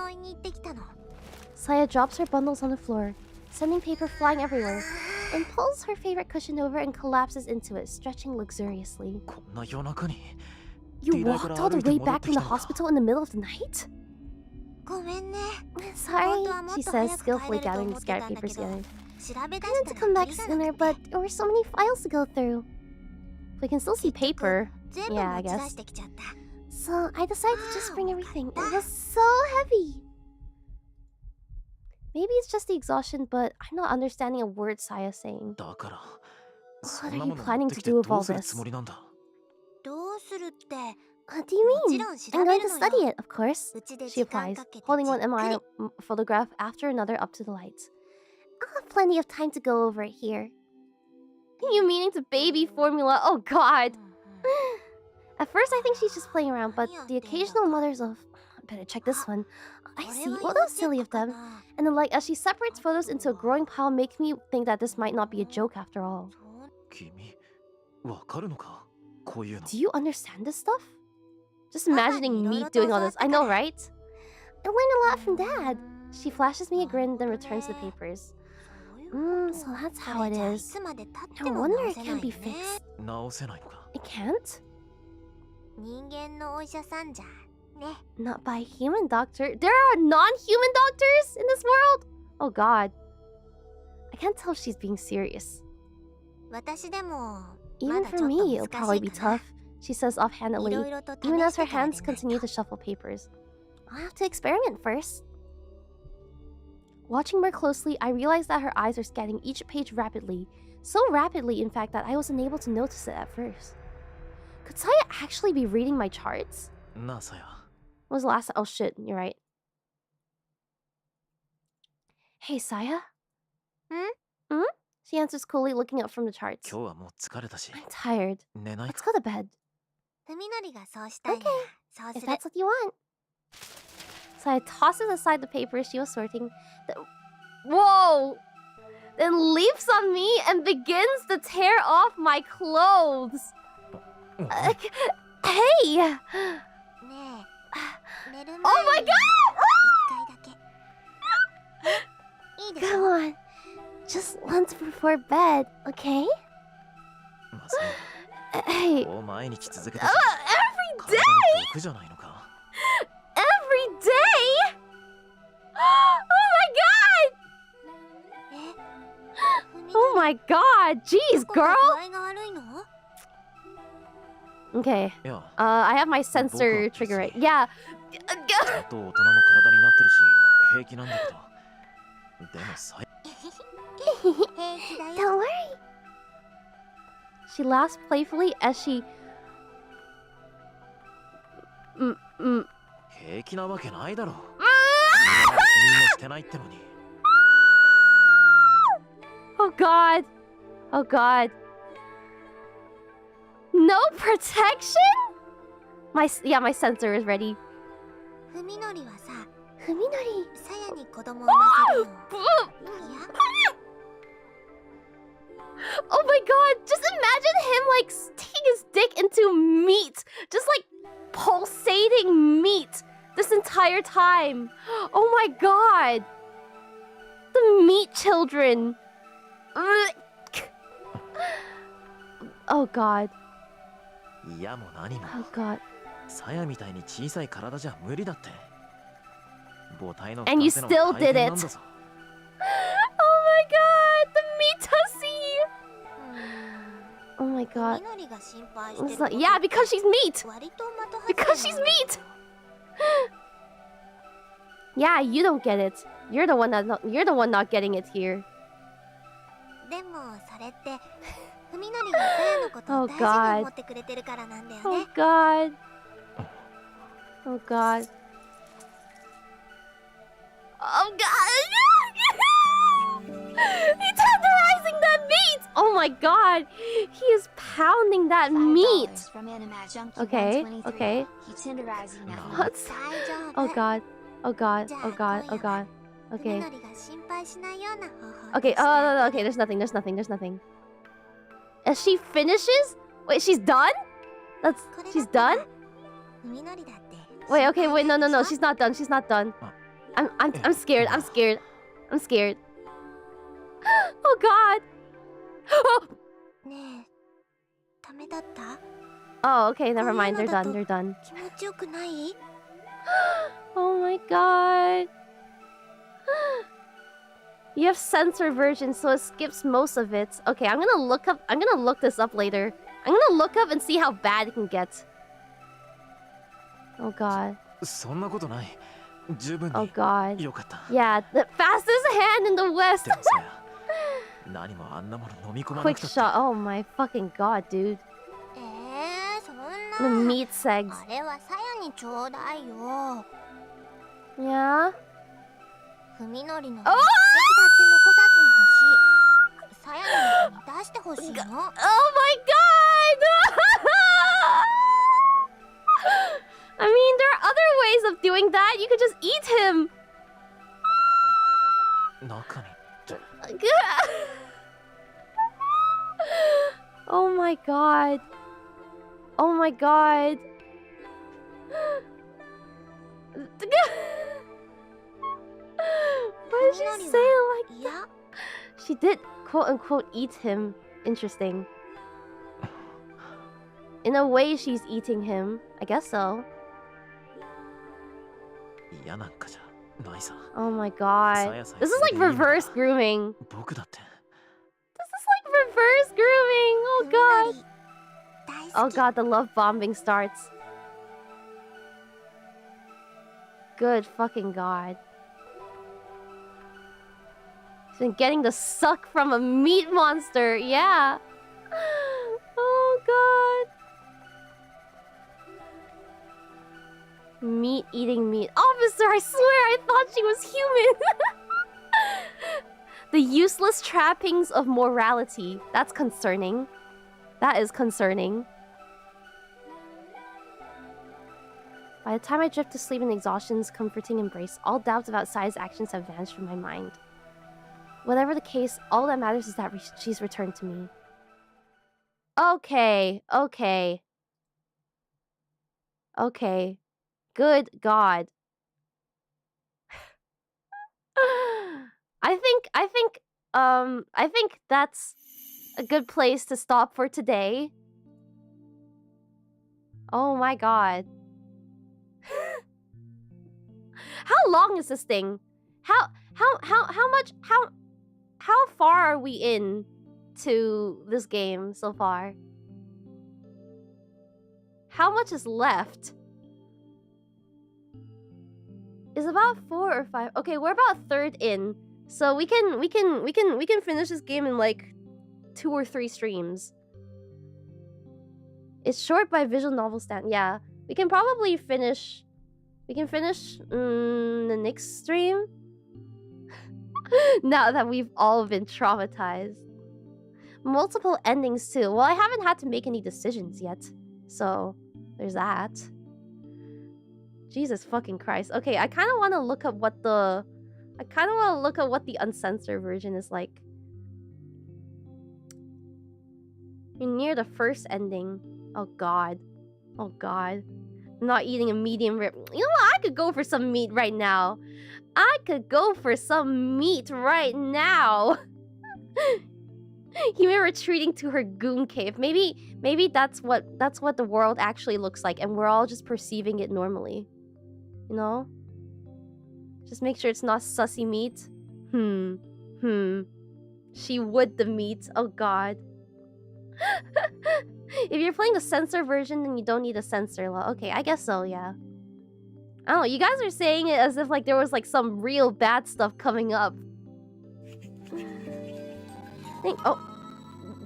Saya drops her bundles on the floor, sending paper flying everywhere, and pulls her favorite cushion over and collapses into it, stretching luxuriously. You walked all the way back from the hospital in the middle of the night? Sorry, she says, skillfully gathering the scattered papers together. I meant to come back sooner, but there were so many files to go through. We can still see paper. Yeah, I guess. So I decided to just bring everything. It was so heavy. Maybe it's just the exhaustion, but I'm not understanding a word Saya's saying. What are you planning to do with all this? What do you mean? I'm going to study it, of course. She replies, holding one MRI photograph after another up to the lights. I'll have plenty of time to go over it here. You meaning to baby formula? Oh god. At first I think she's just playing around, but the occasional mothers of... I better check this one. I see. Well, that was silly of them. And then, like, as she separates photos into a growing pile, makes me think that this might not be a joke after all. Do you understand this stuff? Just imagining me doing all this. I know, right? I learned a lot from Dad. She flashes me a grin, then returns the papers. So that's how it is. No wonder it can't be fixed. It can't? Not by a human doctor. There are non-human doctors in this world? Oh god. I can't tell if she's being serious. Even for me, it'll probably be tough, she says offhandedly, even as her hands continue to shuffle papers. I'll have to experiment first. Watching more closely, I realize that her eyes are scanning each page rapidly. So rapidly, in fact, that I wasn't able to notice it at first. Could Saya actually be reading my charts? When was the last time? Oh shit, you're right. Hey, Saya? Hmm? She answers coolly, looking up from the charts. I'm tired. Let's go to bed. Okay, if that's what you want. Saya tosses aside the papers she was sorting. Whoa! Then leaps on me and begins to tear off my clothes. Hey! Oh my god! Come on. Just once before bed, okay? Hey. Every day? Every day? Oh my god! Oh my god! Jeez, girl! Okay. I have my sensor trigger right. Yeah. Don't worry. She laughs playfully as she... Oh god. Oh god. No protection? My sensor is ready. Fuminori. Oh my god, just imagine him like sticking his dick into meat. Just like pulsating meat this entire time. Oh my god. The meat children. Oh god. Oh god. And you still did it. Oh my god, the meat-tussie. Oh my god. Yeah, because she's meat. Because she's meat. Yeah, you don't get it. You're the one not getting it here. Oh god. Oh god. Oh god. Oh god. He's tenderizing that meat. Oh my god. He is pounding that meat. Okay. Okay. What? Oh god. Oh god. Oh god. Oh god. Okay. Okay. Oh no, no. Okay. There's nothing. There's nothing. There's nothing. As she finishes? Wait, she's done? She's done? Wait, okay, wait, no, she's not done, she's not done. I'm scared, I'm scared. I'm scared. Oh god! Oh, okay, never mind, they're done, they're done. Oh my god. You have censor version, so it skips most of it. Okay, I'm gonna look this up later. I'm gonna look up and see how bad it can get. Oh god. Oh god. Yeah, the fastest hand in the West. Quick shot. Oh my fucking god, dude. The meat segs. あれはさやにちょうだいよ。 Yeah? 文則の目的だって残さずに Oh! 欲しい。さやに出してほしいの。 Oh my god! I mean, there are other ways of doing that. You could just eat him. 中に Oh my god. Oh my god. Why did she say it like いや、 She did quote unquote eat him. Interesting. In a way, she's eating him. I guess so. 嫌なんかじゃないさ。 Oh my god. This is like reverse grooming. 僕だって This is like reverse grooming. Oh god. 大 Oh 好き。 god, the love bombing starts. Good fucking god. He's been getting the suck from a meat monster. Yeah. Oh god. Meat eating meat. Officer, I swear I thought she was human. The useless trappings of morality. That's concerning. That is concerning. By the time I drift to sleep in exhaustion's comforting embrace, all doubts about Sai's actions have vanished from my mind. Whatever the case, all that matters is that she's returned to me. Okay, okay. Okay. Good God. I think that's a good place to stop for today. Oh my god. How long is this thing? How far are we in to this game so far? How much is left? Is about 4 or 5. Okay, we're about a third in. So we can finish this game in like 2 or 3 streams. It's short by visual novel stand. Yeah, we can probably finish. We can finish the next stream. Now that we've all been traumatized. Multiple endings too. Well, I haven't had to make any decisions yet. So there's that. Jesus fucking Christ. Okay, I kind of want to look up what the... I kind of want to look at what the uncensored version is like. You're near the first ending. Oh god. Oh god. I'm not eating a medium rib. You know what? I could go for some meat right now. I could go for some meat right now. Hime retreating to her goon cave. Maybe that's what the world actually looks like, and we're all just perceiving it normally. You know? Just make sure it's not sussy meat. She would the meat. Oh god. If you're playing the censor version, then you don't need a censor law. Okay, I guess so, yeah. I don't know, you guys are saying it as if like there was like some real bad stuff coming up. Oh.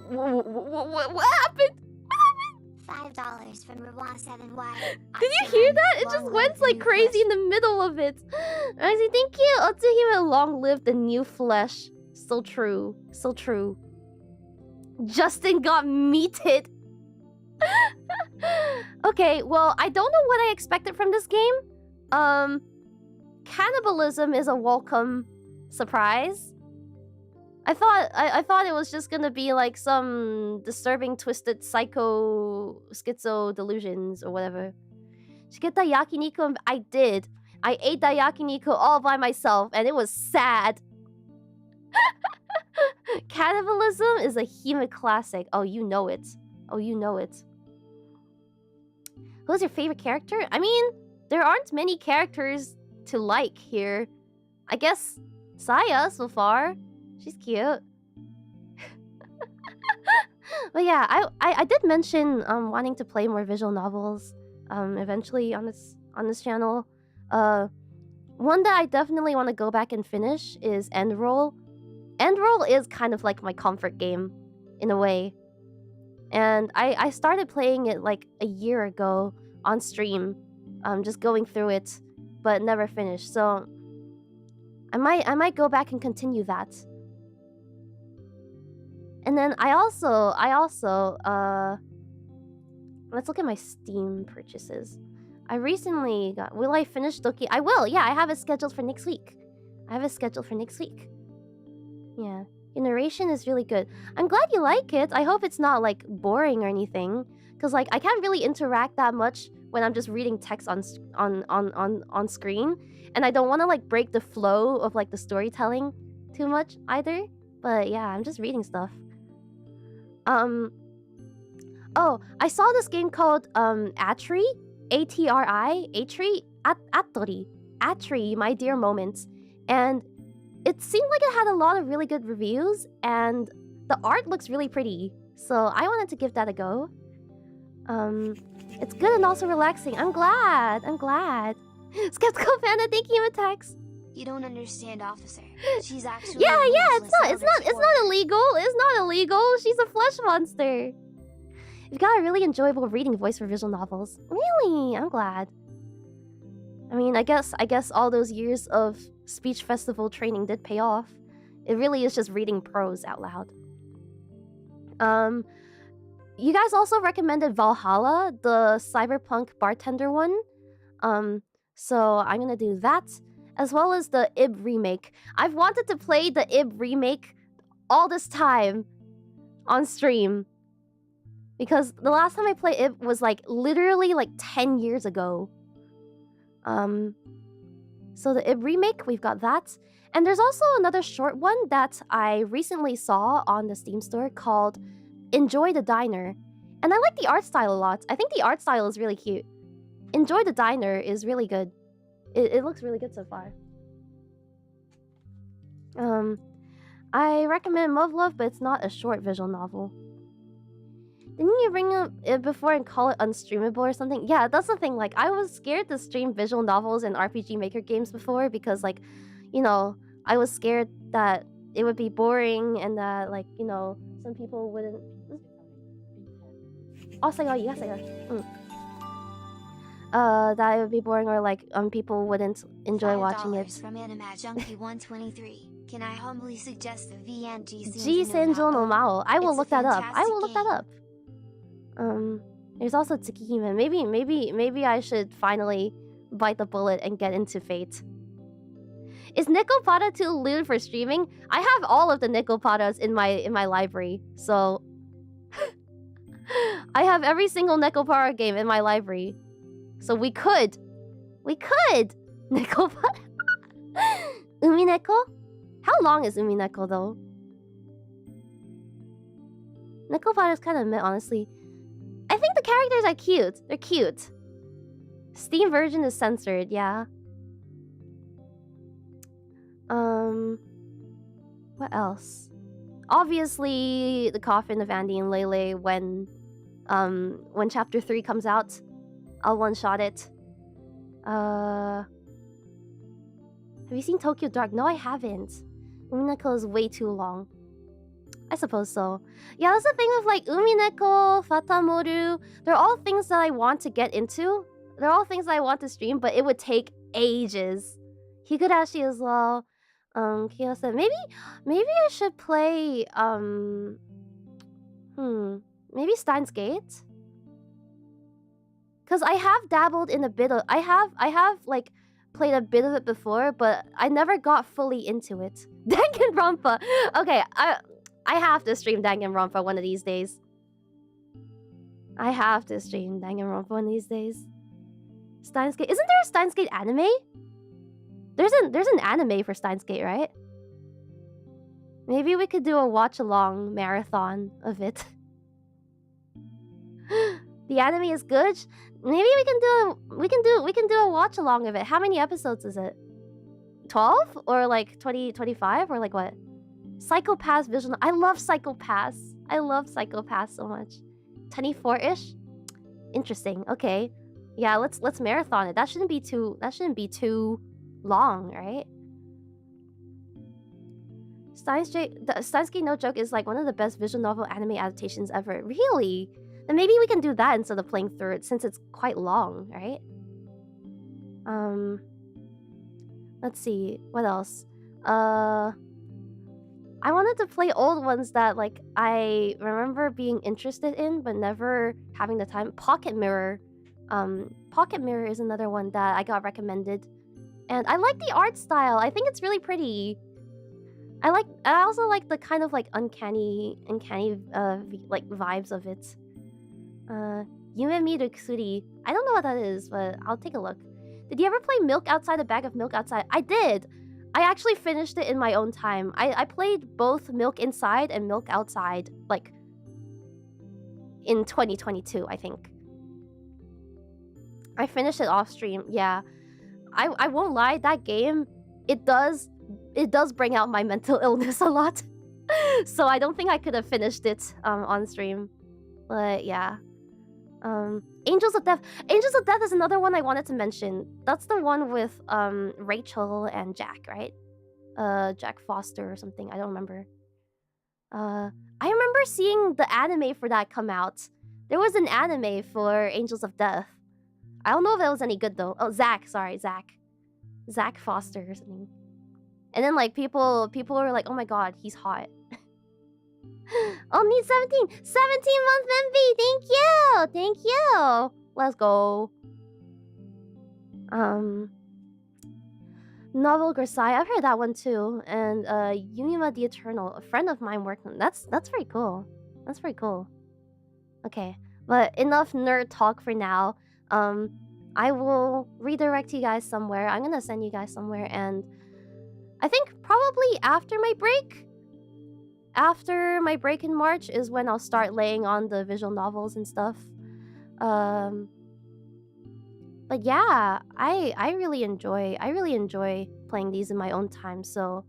What happened? $5 from Rewa7Y. Did you hear that? It just went like crazy in the middle of it. I say thank you. 𝐒𝐸𝐴 long live the new flesh. So true. So true. Justin got meated. Okay, well, I don't know what I expected from this game. Cannibalism is a welcome surprise. I thought it was just gonna be like some disturbing, twisted, psycho, schizo delusions or whatever. Did you get that yakiniku? I did. I ate that yakiniku all by myself, and it was sad. Cannibalism is a Hime classic. Oh, you know it. Oh, you know it. Who's your favorite character? I mean, there aren't many characters to like here. I guess Saya so far. She's cute. But yeah, I did mention wanting to play more visual novels eventually on this channel. One that I definitely want to go back and finish is End Roll. End Roll is kind of like my comfort game in a way. And I started playing it like a year ago on stream, just going through it, but never finished. So I might go back and continue that. And then I also let's look at my Steam purchases. I recently got, will I finish Doki? I will, yeah, I have it scheduled for next week. Yeah, your narration is really good. I'm glad you like it. I hope it's not like boring or anything, because like I can't really interact that much when I'm just reading text on screen, and I don't want to like break the flow of like the storytelling too much either. But yeah, I'm just reading stuff. Oh, I saw this game called Atri, Atri, My Dear Moments, and it seemed like it had a lot of really good reviews, and the art looks really pretty, so I wanted to give that a go. It's good and also relaxing. I'm glad. Skeptical Panda, thank you, Attacks. You don't understand, officer. She's actually Yeah, it's not illegal. It's not illegal. She's a flesh monster. You've got a really enjoyable reading voice for visual novels. Really? I'm glad. I mean, I guess all those years of speech festival training did pay off. It really is just reading prose out loud. You guys also recommended Valhalla, the cyberpunk bartender one. So I'm gonna do that, as well as the 𝐒𝐴𝐵 remake. I've wanted to play the 𝐒𝐵 remake all this time on stream, because the last time I played 𝐒𝐵 was like literally like 10 years ago. So the 𝐒𝐵 remake, we've got that. And there's also another short one that I recently saw on the Steam store called Enjoy the Diner. And I like the art style a lot. I think the art style is really cute. Enjoy the Diner is really good. It looks really good so far. I recommend Love, but it's not a short visual novel. Didn't you bring up it before and call it unstreamable or something? Yeah, that's the thing. Like, I was scared to stream visual novels and RPG Maker games before because, like, you know, I was scared that it would be boring and that, like, you know, some people wouldn't. That it would be boring, or like people wouldn't enjoy watching it. From Junkie 123. Can I humbly suggest the 𝐃𝐨𝐧𝐚𝐭 no Mao? I will look that up. There's also 𝐒𝐨𝐧𝐚. Maybe I should finally bite the bullet and get into Fate. Is Nickelpada too lewd for streaming? I have all of the Nickelpadas in my library, so I have every single Nickelpada game in my library. So we could Nickelpada. Umineko? How long is Umineko though? Nickelpada is kind of meh, honestly. I think the characters are cute. They're cute. Steam version is censored, yeah. What else? Obviously, the Coffin of Andy and Lele when chapter 3 comes out. I'll one-shot it. Have you seen Tokyo Dark? No, I haven't. Umineko is way too long. I suppose so. Yeah, that's the thing with like Umineko, Fatamoru. They're all things that I want to get into. They're all things that I want to stream, but it would take ages. Higurashi as well. Kyo said maybe I should play maybe Steins Gate? Cause I have dabbled in a bit of I have like played a bit of it before, but I never got fully into it. Danganronpa. Okay, I have to stream Danganronpa one of these days. Steins Gate. Isn't there a Steins Gate anime? There's an anime for Steins Gate, right? Maybe we could do a watch along marathon of it. The anime is good. Maybe we can do a watch along of it. How many episodes is it? 12 or like 20, 25 or like what? Psychopaths visual. I love Psychopaths. I love Psychopaths so much. 24-ish. Interesting. Okay. Yeah, let's marathon it. That shouldn't be too long, right? Steins Gate No Joke is like one of the best visual novel anime adaptations ever. Really? Then maybe we can do that instead of playing through it since it's quite long, right? Let's see. What else? I wanted to play old ones that like I remember being interested in but never having the time. Pocket Mirror. Pocket Mirror is another one that I got recommended. And I like the art style. I think it's really pretty. I also like the kind of like uncanny like vibes of it. Himemiya 𝐶𝐤. I don't know what that is, but I'll take a look. Did you ever play Milk Outside, a Bag of Milk Outside? I did. I actually finished it in my own time. I played both Milk Inside and Milk Outside like in 2022, I think. I finished it off stream. Yeah. I won't lie, that game, it does bring out my mental illness a lot. So I don't think I could have finished it on stream. But yeah. Angels of Death. Angels of Death is another one I wanted to mention. That's the one with Rachel and Jack, right? Jack Foster or something. I don't remember. I remember seeing the anime for that come out. There was an anime for Angels of Death. I don't know if that was any good though. Oh, Zach. Sorry, Zach. Zach Foster or something. And then like people were like, oh my god, he's hot. Oh, need 17-month Memby. Thank you. Thank you. Let's go. Novel Grisai. I've heard that one too. And Yumima the Eternal. A friend of mine worked on. That's very cool. That's very cool. Okay, but enough nerd talk for now. I will redirect you guys somewhere. I'm gonna send you guys somewhere, and I think probably after my break in March is when I'll start laying on the visual novels and stuff. But yeah, I really enjoy playing these in my own time, so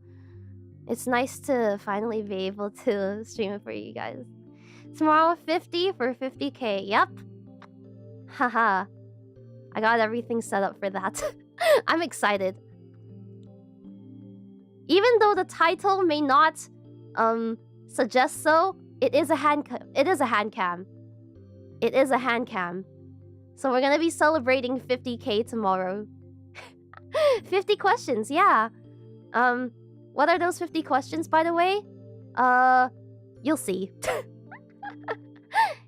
it's nice to finally be able to stream it for you guys. Tomorrow 50 for 50k. Yep. Haha. I got everything set up for that. I'm excited. Even though the title may not suggest so, it is a hand cam. It is a hand cam. It is a hand cam. So we're gonna be celebrating 50k tomorrow. 50 questions, yeah. What are those 50 questions, by the way? You'll see.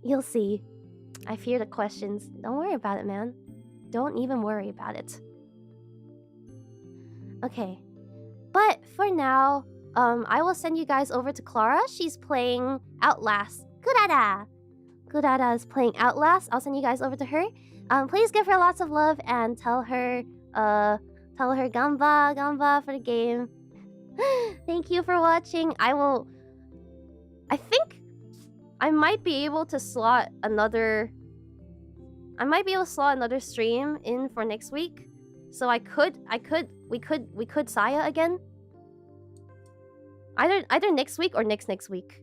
You'll see. I fear the questions. Don't worry about it, man. Don't even worry about it. Okay. But for now, I will send you guys over to Clara. She's playing Outlast. Kurada! Kurada is playing Outlast. I'll send you guys over to her. Please give her lots of love and tell her gamba for the game. Thank you for watching. I think I might be able to slot another stream in for next week. So we could 𝐒𝐤𝐚 again. Either next week or next week.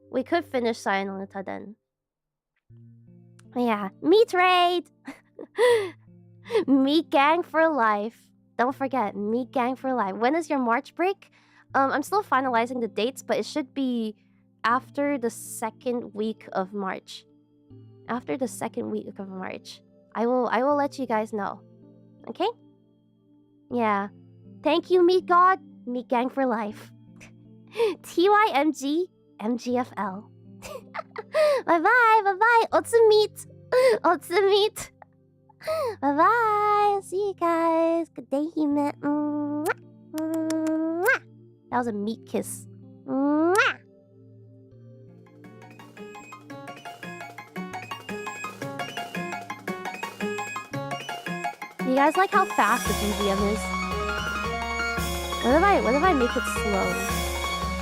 We could finish 𝐒𝐚 no Uta then. Yeah, meat raid. Meat gang for life. Don't forget, meat gang for life. When is your March break? I'm still finalizing the dates, but it should be after the second week of March. After the second week of March, I will let you guys know. Okay? Yeah. Thank you, Meat God. Meat gang for life. TYMG MGFL. Bye bye. Otsumeet. Otsumeet. Bye bye. See you guys. Good day, Hime. That was a meat kiss. You guys like how fast the BGM is? What if I make it slow?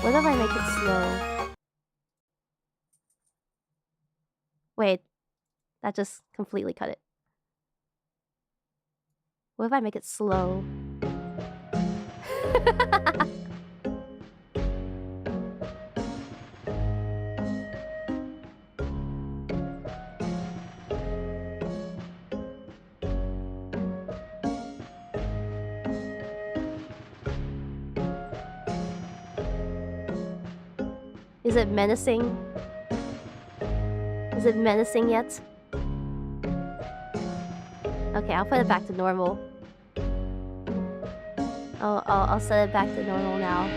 What if I make it slow? Wait, that just completely cut it. What if I make it slow? Is it menacing? Is it menacing yet? Okay, I'll put it back to normal. I'll set it back to normal now.